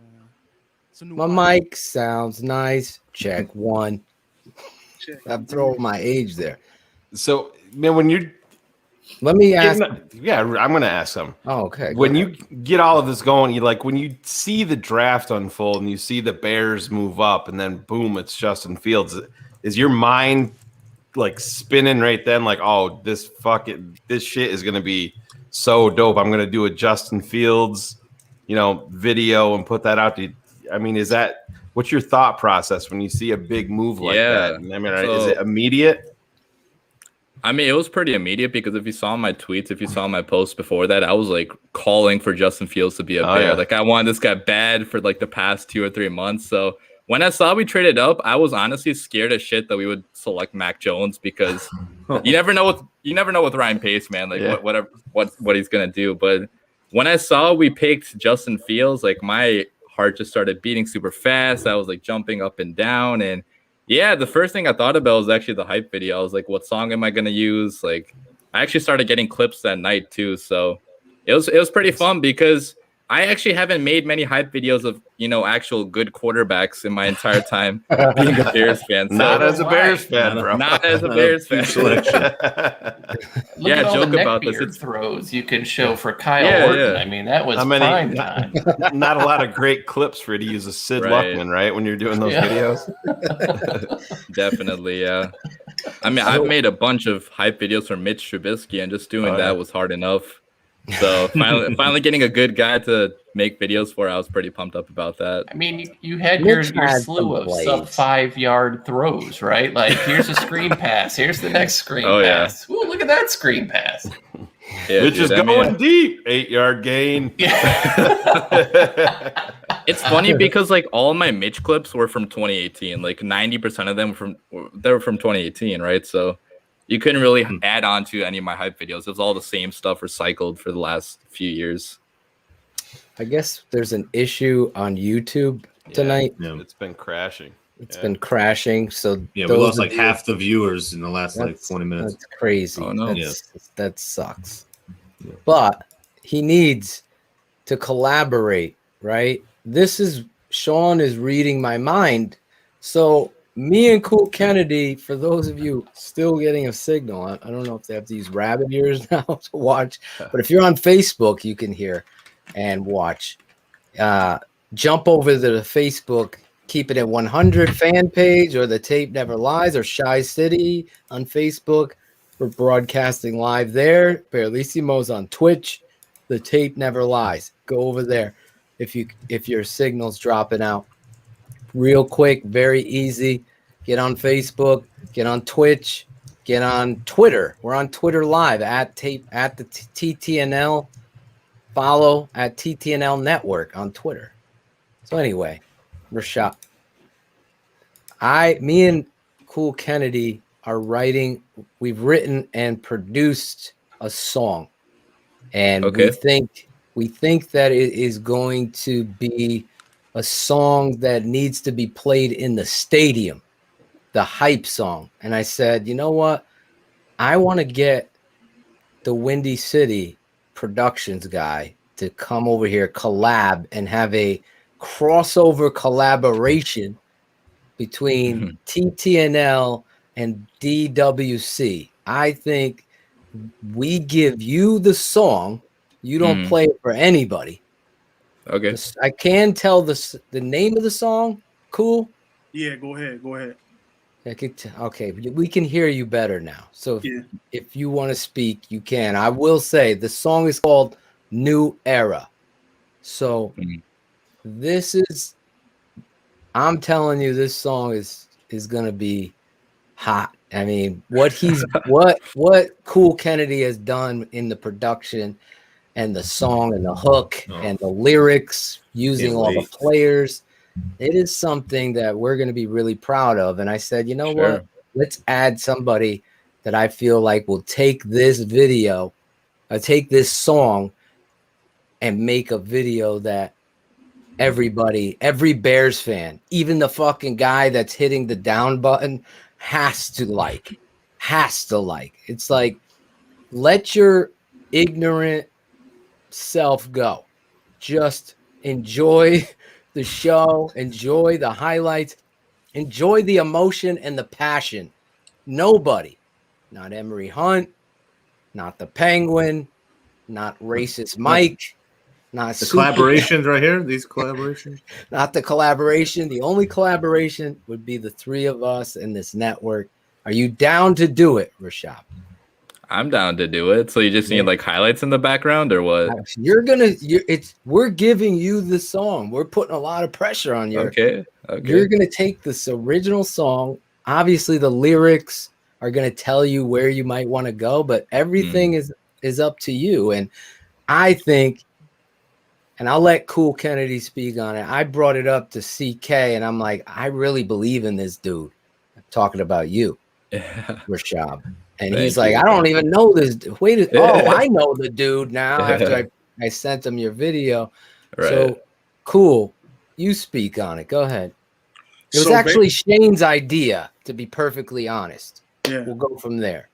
It's a new My mic sounds nice. Check one. I'm throwing my age there. So, man, when you let me ask. Yeah, I'm going to ask them. Oh, okay. When you get all of this going, you like when you see the draft unfold and you see the Bears move up, and then boom, it's Justin Fields. Is your mind like spinning right then? Like, oh, this shit is going to be so dope. I'm going to do a Justin Fields, video and put that out. I mean, what's your thought process when you see a big move like that? I mean, is it immediate? I mean, it was pretty immediate because if you saw my tweets, if you saw my posts before that, I was like calling for Justin Fields to be a Bear. Yeah. Like I wanted this guy bad for like the past 2 or 3 months. So when I saw we traded up, I was honestly scared as shit that we would select Mac Jones because you never know with Ryan Pace, man. Like what he's gonna do. But when I saw we picked Justin Fields, like my heart just started beating super fast. I was like jumping up and down, and yeah, the first thing I thought about was actually the hype video. I was like, what song am I gonna use? Like, I actually started getting clips that night too, so it was pretty fun because I actually haven't made many hype videos of, actual good quarterbacks in my entire time being a Bears fan. So Not as a Bears fan, bro. Not as a Bears fan. Selection. Yeah, joke about this. It's throws you can show for Kyle Orton. Yeah. I mean, that was prime time. Not a lot of great clips for you to use a Sid Luckman, right? When you're doing those videos. Definitely, yeah. I mean, I've made a bunch of hype videos for Mitch Trubisky, and just doing that was hard enough. So finally getting a good guy to make videos for, I was pretty pumped up about that. I mean, you had your slew of sub 5-yard throws, right? Like, here's a screen pass. Here's the next screen pass. Ooh, look at that screen pass. Yeah, Which is going deep. 8-yard gain. It's funny because like all my Mitch clips were from 2018. Like 90% of them were from 2018, right? So you couldn't really add on to any of my hype videos. It was all the same stuff recycled for the last few years. I guess there's an issue on YouTube tonight. Yeah. It's been crashing. It's been crashing. So we lost like half the viewers in the last like 20 minutes. That's crazy. Oh, no. That sucks. Yeah. But he needs to collaborate, right? Sean is reading my mind. So me and Cool Kennedy, for those of you still getting a signal, I don't know if they have to use rabbit ears now to watch, but if you're on Facebook, you can hear and watch. Jump over to the Facebook Keepin It 100 fan page or the Tape Never Lies or Shy City on Facebook. We're broadcasting live there. Barlissimo's on Twitch. The Tape Never Lies. Go over there if your signal's dropping out. Real quick, very easy. Get on Facebook, get on Twitch, get on Twitter. We're on Twitter live at the TTNL. Follow at TTNL Network on Twitter. So anyway, Rishab, me and Cool Kennedy are writing. We've written and produced a song, and we think that it is going to be a song that needs to be played in the stadium, the hype song. And I said, you know what? I want to get the Windy City Productions guy to come over here, collab, and have a crossover collaboration between TTNL and DWC. I think we give you the song. You don't play it for anybody. Okay. I can tell the name of the song. Cool. Yeah, go ahead. Okay, we can hear you better now. So if you want to speak, you can. I will say the song is called New Era. So I'm telling you, this song is gonna be hot. I mean, what Cool Kennedy has done in the production and the song and the hook and the lyrics using all the players. It is something that we're going to be really proud of. And I said, you know what? Let's add somebody that I feel like will take this video, take this song and make a video that every Bears fan, even the fucking guy that's hitting the down button has to like. It's like, let your ignorant self go. Just enjoy the show, enjoy the highlights, enjoy the emotion and the passion. Nobody, not Emory Hunt, not the Penguin, not racist Mike, not the collaborations right here. These collaborations, not the collaboration. The only collaboration would be the three of us in this network. Are you down to do it, Rishab? I'm down to do it. So you just need like highlights in the background or what? We're giving you the song. We're putting a lot of pressure on you. Okay. You're going to take this original song. Obviously the lyrics are going to tell you where you might want to go, but everything is up to you. And I think and I'll let Cool Kennedy speak on it. I brought it up to CK, and I'm like, I really believe in this dude. I'm talking about you, Rishab. And he's like, I don't even know this. Wait, I know the dude now after I sent him your video. Right. So, Cool, you speak on it. Go ahead. It was So actually Shayne's idea, to be perfectly honest. Yeah. We'll go from there.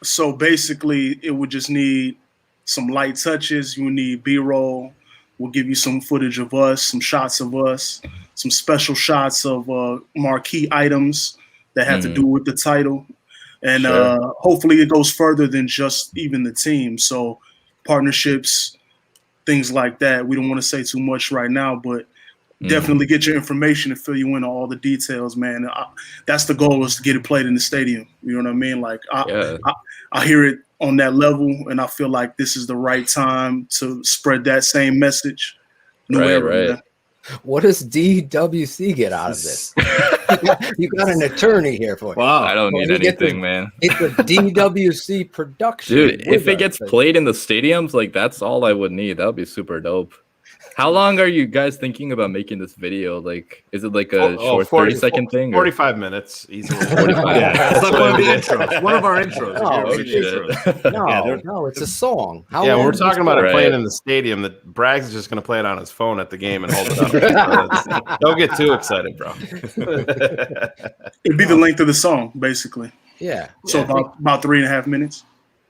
So basically, it would just need some light touches. You would need B-roll. We'll give you some footage of us, some shots of us, some special shots of marquee items that have to do with the title. And hopefully it goes further than just even the team. So partnerships, things like that. We don't want to say too much right now, but definitely get your information and fill you in on all the details, man. That's the goal, is to get it played in the stadium. You know what I mean? Like I hear it on that level, and I feel like this is the right time to spread that same message. Right. What does DWC get out of this? You got an attorney here for it. Wow, I don't need anything, man. It's a DWC production. Dude, if it gets played in the stadiums, like that's all I would need. That would be super dope. How long are you guys thinking about making this video? Like, is it like a short 30-second thing? 45 minutes, easily. 45. Yeah, it's like one of the intros. One of our intros. No, it's a song. We're talking about it playing in the stadium. That Braggs is just going to play it on his phone at the game and hold it up. Don't get too excited, bro. It'd be the length of the song, basically. Yeah. So about 3.5 minutes.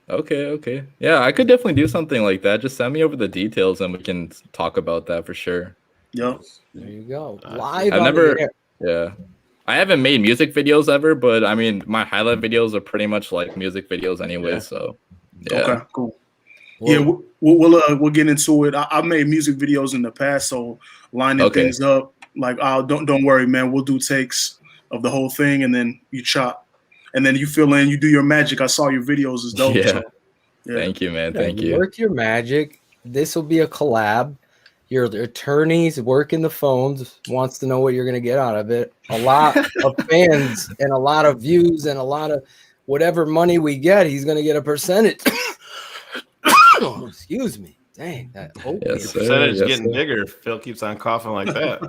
Okay. Yeah, I could definitely do something like that. Just send me over the details and we can talk about that for sure. Yep. There you go. Live. I haven't made music videos ever, but I mean, my highlight videos are pretty much like music videos anyway. So, yeah. Okay, cool. Well, we'll get into it. I've made music videos in the past, so lining things up. Like, don't worry, man. We'll do takes of the whole thing, and then you chop. And then you fill in, you do your magic. I saw your videos is dope. Yeah. So, Thank you, man. Thank you. Work your magic. This will be a collab. Your attorneys working the phones, wants to know what you're going to get out of it. A lot of fans and a lot of views and a lot of whatever money we get, he's going to get a percentage. Excuse me. Dang, that the percentage is getting bigger. Phil keeps on coughing like that.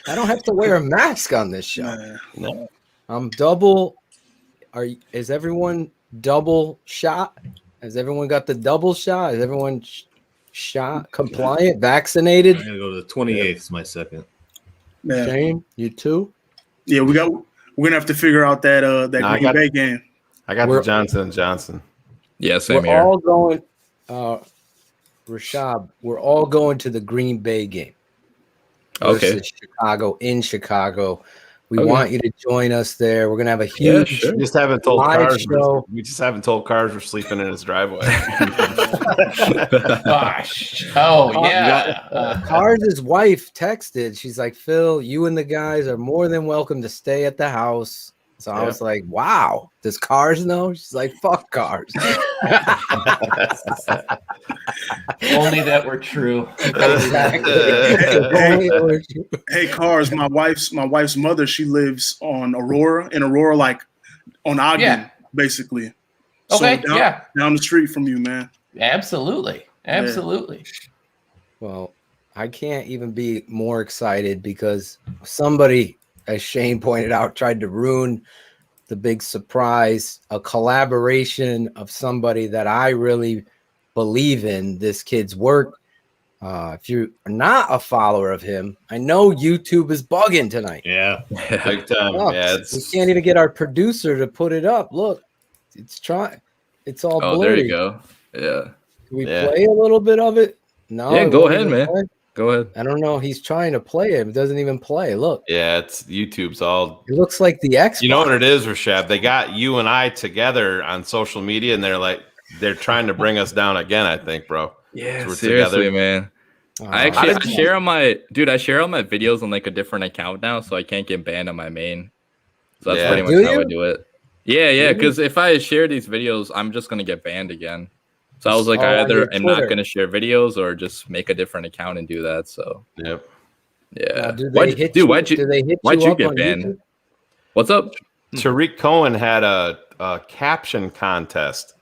I don't have to wear a mask on this show. No. I'm double. Is everyone double shot? Has everyone got the double shot? Is everyone shot compliant, vaccinated? I'm gonna go to the 28th. Is my second. Yeah. Shayne, you too? Yeah, we're gonna have to figure out that Green Bay game. I got the Johnson & Johnson. Yeah, same here. We're all going, Rishab, we're all going to the Green Bay game. Okay. Chicago, in Chicago. We want you to join us there. We're gonna have a huge We just haven't told live Cars. show. We just haven't told Cars we're sleeping in his driveway. Gosh. Oh, yeah. Cars' wife texted. She's like, Phil, you and the guys are more than welcome to stay at the house. So I was like, wow, does Cars know? She's like, fuck Cars. Only that were true. Hey, Cars, my wife's mother, she lives in Aurora, like on Ogden, basically. Okay, so down the street from you, man. Absolutely. Well, I can't even be more excited because somebody, as Shayne pointed out, tried to ruin the big surprise, a collaboration of somebody that I really believe in this kid's work. If you're not a follower of him, I know YouTube is bugging tonight. Yeah, big time. We can't even get our producer to put it up. Look, it's all blurry. Oh, there you go. Yeah. Can we play a little bit of it? No. Yeah, go ahead, man. Go ahead. I don't know. He's trying to play it. It doesn't even play. Look. Yeah, it's YouTube's all. It looks like the Xbox. You know what it is, Rishab? They got you and I together on social media, and they're trying to bring us down again. I think, bro. Yeah, we're seriously, together. Man. I share all my videos on like a different account now, so I can't get banned on my main. So that's pretty much how I do it. Yeah. Because if I share these videos, I'm just gonna get banned again. So I was like, I either am not going to share videos or just make a different account and do that. So, yeah. Why'd you get banned? YouTube? What's up? Tariq Cohen had a caption contest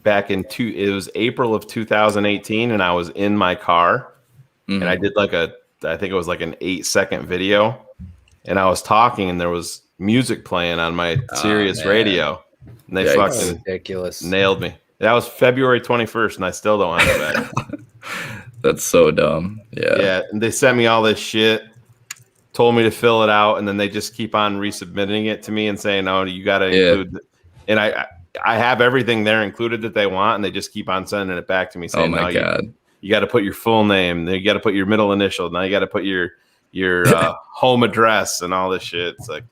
it was April of 2018, and I was in my car, and I did I think it was like an 8-second video, and I was talking, and there was music playing on my Sirius radio, and they fucking ridiculous nailed me. That was February 21st, and I still don't have it back. That's so dumb. Yeah, and they sent me all this shit, told me to fill it out, and then they just keep on resubmitting it to me and saying, "Oh, you got to include." And I have everything there included that they want, and they just keep on sending it back to me saying, "Oh my God, you got to put your full name, then you got to put your middle initial, now you got to put your home address and all this shit." It's like,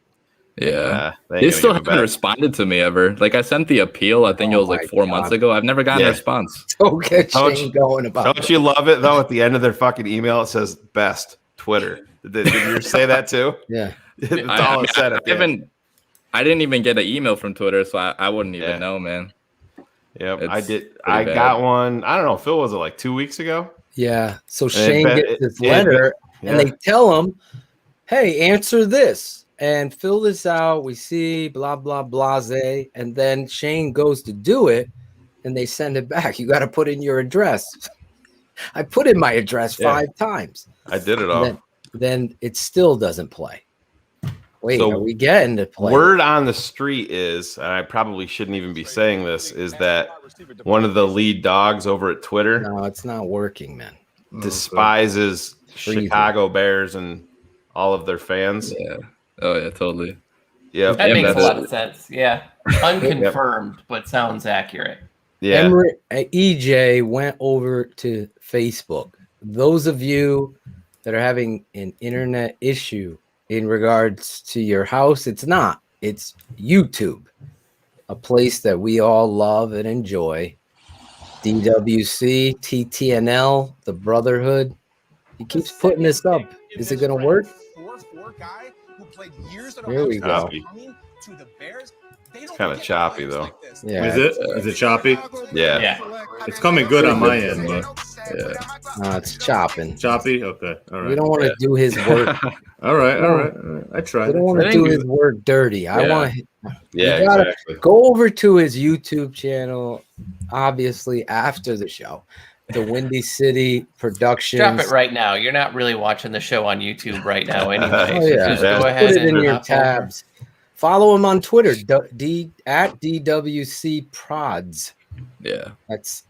they still haven't responded to me ever. Like I sent the appeal, I think it was like 4 months ago. I've never gotten a response. Don't get Shayne going about. Don't you love it though? At the end of their fucking email, it says "best Twitter." Did you say that too? Yeah, that's all it said. I didn't even get an email from Twitter, so I wouldn't even know, man. Yep, I did. I got one. I don't know. Phil, was it like 2 weeks ago? Yeah. So Shayne gets this letter, and they tell him, "Hey, answer this and fill this out. We see blah blah blase," and then Shayne goes to do it, and they send it back. You got to put in your address. I put in my address 5 times. I did it all. Then it still doesn't play. Wait, are we getting to play? Word on the street is, and I probably shouldn't even be saying this, is that one of the lead dogs over at Twitter. No, it's not working, man. Despises Chicago Bears and all of their fans. Yeah. Oh yeah, totally. Yeah, that makes a lot of sense. Yeah, unconfirmed, but sounds accurate. Yeah, EJ went over to Facebook. Those of you that are having an internet issue in regards to your house, it's YouTube, a place that we all love and enjoy. DWC, TTNL, the Brotherhood. He keeps putting this up. Is it going to work? Here we go. It's kind of choppy though. Yeah. Is it choppy? Yeah. It's coming good on my end, but it's chopping. Choppy? Okay. All right. We don't want to do his work. All right. I tried. We don't want to do his work dirty. I want. Yeah, you gotta exactly. go over to his YouTube channel, obviously after the show. DaWindyCity Productions. Drop it right now. You're not really watching the show on YouTube right now anyway. Oh, yeah. Just go ahead Put it in and your tabs. Follow him on Twitter, at DWC Prods. Yeah. That's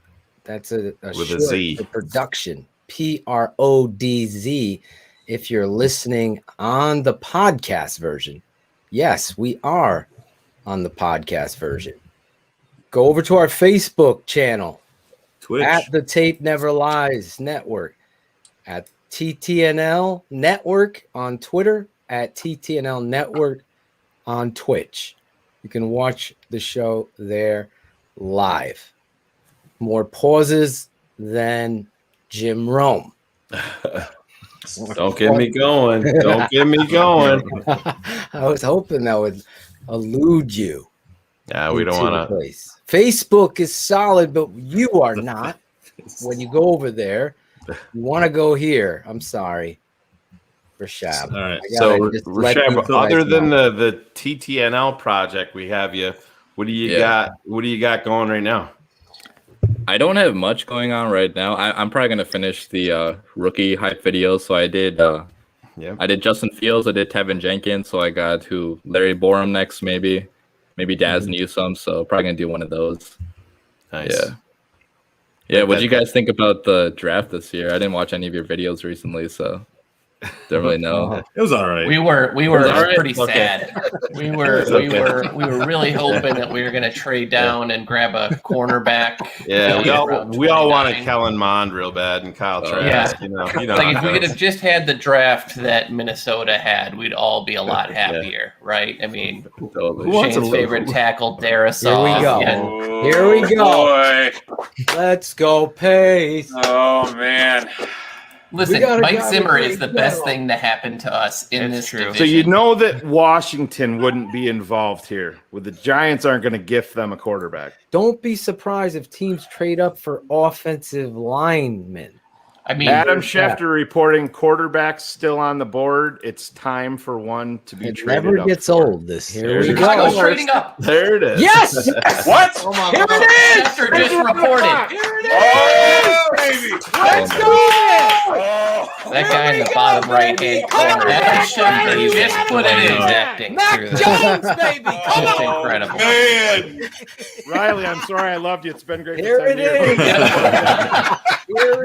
a with short a Z. for production. PRODZ. If you're listening on the podcast version. Yes, we are on the podcast version. Go over to our Facebook channel. Twitch. At the Tape Never Lies Network. At TTNL Network on Twitter. At TTNL Network on Twitch. You can watch the show there live. More pauses than Jim Rome. Don't get me going. Don't get me going. I was hoping that would elude you. Yeah, we don't want to. Facebook is solid, but you are not. When you go over there, you want to go here. I'm sorry. Rishab. All right. So, Rishab, other than the TTNL project we have you, what do you got? What do you got going right now? I don't have much going on right now. I'm probably gonna finish the rookie hype videos. So I did I did Justin Fields, I did Tevin Jenkins, so I got Larry Borum next, maybe Daz Newsome, so probably gonna do one of those. Nice. Yeah. What do you guys think about the draft this year? I didn't watch any of your videos recently, so don't really know. It was all right. We were pretty sad. We were really hoping that we were going to trade down and grab a cornerback. Yeah, we all wanted Kellen Mond real bad and Kyle Trask. You know, like if we could have just had the draft that Minnesota had, we'd all be a lot happier, right? I mean, Shane's favorite tackle, Darrisaw. Here we go. Boy. Let's go, Pace. Oh man. Listen, Mike Zimmer is the best thing to happen to us in this division. So you know that Washington wouldn't be involved here. With the Giants aren't going to gift them a quarterback. Don't be surprised if teams trade up for offensive linemen. I mean, Adam Schefter reporting quarterbacks still on the board. It's time for one to be traded Never up gets for. old. This Here we Chicago's go. trading up. There it is. Yes! What? Oh my Here God. it is. Schefter just reported. Here it is. baby. Let's go. That guy in the bottom right-hand corner. Adam Schefter just put it in acting. Mac Jones, baby. Come Just on. incredible. Man. Riley, I'm sorry I loved you. It's been great. Here it is.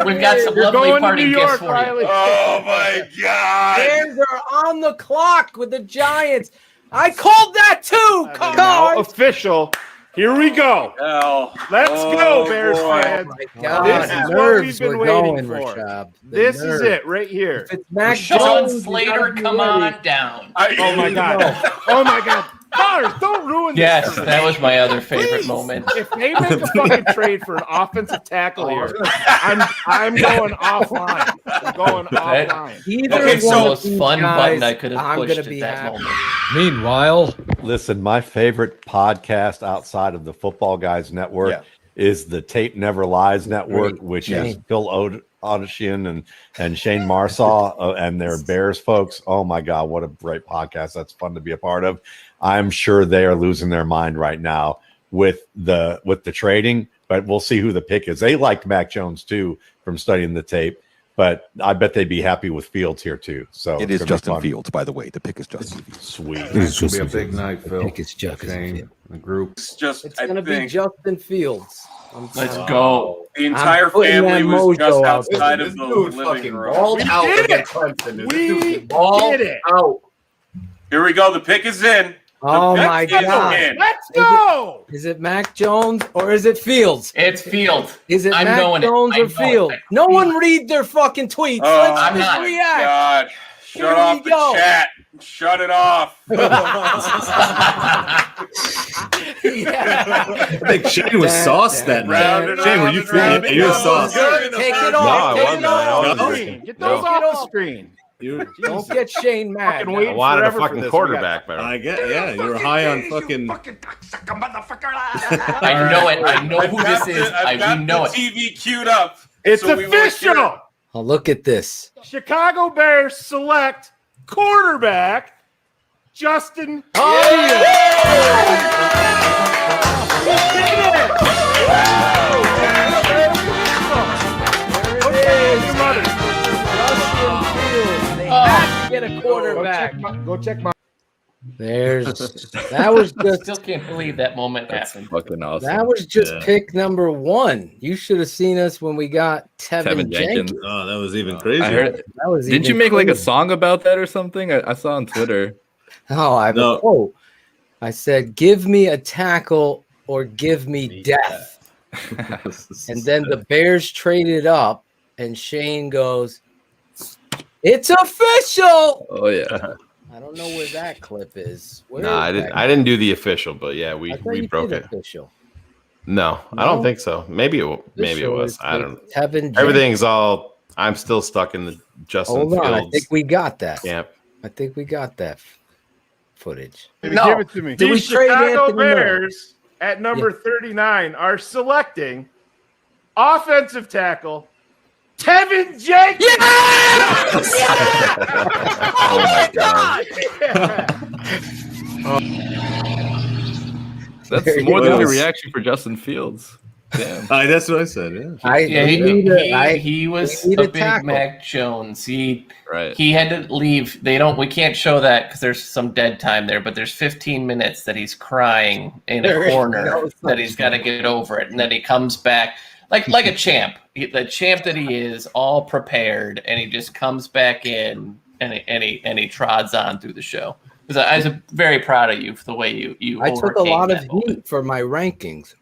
We've got some You're lovely going to party New gifts York, for you. Riley. Oh my God. Bears are on the clock with the Giants. I called that too. Now Cards. official. Here we go. Oh. Let's go, Bears boy. fans. God, This is what nerves we've been were waiting going, for. Rishab. The This is nerves. it right here. If it's Mac Sean Jones, you Slater, gotta be come ready. on down. Oh my God. Oh my God. Cars, don't ruin this. Yes, for me. that was my other favorite Please. moment. If they make a fucking trade for an offensive tackle here, I'm going offline. I'm going offline. Either Okay, It's the so- most fun button I could have I'm pushed gonna at be that happy. moment. Meanwhile, listen, my favorite podcast outside of the Football Guys Network is the Tape Never Lies Network, which is Phil Odishian and Shayne Marsaw and their Bears folks. Oh my God, what a great podcast. That's fun to be a part of. I'm sure they are losing their mind right now with the trading, but we'll see who the pick is. They liked Mac Jones too from studying the tape, but I bet they'd be happy with Fields here too. So It is Justin Fields, by the way. The pick is Justin Fields. Sweet. It's It's gonna gonna be a big night, I think it's Justin Shayne, Fields. the group. It's just, It's gonna be Justin Fields. Let's go. The entire putting family that was just mojo out outside there. of the dude living fucking room. balled out did against it. Clemson. We Balled did it. out. Here we go. The pick is in. Oh The my pick is God. in. Let's go. Is it Mac Jones or is it Fields? It's Fields. Is it I'm Mac knowing it. Jones I or know Fields? it. No one read their fucking tweets. Oh, Let's I'm just not. react. God. Here Shut we off the go. chat. Shut it off. Yeah. I think Shayne was sauced that night. Shayne, were you feeling? You were sauced. Take it off. No, I Take it wasn't. I off. wasn't. Screen. Get those off the screen. Don't get Shayne mad. Fucking wait I wanted a forever for fucking this. quarterback, man. I get, yeah, you were high on fucking. I know it. I know who this is. I've We know got it. the TV queued up. It's so we will hear it. official. Oh, look at this. Chicago Bears select quarterback Justin. Get a quarterback. Go check my. There's that was just Still can't believe that moment happened. Fucking awesome. that was just pick number one. You should have seen us when we got Tevin Jenkins. Oh, that was even crazier. I heard. That was Didn't you even make like a crazier. song about that or something? I saw on Twitter. Oh, I have a quote. I said, "Give me a tackle or give me death." And then the Bears traded up, and Shayne goes, "It's official." Oh yeah. I don't know where that clip is. Where No, is that? I didn't do the official, but yeah, I thought we you broke did it. official. No, I No? don't think so. Maybe it Official was. is I don't. Tevin Jenkins. Everything's all. I'm still stuck in the Justin Hold on, I Fields think we got that. camp. I think we got that footage. Give it to me. Did The we trade Chicago Anthony Miller? Bears at number 39 are selecting offensive tackle Tevin Jenkins. Oh my god. That's There more you than go. a reaction for Justin Fields. Damn. That's what I said. Yeah. He was we need a a big tackle. Mac Jones. He Right. had to leave. We can't show that because there's some dead time there. But there's 15 minutes that he's crying in There a is corner no that he's got to get over it, and then he comes back like a champ, the champ that he is, all prepared, and he just comes back in and he trods on through the show. Because I was very proud of you for the way you. I took a lot of overcame that moment. heat for my rankings.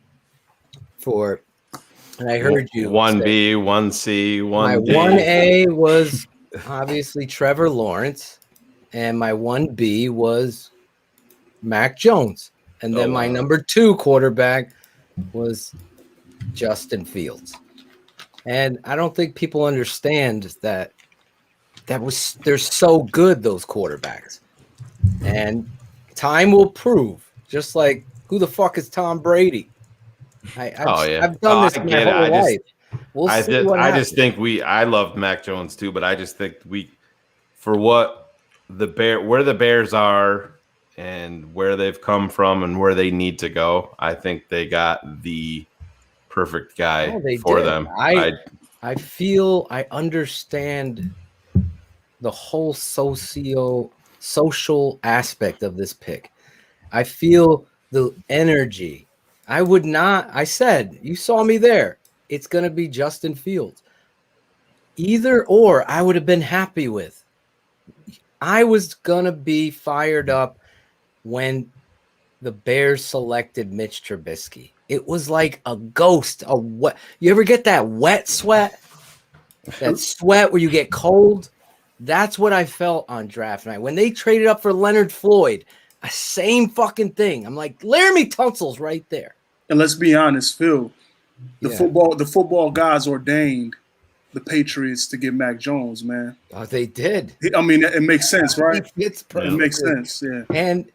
And I heard you. 1B, 1C, 1D. My 1A was obviously Trevor Lawrence, and my 1B was Mac Jones. And then my number 2 quarterback was Justin Fields. And I don't think people understand that they're so good, those quarterbacks. And time will prove, just like who the fuck is Tom Brady? I've done this my whole life. We'll see what I happens. just think I loved Mac Jones too, but I just think for what where the Bears are and where they've come from and where they need to go, I think they got the perfect guy for them. I feel I understand the whole social aspect of this pick. I feel the energy. I said, you saw me there. It's going to be Justin Fields. Either or, I would have been happy with. I was going to be fired up when the Bears selected Mitch Trubisky. It was like a ghost. You ever get that wet sweat? That sweat where you get cold? That's what I felt on draft night. When they traded up for Leonard Floyd, same fucking thing. I'm like, Laramie Tunsil's right there. And let's be honest, Phil, the football guys ordained the Patriots to get Mac Jones, man. Oh, they did. I mean, it makes sense, right? It's it makes sense, yeah. And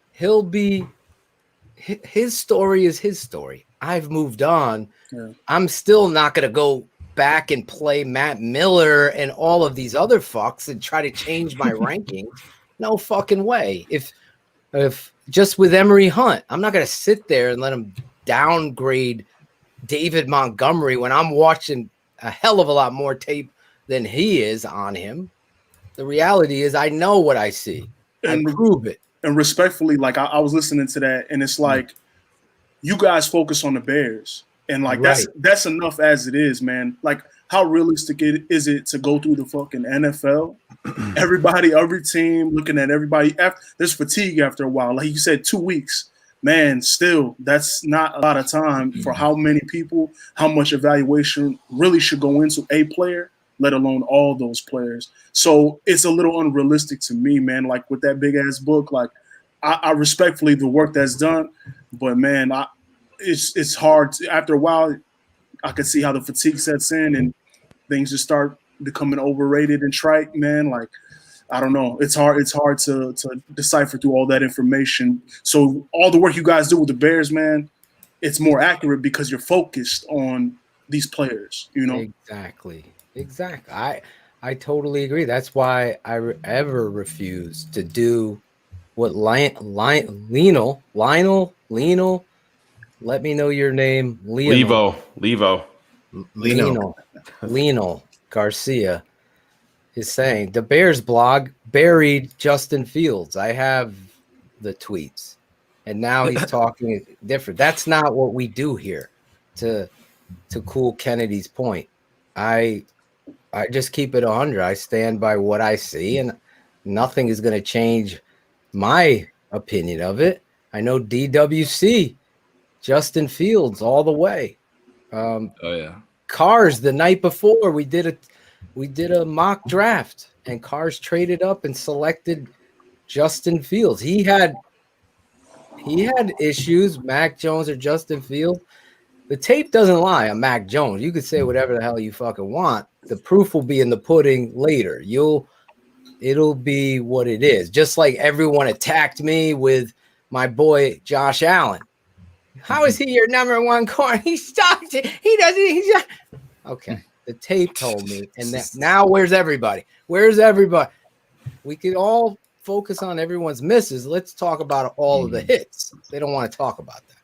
his story is his story. I've moved on. Yeah. I'm still not going to go back and play Matt Miller and all of these other fucks and try to change my ranking. No fucking way. If just with Emory Hunt, I'm not going to sit there and let him downgrade David Montgomery when I'm watching a hell of a lot more tape than he is on him. The reality is I know what I see. And I prove it. And respectfully, like I was listening to that, and it's like you guys focus on the Bears, and like that's enough as it is, man. Like, how realistic is it to go through the fucking NFL? Every team looking at everybody. There's fatigue after a while. Like you said, 2 weeks, man. Still, that's not a lot of time for how many people, how much evaluation really should go into a player, let alone all those players. So it's a little unrealistic to me, man. Like with that big ass book, like I respectfully the work that's done, but man, it's hard after a while. I could see how the fatigue sets in and things just start becoming overrated and trite, man. Like, I don't know. It's hard to decipher through all that information. So all the work you guys do with the Bears, man, it's more accurate because you're focused on these players, you know? Exactly. I totally agree. That's why I ever refuse to do what Lionel, let me know your name. Levo. Lionel Garcia is saying the Bears blog buried Justin Fields. I have the tweets, and now he's talking different. That's not what we do here. To Cool Kennedy's point, I just keep it 100. I stand by what I see, and nothing is going to change my opinion of it. I know DWC, Justin Fields all the way. Cars the night before we did a mock draft, and Cars traded up and selected Justin Fields. He had issues, Mac Jones or Justin Fields. The tape doesn't lie on Mac Jones. You could say whatever the hell you fucking want. The proof will be in the pudding later. It'll be what it is. Just like everyone attacked me with my boy Josh Allen. How is he your number one corner? He sucks. He doesn't. Okay. The tape told me. And now where's everybody? Where's everybody? We could all focus on everyone's misses. Let's talk about all of the hits. They don't want to talk about that.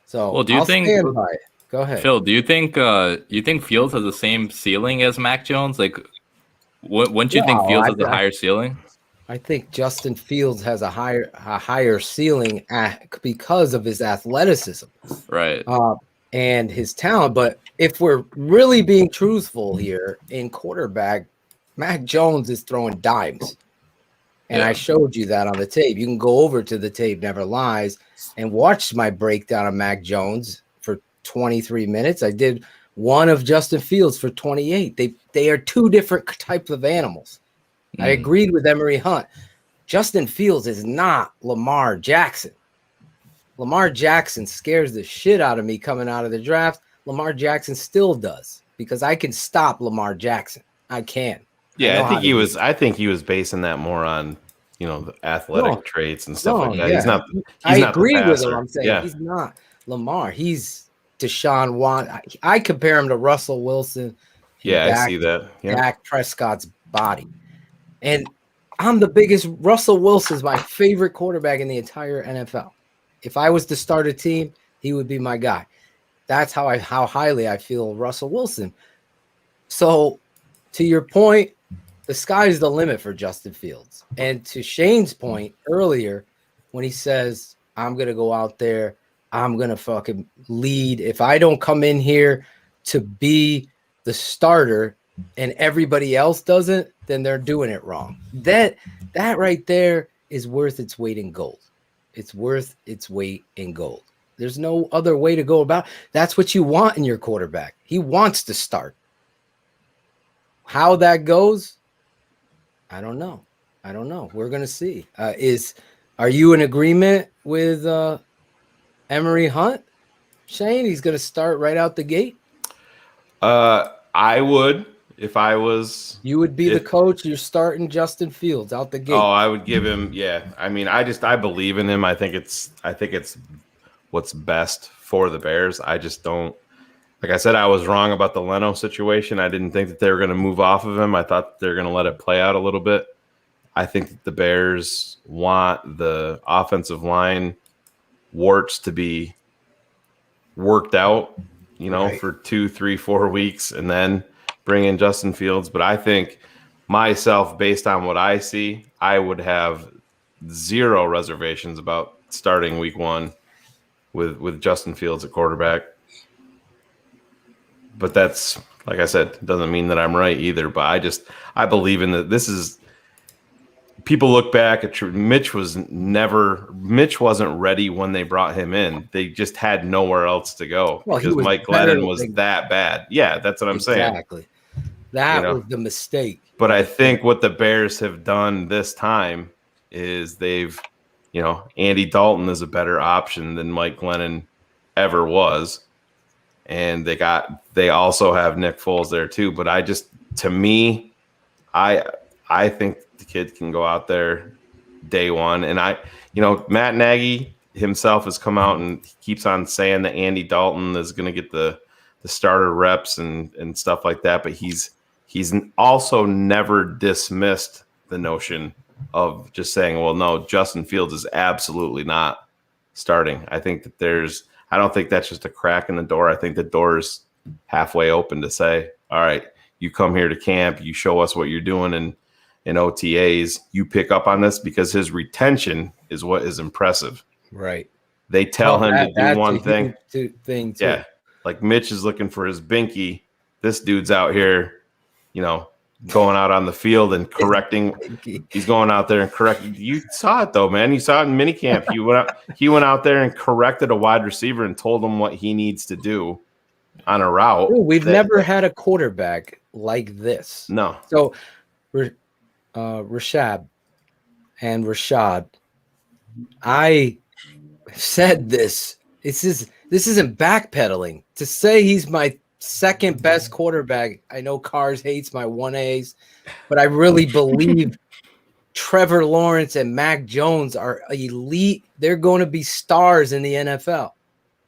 So well, do you think? Stand by it. Go ahead, Phil. Do you think Fields has the same ceiling as Mac Jones? Like, wouldn't you think Fields has a higher ceiling? I think Justin Fields has a higher ceiling because of his athleticism, right, and his talent. But if we're really being truthful here, in quarterback, Mac Jones is throwing dimes. And I showed you that on the tape. You can go over to the tape, Never Lies, and watch my breakdown of Mac Jones for 23 minutes. I did one of Justin Fields for 28. They are two different types of animals. I agreed with Emory Hunt. Justin Fields is not Lamar Jackson. Lamar Jackson scares the shit out of me coming out of the draft. Lamar Jackson still does because I can stop Lamar Jackson. I can. Yeah, I think he was basing that more on, the athletic traits and stuff like that. Yeah. He's not. I agree with him. I'm saying he's not Lamar. He's Deshaun Watson. I compare him to Russell Wilson. Yeah, I see that. Yeah. Dak Prescott's body. And I'm the biggest. Russell Wilson's my favorite quarterback in the entire NFL. If I was to start a team, he would be my guy. That's how highly I feel Russell Wilson. So, to your point, the sky's the limit for Justin Fields. And to Shayne's point earlier, when he says, I'm going to go out there, I'm going to fucking lead. If I don't come in here to be the starter and everybody else doesn't, then they're doing it wrong. That right there is worth its weight in gold. It's worth its weight in gold. There's no other way to go about it. That's what you want in your quarterback. He wants to start. How that goes, I don't know. We're going to see. Are you in agreement with Emory Hunt? Shayne, he's going to start right out the gate? I would, if I was. You would be the coach. You're starting Justin Fields out the gate. Oh, I would give him. Yeah, I mean, I believe in him. I think it's what's best for the Bears. I just don't. Like I said, I was wrong about the Leno situation. I didn't think that they were going to move off of him. I thought they were going to let it play out a little bit. I think that the Bears want the offensive line warts to be worked out, for 2, 3, 4 weeks and then bring in Justin Fields. But I think myself, based on what I see, I would have zero reservations about starting week 1 with Justin Fields at quarterback. But that's, like I said, doesn't mean that I'm right either. But I believe in that. This is, people look back at Mitch wasn't ready when they brought him in. They just had nowhere else to go because Mike Glennon was that bad. Yeah, that's what I'm saying. Exactly. That was the mistake. But I think what the Bears have done this time is they've, Andy Dalton is a better option than Mike Glennon ever was. And they also have Nick Foles there too. But I think the kid can go out there day one. And Matt Nagy himself has come out and keeps on saying that Andy Dalton is going to get the starter reps and stuff like that. But he's also never dismissed the notion of just saying, well, no, Justin Fields is absolutely not starting. I don't think that's just a crack in the door. I think the door is halfway open to say, all right, you come here to camp, you show us what you're doing in OTAs, you pick up on this, because his retention is what is impressive. Right. They tell him to do one thing. Thing too. Yeah. Like Mitch is looking for his binky. This dude's out here, going out on the field and correcting. He's going out there and correcting. You saw it though, man. You saw it in minicamp. He went out there and corrected a wide receiver and told him what he needs to do on a route. Ooh, we've never had a quarterback like this. No. So, Rishab and Rishad, I said this. This isn't backpedaling. To say he's my second best quarterback, I know Cars hates my 1As, but I really believe Trevor Lawrence and Mac Jones are elite. They're going to be stars in the NFL.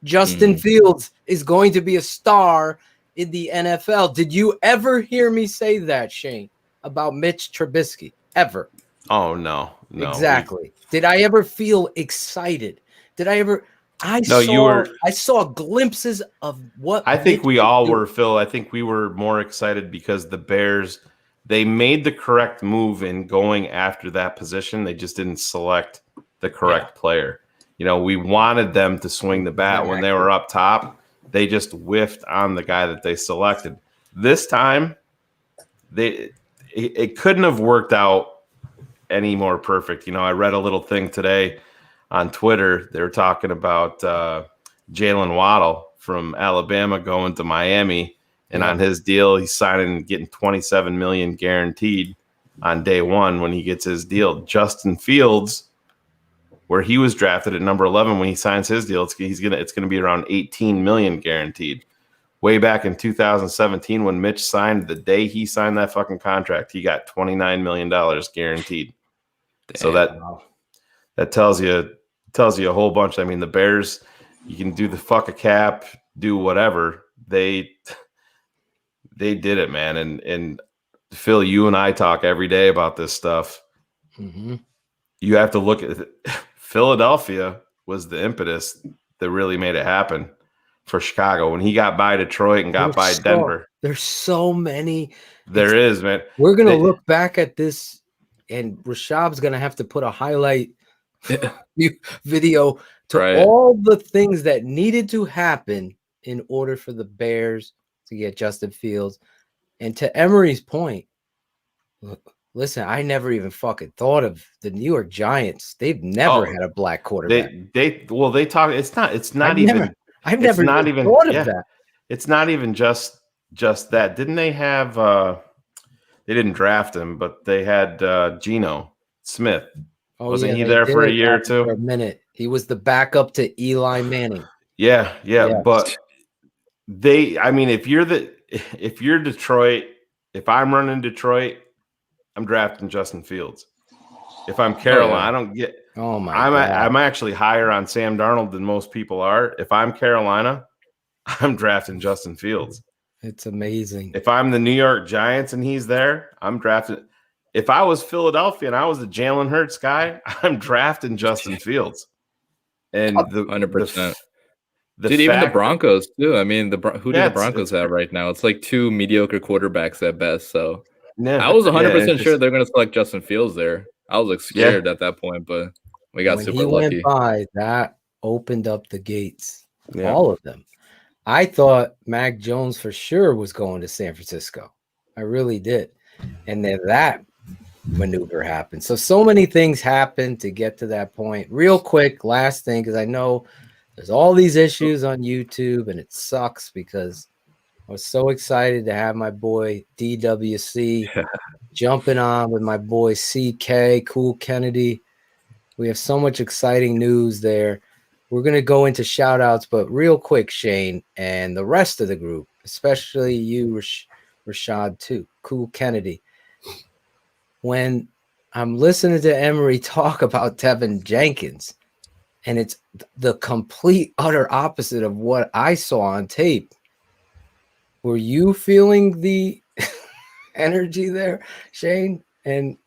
Justin Fields is going to be a star in the NFL. Did you ever hear me say that, Shayne, about Mitch Trubisky? Ever? Oh, no. Exactly. Did I ever feel excited? Did I ever? I saw glimpses of what I think we all were, Phil. I think we were more excited because the Bears, they made the correct move in going after that position. They just didn't select the correct player. We wanted them to swing the bat when they were up top. They just whiffed on the guy that they selected. This time, it couldn't have worked out any more perfect. I read a little thing today on Twitter. They were talking about Jalen Waddle from Alabama going to Miami, and on his deal, he's signing, getting $27 million guaranteed on day one when he gets his deal. Justin Fields, where he was drafted at number 11, when he signs his deal, it's going to be around $18 million guaranteed. Way back in 2017, when Mitch signed, the day he signed that fucking contract, he got $29 million guaranteed. Damn. So that tells you a whole bunch. I mean, the Bears, you can do the fuck a cap, do whatever. They did it, man. And Phil, you and I talk every day about this stuff. Mm-hmm. You have to look at it. Philadelphia was the impetus that really made it happen for Chicago when he got by Detroit and got by Denver. There's so many. There is, man. We're going to look back at this, and Rishab's going to have to put a highlight video to all the things that needed to happen in order for the Bears to get Justin Fields. And to Emory's point, listen, I never even fucking thought of the New York Giants. They've never had a black quarterback. They talk. It's not I've even thought of that. It's not even just that. Didn't they have? They didn't draft him, but they had Geno Smith. Wasn't he there for a year or two? For a minute, he was the backup to Eli Manning. Yeah. But I mean, if you're Detroit, if I'm running Detroit, I'm drafting Justin Fields. If I'm Carolina, I don't get. Oh my! I'm actually higher on Sam Darnold than most people are. If I'm Carolina, I'm drafting Justin Fields. It's amazing. If I'm the New York Giants and he's there, I'm drafting. If I was Philadelphia and I was the Jalen Hurts guy, I'm drafting Justin Fields. And 100%. Dude, even the Broncos too. I mean, who do the Broncos have right now? It's like two mediocre quarterbacks at best. So I was 100% sure they're going to select Justin Fields there. I was like scared at that point, but we got super lucky. Went by, that opened up the gates. All of them. I thought Mac Jones for sure was going to San Francisco. I really did. And then that maneuver happened. So many things happened to get to that point. Real quick, last thing, because I know there's all these issues on YouTube, and it sucks because I was so excited to have my boy DWC jumping on with my boy CK, Cool Kennedy. We have so much exciting news there. We're going to go into shout outs, but real quick, Shayne, and the rest of the group, especially you, Rishab, too, Cool Kennedy. When I'm listening to Emory talk about Tevin Jenkins, and it's the complete, utter opposite of what I saw on tape, were you feeling the energy there, Shayne and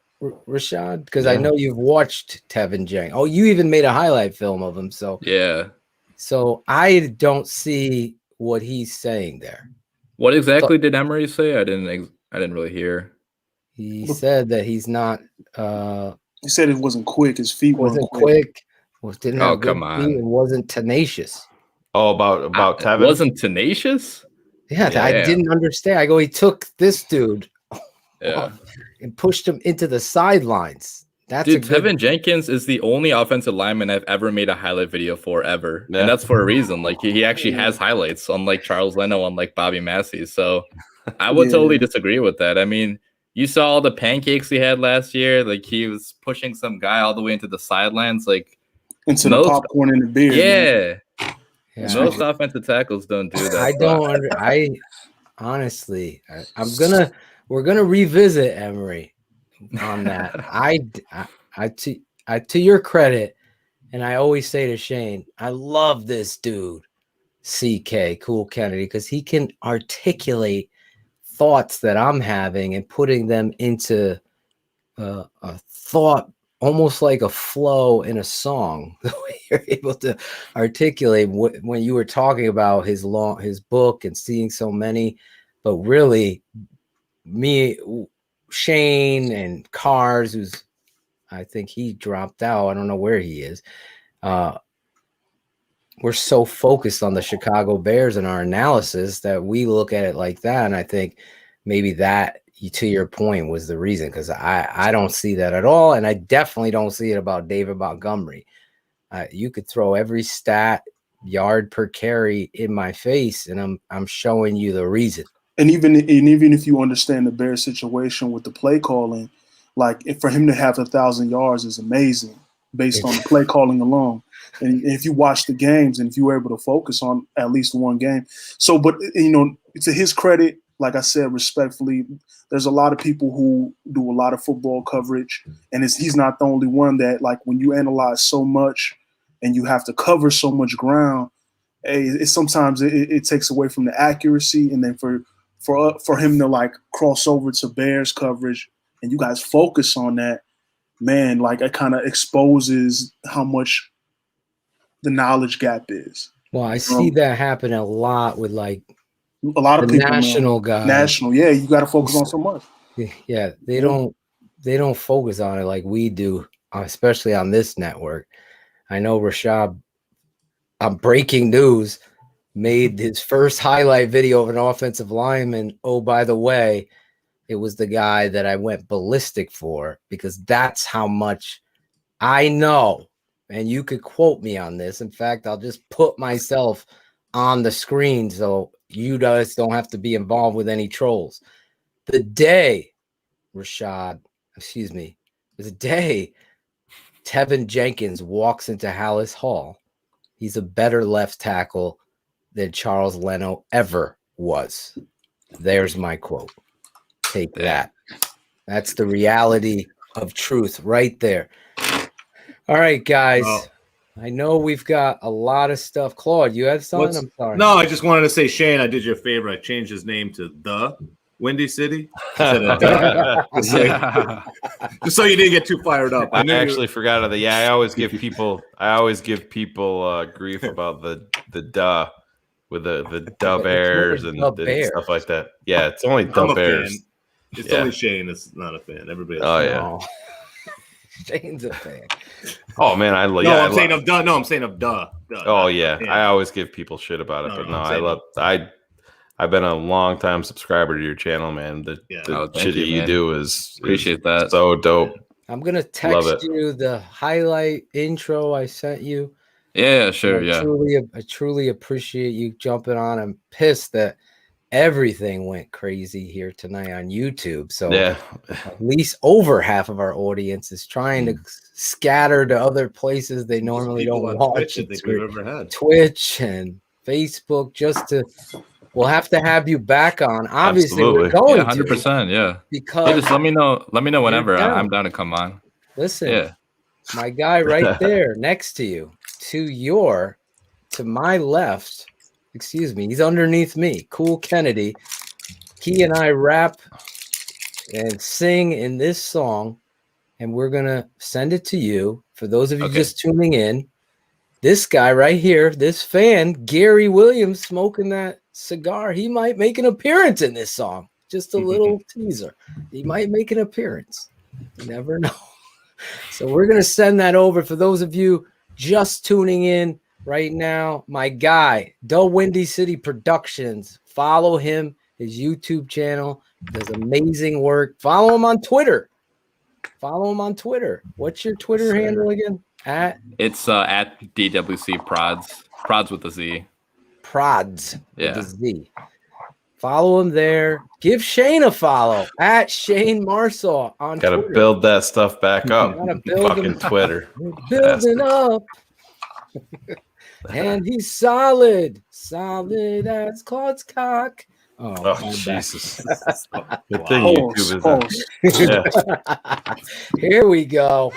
Rishad? Because I know you've watched Tevin Jenkins. Oh, you even made a highlight film of him. So yeah. So I don't see what he's saying there. What exactly did Emory say? I didn't really hear. He said that he's not. He said it wasn't quick. His feet wasn't quick. Didn't have good feet and wasn't tenacious. Oh, about Tevin? Wasn't tenacious? Yeah, I didn't understand. I go, he took this dude and pushed him into the sidelines. Dude, Tevin Jenkins is the only offensive lineman I've ever made a highlight video for ever. Yeah. And that's for a reason. Like he actually has highlights, unlike Charles Leno, unlike Bobby Massey. So I would totally disagree with that. I mean, you saw all the pancakes he had last year. Like he was pushing some guy all the way into the sidelines, like into the popcorn in the beer. Yeah. Most offensive tackles don't do that. I don't. Honestly, we're gonna revisit Emory on that. I to your credit, and I always say to Shayne, I love this dude, CK, Cool Kennedy, because he can articulate thoughts that I'm having and putting them into a thought, almost like a flow in a song. The way you're able to articulate when you were talking about his book and seeing so many, but really me, Shayne and Cars, who's, I think he dropped out. I don't know where he is. We're so focused on the Chicago Bears and our analysis that we look at it like that. And I think maybe that, to your point, was the reason, because I don't see that at all. And I definitely don't see it about David Montgomery. You could throw every stat, yard per carry in my face, and I'm showing you the reason. And even if you understand the Bears situation with the play calling, like for him to have 1,000 yards is amazing based on the play calling alone. And if you watch the games and if you were able to focus on at least one game. So, but, to his credit, like I said, respectfully, there's a lot of people who do a lot of football coverage, and he's not the only one that, like, when you analyze so much and you have to cover so much ground, sometimes it takes away from the accuracy, and then for him to like cross over to Bears coverage and you guys focus on that, man, like it kind of exposes how much the knowledge gap is. Well, I see that happen a lot with like a lot of people, national guys. National, yeah, you got to focus on so much. Yeah, they don't focus on it like we do, especially on this network. I know Rishab, on Breaking News, made his first highlight video of an offensive lineman. Oh, by the way, it was the guy that I went ballistic for, because that's how much I know. And you could quote me on this. In fact, I'll just put myself on the screen so you guys don't have to be involved with any trolls. The day Tevin Jenkins walks into Hallis Hall, he's a better left tackle than Charles Leno ever was. There's my quote. Take that. That's the reality of truth right there. All right, guys. Oh. I know we've got a lot of stuff. Claude, you have something? I'm sorry. No, I just wanted to say, Shayne, I did you a favor. I changed his name to The Windy City. Just so you didn't get too fired up. I actually forgot of the. Yeah, I always give people grief about the duh with the Dub Bears and stuff like that. Yeah, it's only Dub Bears. It's only Shayne that's not a fan. Everybody else. Oh yeah. Shayne's a fan. Oh man, I'm saying of duh. No, I'm saying of duh. Oh yeah, I always give people shit about it, but I've been a long time subscriber to your channel, man. The shit that you do is appreciate that. So dope. I'm gonna text you the highlight intro I sent you. Yeah, sure. I truly appreciate you jumping on. I'm pissed that everything went crazy here tonight on YouTube. So at least over half of our audience is trying to scatter to other places they normally don't watch. Twitch and Facebook, we'll have to have you back on. Obviously, we're going 100%. Yeah. Because just let me know whenever. I'm down to come on. Listen, my guy right there next to you, to my left. Excuse me, he's underneath me. Cool Kennedy. He and I rap and sing in this song, and we're going to send it to you. For those of you just tuning in, this guy right here, this fan, Gary Williams, smoking that cigar, he might make an appearance in this song. Just a little teaser. He might make an appearance. You never know. So we're going to send that over. For those of you just tuning in right now, my guy, DaWindyCity Productions. Follow him, his YouTube channel. Does amazing work. Follow him on Twitter. What's your Twitter handle again? It's at DWC Prods. Prods with a Z. Prods with a Z. Follow him there. Give Shayne a follow at Shayne Marsaw on Twitter. Gotta build that stuff back up. Fucking Twitter. Building up. And he's solid as Claude's cock. Oh Jesus! Good thing YouTube is Here we go.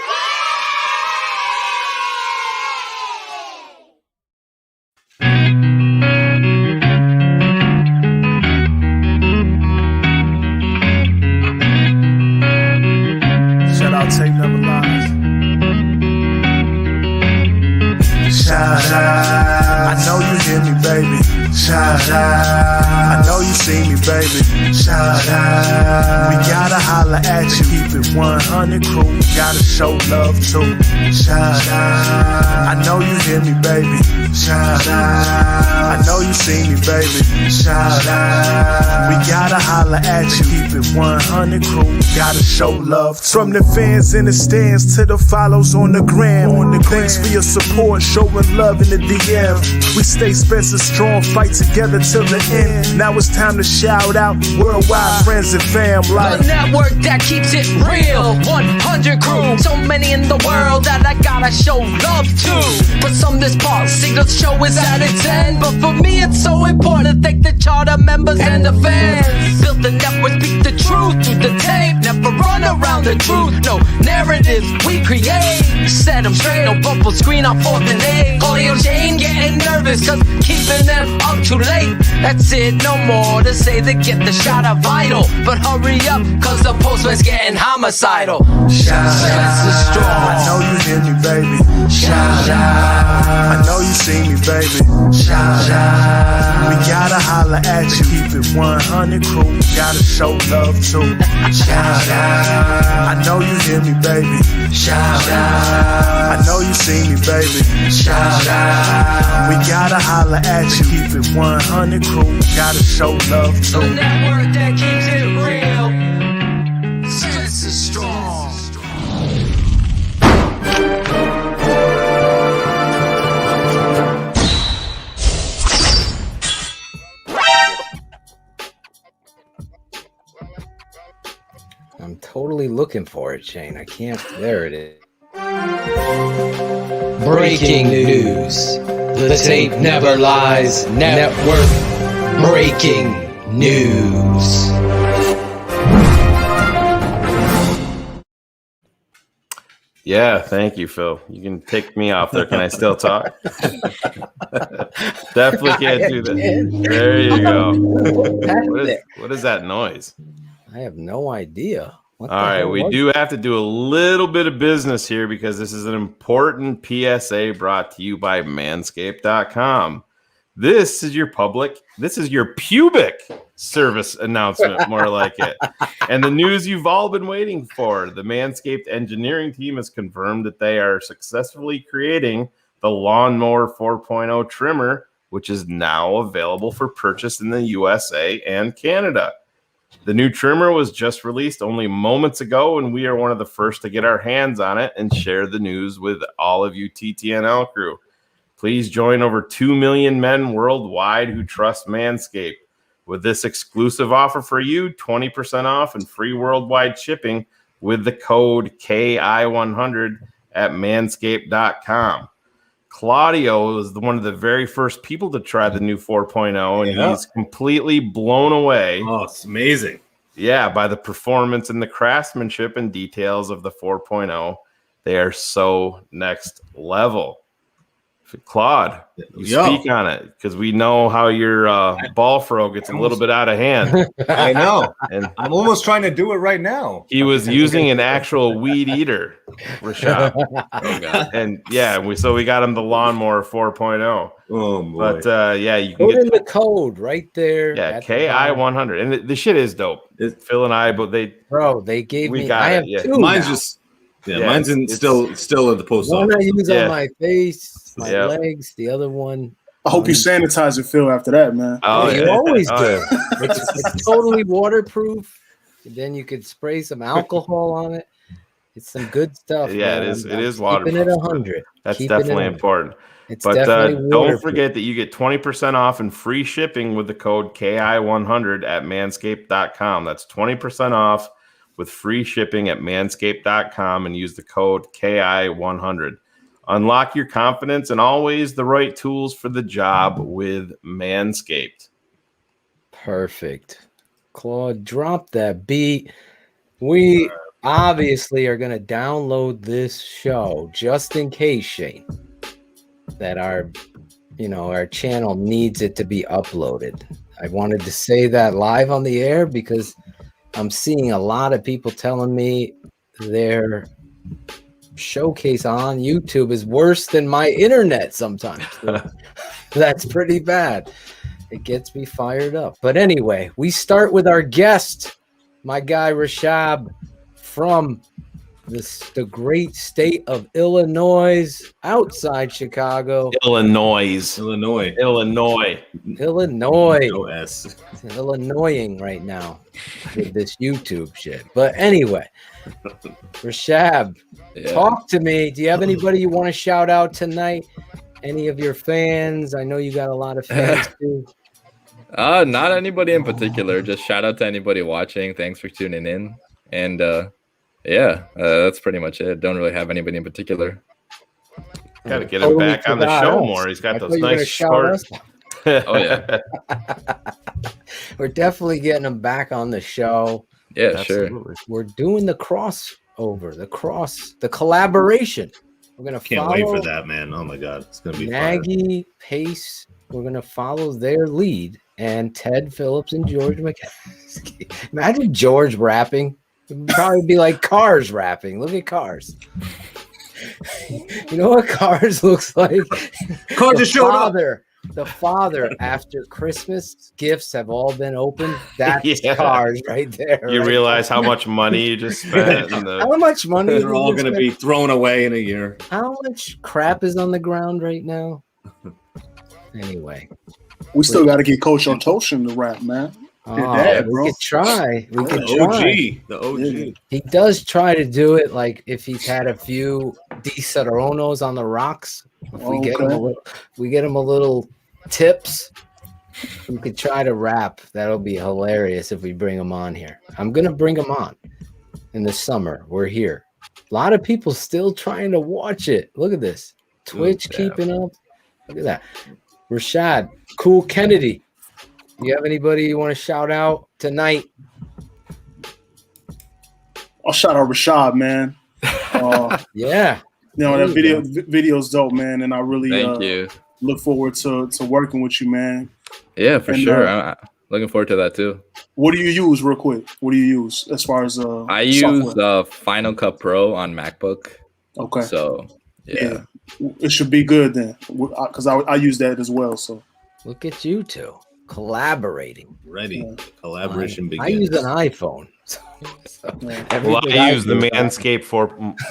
Shout out Tape Never Lies. Shout out. I know you hear me, baby. Shout out. I know you see me, baby. Shout out. We gotta holler at you. Keep it 100 crew. We gotta show love too. Shout out. I know you hear me, baby. Shout out. I know you see me, baby. Shout out. We gotta holler at you. Keep it 100 crew. We gotta show love too. From the fans in the stands to the follows on the gram. Thanks for your support, showing love in the DM. We stay SpencerStrong, fight together till the end. Now it's time to shout out worldwide friends and fam. The network that keeps it real, 100 crew. So many in the world that I gotta show love to. For some this policy, the show is at its end. But for me it's so important thank the charter members and the fans. Built the network, speak the truth through the tape. Never run around the truth, no narratives we create. Set them straight, no bubble screen on 4th and 8. Claudio Shayne getting nervous, cause keeping them up too late. That's it, no more to say that get the shot of vital. But hurry up, cause the postman's getting homicidal. SpencerStrong. I know you hear me, baby. Shout out. I know you see me, baby. Shout out. We gotta holler at you. Keep it 100 crew. We gotta show love too. Shout out. I know you hear me, baby. Shout out. I know you see me, baby. Shout out. We gotta holler at you. Keep it 100 crew. We gotta show love too. The network that keeps it real. SpencerStrong. I'm totally looking for it, Shayne. I can't. There it is. Breaking news. The tape never lies. Network breaking news. Yeah, thank you, Phil. You can take me off there. Can I still talk? Definitely can't do that. There you go. What is that noise? I have no idea. All right, we do have to do a little bit of business here because this is an important PSA brought to you by Manscaped.com. This is your pubic service announcement, more like it. And the news you've all been waiting for. The Manscaped engineering team has confirmed that they are successfully creating the Lawnmower 4.0 trimmer, which is now available for purchase in the USA and Canada. The new trimmer was just released only moments ago, and we are one of the first to get our hands on it and share the news with all of you TTNL crew. Please join over 2 million men worldwide who trust Manscaped. With this exclusive offer for you, 20% off and free worldwide shipping with the code KI100 at manscaped.com. Claudio was one of the very first people to try the new 4.0, and he's completely blown away. Oh, it's amazing. Yeah, by the performance and the craftsmanship and details of the 4.0. They are so next level. Claude, you speak on it because we know how your ball throw gets a little bit out of hand. I know. And I'm almost trying to do it right now. he was using an actual weed eater, Rishab. And yeah, we got him the Lawnmower 4.0. Oh boy. But yeah, you can Put get in the code right there. yeah, KI100. And the shit is dope. Phil and I, but they gave we me. got I it. have Yeah. two. Mine's now. just mine's still at the post One office. I use on my face, my Yeah. legs. The other one. I hope you sanitize it, Phil, after that, man. Oh, You yeah. always Oh, do. yeah. It's totally waterproof. Then you could spray some alcohol on it. It's some good stuff. Yeah, man. it is. It I'm is keeping waterproof. it 100. That's Keeping it definitely 100. important. It's But definitely don't waterproof. forget that you get 20% off and free shipping with the code KI100 at manscaped.com. That's 20% off with free shipping at manscaped.com and use the code KI100. Unlock your confidence and always the right tools for the job with Manscaped. Perfect. Claude, drop that beat. We obviously are going to download this show just in case, Shayne, that our channel needs it to be uploaded. I wanted to say that live on the air because I'm seeing a lot of people telling me their showcase on YouTube is worse than my internet sometimes. So that's pretty bad. It gets me fired up. But anyway, we start with our guest, my guy Rishab from the great state of Illinois, outside Chicago. Illinois. It's Illinoising right now with this YouTube shit. But anyway, Rishab, talk to me. Do you have anybody you want to shout out tonight? Any of your fans? I know you got a lot of fans too. Not anybody in particular. Just shout out to anybody watching. Thanks for tuning in. And that's pretty much it. Don't really have anybody in particular. Got to get him back on the show more. He's got those nice short. Oh yeah. We're definitely getting him back on the show. Yeah, Absolutely. sure. We're doing the crossover, the collaboration. We're gonna Can't wait for that, man. Oh my god, it's gonna be fire. Nagy, Pace. We're gonna follow their lead, and Ted Phillips and George McCaskey. Imagine George rapping. It would probably be like Cars rapping. Look at Cars. You know what Cars looks like? Cars just showed up. The father, after Christmas gifts have all been opened, that's Cars right there. You right? realize how much money you just spent. How much money? They're all going to be thrown away in a year. How much crap is on the ground right now? Anyway, we still got to get Coach Otoshin to rap, man. We could try. We could try. The OG. He does try to do it like if he's had a few Di Seronos on the rocks. If we get him a little tips, we could try to rap. That'll be hilarious if we bring him on here. I'm gonna bring him on in the summer. We're here. A lot of people still trying to watch it. Look at this. Twitch keeping up. Look at that. Rishab, Cool Kennedy. You have anybody you want to shout out tonight? I'll shout out Rishab, man. Yeah. You know, that video's dope, man. And I really Thank you. Look forward to working with you, man. Yeah, for sure. I'm looking forward to that too. What do you use real quick? What do you use as far as I use Final Cut Pro on MacBook. Okay. So yeah. It should be good then. Because I use that as well. So look at you two collaborating. Ready. Collaboration begins. I use an iPhone. Well, I use the Manscaped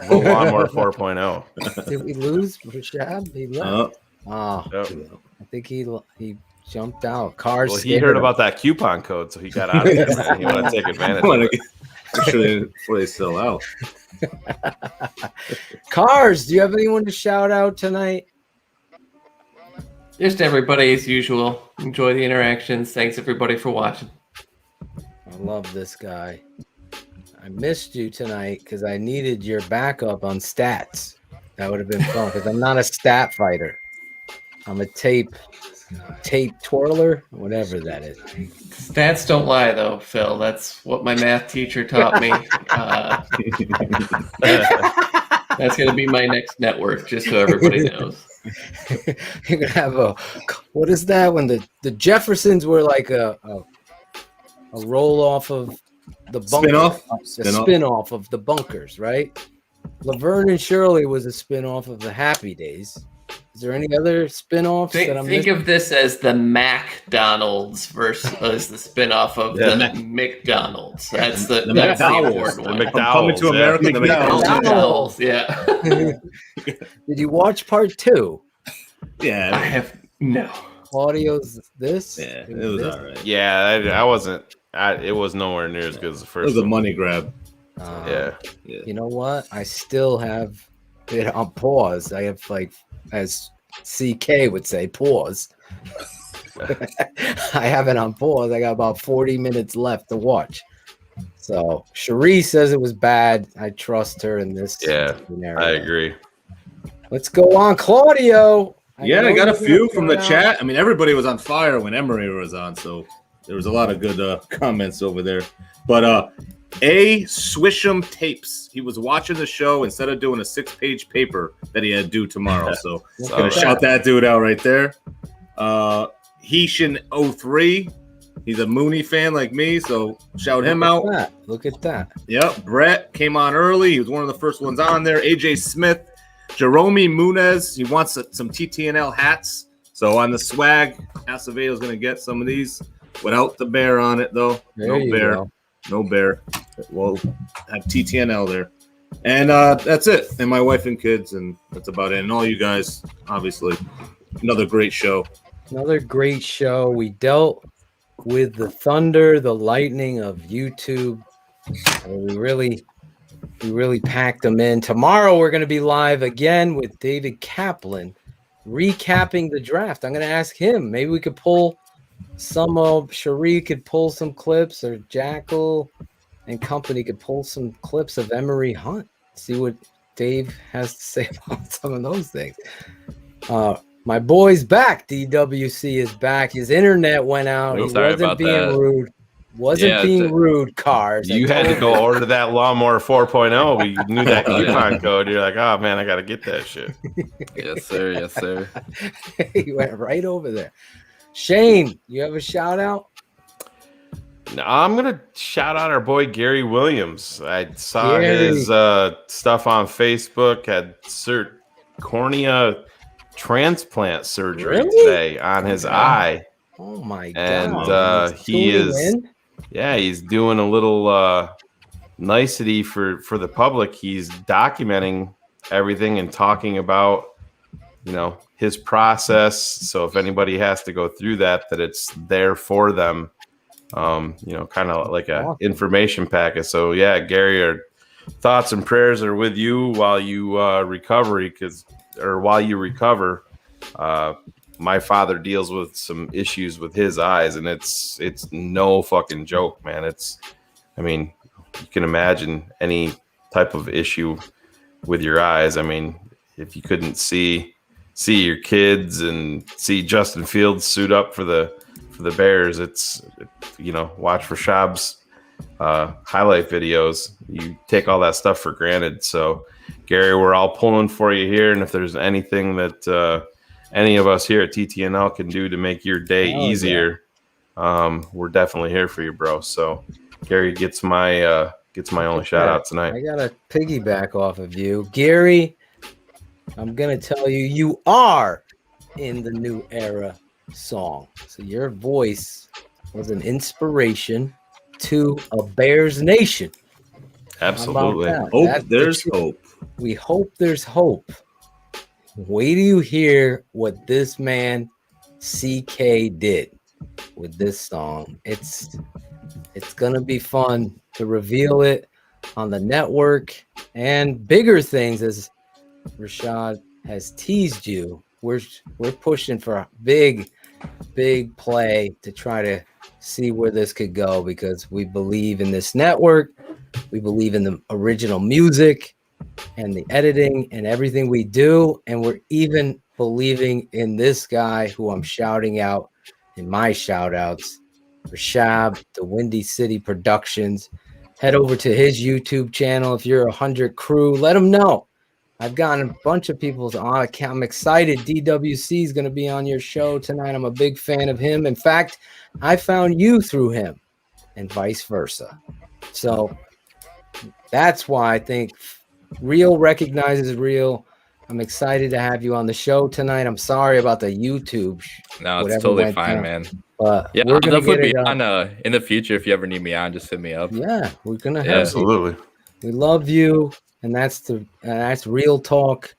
Lawnmower 4.0. Did we lose Rishab? He left. I think he jumped out. Cars. Well, he heard about that coupon code, so he got out of there. Man. He want to take advantage of it. Before they sell out. Cars, do you have anyone to shout out tonight? Just everybody as usual. Enjoy the interactions. Thanks everybody for watching. I love this guy. I missed you tonight because I needed your backup on stats. That would have been fun because I'm not a stat fighter. I'm a tape twirler, whatever that is. Stats don't lie, though, Phil. That's what my math teacher taught me. That's going to be my next network, just so everybody knows. You're gonna have what is that when the Jeffersons were like a roll off of the bunker, spin-off of the bunkers, right? Laverne and Shirley was a spin-off of the Happy Days. Is there any other spin-offs that I'm think missing? of this as the McDonald's versus the spin-off of the McDonald's. That's the McDowell's. one. Coming to America, the McDowell's, yeah. Did you watch part 2? Yeah. I have no. Claudio's this? Yeah, it was all right. Yeah, I wasn't. It was nowhere near as good as the first. It was a money grab. Yeah. You know what? I still have it on pause. I have as CK would say, pause. I have it on pause. I got about 40 minutes left to watch. So Cherie says it was bad. I trust her in this scenario. I agree. Let's go on, Claudio. I got a few from the chat. I mean, everybody was on fire when Emory was on, so there was a lot of good comments over there. But Swisham Tapes, he was watching the show instead of doing a 6-page paper that he had due tomorrow. So I'm gonna shout that dude out right there. Heishin03, he's a Mooney fan like me, so shout him out. Look at that. Yep, Brett came on early. He was one of the first ones on there. AJ Smith, Jerome Munez, he wants some TTNL hats. So on the swag, Acevedo's going to get some of these without the bear on it, though. No bear. We'll have TTNL there. And that's it. And my wife and kids, and that's about it. And all you guys, obviously. Another great show. Another great show. We dealt with the thunder, the lightning of YouTube. We really packed them in. Tomorrow we're going to be live again with David Kaplan, recapping the draft. I'm going to ask him. Maybe we could pull some of Cherie could pull some clips, or Jackal and company could pull some clips of Emory Hunt. See what Dave has to say about some of those things. My boy's back. DWC is back. His internet went out. He Sorry wasn't about being that. rude. Wasn't being rude, Cars. You had to go order that lawnmower 4.0. We knew that coupon code. You're like, oh man, I got to get that shit. Yes, sir. Yes, sir. He went right over there. Shayne, you have a shout out? No, I'm gonna shout out our boy Gary Williams. I saw Gary. his stuff on Facebook. Had cornea transplant surgery today on his eye. Oh my And god! he is, he's doing a little nicety for the public. He's documenting everything and talking about, his process. So if anybody has to go through that it's there for them. Kind of like a information packet. So yeah, Gary, our thoughts and prayers are with you while you recover. My father deals with some issues with his eyes, and it's no fucking joke, man. You can imagine any type of issue with your eyes. I mean, if you couldn't see your kids and see Justin Fields suit up for the Bears, watch Rishab's highlight videos. You take all that stuff for granted. So, Gary, we're all pulling for you here, and if there's anything that any of us here at TTNL can do to make your day easier, we're definitely here for you, bro. So, Gary gets my only shout out tonight. I gotta piggyback off of you, Gary. I'm gonna tell you, you are in the new era song. So your voice was an inspiration to a Bears nation. Absolutely. There's hope. We hope there's hope. Wait till you hear what this man CK did with this song. It's gonna be fun to reveal it on the network, and bigger things, as Rishad has teased you. We're pushing for a big play to try to see where this could go, because we believe in this network. We believe in the original music and the editing and everything we do. And we're even believing in this guy who I'm shouting out in my shout outs, Rishab, DaWindyCity Productions. Head over to his YouTube channel. If you're a 100 crew, let him know. I've gotten a bunch of people's on account. I'm excited. DWC is going to be on your show tonight. I'm a big fan of him. In fact, I found you through him and vice versa. So that's why I think real recognizes real. I'm excited to have you on the show tonight. I'm sorry about the YouTube. No, it's totally fine, man. But yeah, I'll definitely be on in the future. If you ever need me on, just hit me up. Yeah, we're going to have absolutely. We love you. And that's real talk.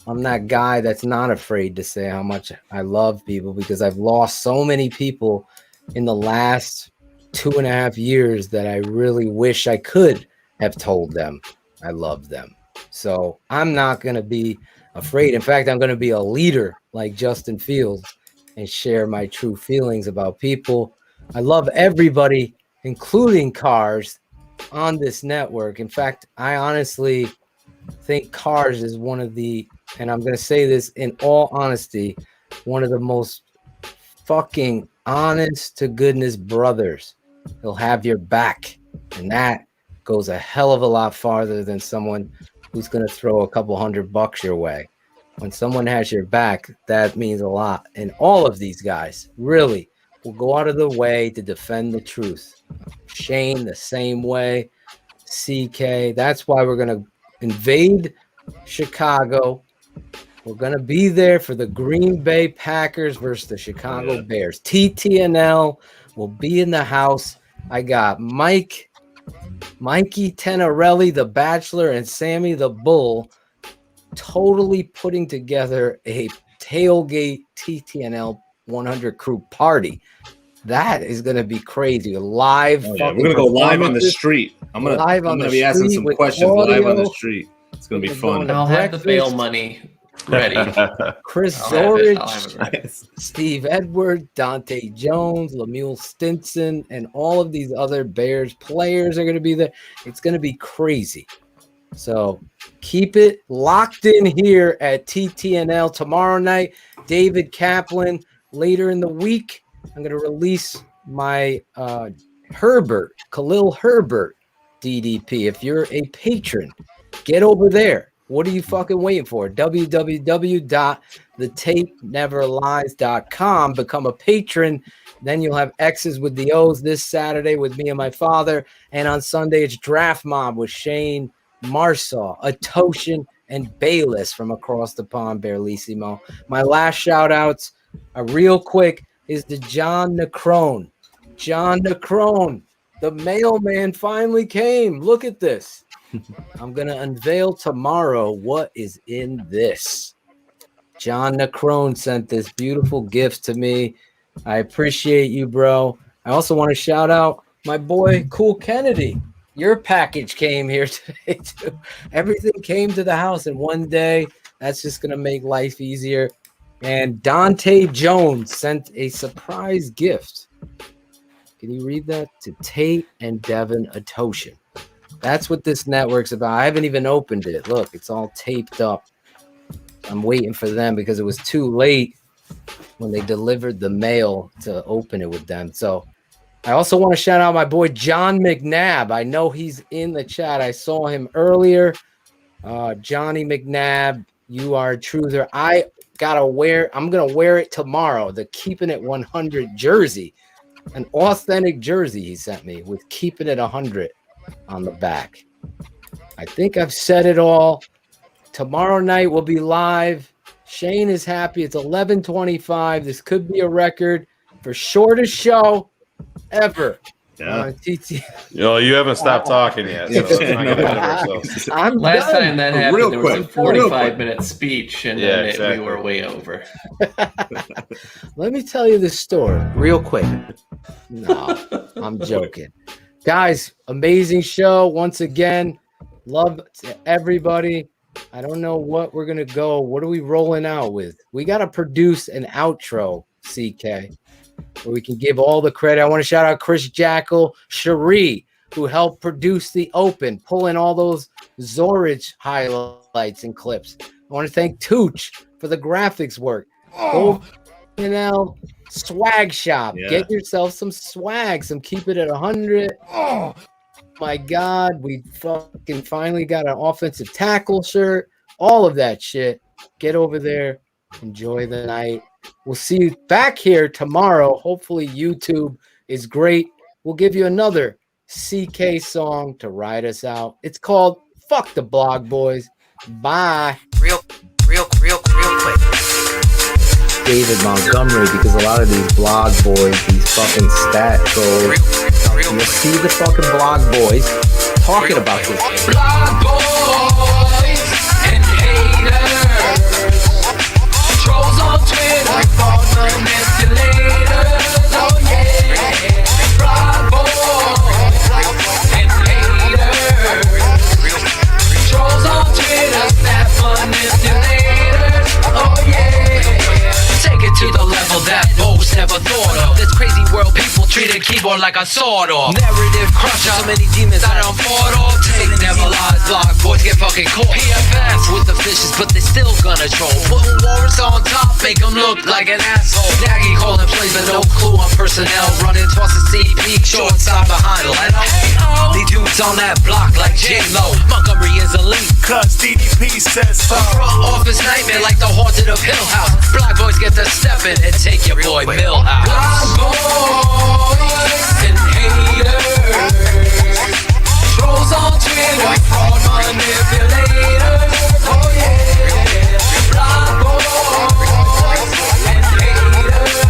I'm that guy that's not afraid to say how much I love people, because I've lost so many people in the last 2.5 years that I really wish I could have told them I love them. So I'm not going to be afraid. In fact, I'm going to be a leader like Justin Fields and share my true feelings about people. I love everybody, including Cars, on this network. In fact, I honestly think Cars is one of the, and I'm going to say this in all honesty, one of the most fucking honest to goodness brothers. He'll have your back, and that goes a hell of a lot farther than someone who's going to throw a couple $100 your way. When someone has your back, that means a lot. And all of these guys really will go out of the way to defend the truth. Shayne, the same way. CK, that's why we're going to invade Chicago. We're going to be there for the Green Bay Packers versus the Chicago Bears. TTNL will be in the house. I got Mikey Tenorelli, the Bachelor, and Sammy the Bull totally putting together a tailgate TTNL 100 crew party. That is going to be crazy. Live. We're going to go live on the street. I'm going to be asking some questions live on the street. It's going to be fun. I'll have the bail money ready. Chris Zorich, Steve Edwards, Dante Jones, Lemuel Stinson, and all of these other Bears players are going to be there. It's going to be crazy. So keep it locked in here at TTNL tomorrow night. David Kaplan. Later in the week, I'm going to release my Khalil Herbert DDP. If you're a patron, get over there. What are you fucking waiting for? www.thetapeneverlies.com. Become a patron. Then you'll have X's with the O's this Saturday with me and my father. And on Sunday, it's Draft Mob with Shayne, Marsaw, Atoshin, and Bayless from across the pond, Barlissimo. My last shout-outs, real quick, is to John Necrone. John Necrone, the mailman finally came. Look at this. I'm going to unveil tomorrow what is in this. John Necrone sent this beautiful gift to me. I appreciate you, bro. I also want to shout out my boy, Cool Kennedy. Your package came here today, too. Everything came to the house in one day. That's just going to make life easier. And Dante Jones sent a surprise gift. Can you read that? To Tate and Devin Atoshin. That's what this network's about. I haven't even opened it. Look, it's all taped up. I'm waiting for them because it was too late when they delivered the mail to open it with them. So I also want to shout out my boy John McNabb. I know he's in the chat. I saw him earlier. Johnny McNabb, you are a truther. I'm gonna wear it tomorrow. The Keepin It 100 jersey, an authentic jersey he sent me with Keepin It 100 on the back. I think I've said it all. Tomorrow night we'll be live. Shayne is happy. It's 11:25. This could be a record for shortest show ever. Yeah. TT. You haven't stopped talking yet. So let's not get ahead of ourselves. Last time that happened, Real there was a quick. 45-minute speech, and then exactly. we were way over. Let me tell you this story real quick. No, I'm joking. Guys, amazing show. Once again, love to everybody. I don't know what we're going to go. What are we rolling out with? We got to produce an outro, CK, where we can give all the credit. I want to shout out Chris Jackal, Cherie, who helped produce the Open, pulling all those Zorich highlights and clips. I want to thank Tooch for the graphics work. Go TTNL swag shop. Yeah. Get yourself some swag, some Keep It at 100. Oh my God, we fucking finally got an offensive tackle shirt. All of that shit. Get over there. Enjoy the night. We'll see you back here tomorrow. Hopefully YouTube is great. We'll give you another CK song to ride us out. It's called Fuck the Blog Boys. Bye. Real quick. David Montgomery, because a lot of these blog boys, these fucking stat trolls, you'll see the fucking blog boys talking about this. Blog boys and haters, trolls on Twitter, false manipulators. Oh yeah, blog boys and haters, trolls on Twitter, snap manipulators. Oh yeah. Take it to the level that most never thought of. This crazy world, people treat a keyboard like a sword off. Narrative crusher, so many demons that I'm fought off. Take never lies, blog boys get fucking caught. PFS with the fishes, but they still gonna troll. Putting warrants on top, make them look like an asshole. Nagy calling plays, but no clue on personnel. Running toss a CP, short side behind Leno. These dudes on that block like J-Lo. Montgomery is elite, cause DDP says so. A front office nightmare like the haunted of Hill House. Black boys get to step in and take your boy Millhouse. Black boys and haters, trolls on Twitter, fraud manipulators. Oh yeah, black boys and haters,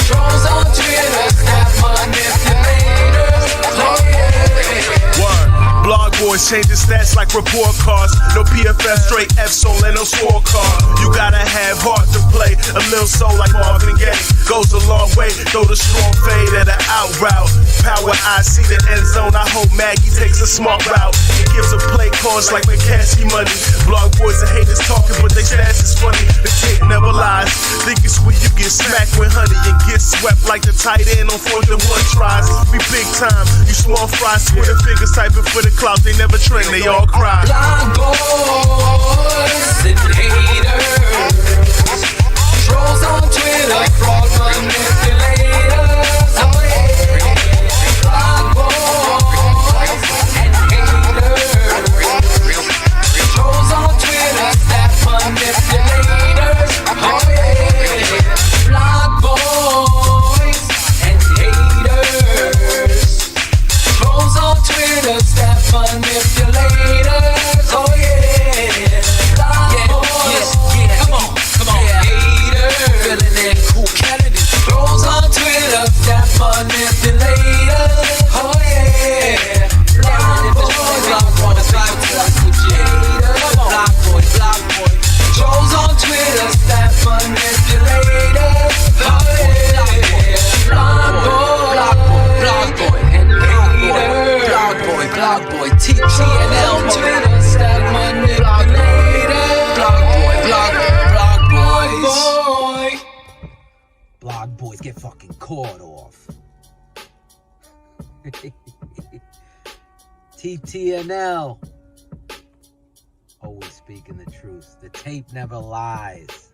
trolls on Twitter, snap manipulators. Oh yeah. Word. Blog boys changing stats like report cards. No PFF, straight F soul and no scorecard. You gotta have heart to play. A little soul like Marvin Gaye goes a long way. Throw the strong fade at an out route. Power, I see the end zone. I hope Maggie takes a smart route. It gives a play cards like McCaskey money. Blog boys and haters talking, but they stats is funny. The tape never lies. Think it's when you get smacked with honey and get swept like like the tight end on 4th and 1 tries. We big time, you small fries. Twitter fingers typing for the clout. They never trend, they all cry. Blind boys and haters, trolls on Twitter, fraud manipulators. Oh yeah, blind boys and haters, trolls on Twitter, staff manipulators. Oh yeah, blind boys and haters, trolls on Twitter, staff manipulators. Oh yeah, blind boys. Come on. Haters, feeling that cool Kennedy. Trolls on Twitter, staff manipulators. Oh yeah, blind boys, block boys, block boy. Trolls on Twitter, staff manipulators. Oh yeah, blind boy, and haters. Block boy, TTNL, Twitter, staff manipulators. Block boy. Blog boys get fucking caught off. TTNL. Always speaking the truth. The tape never lies.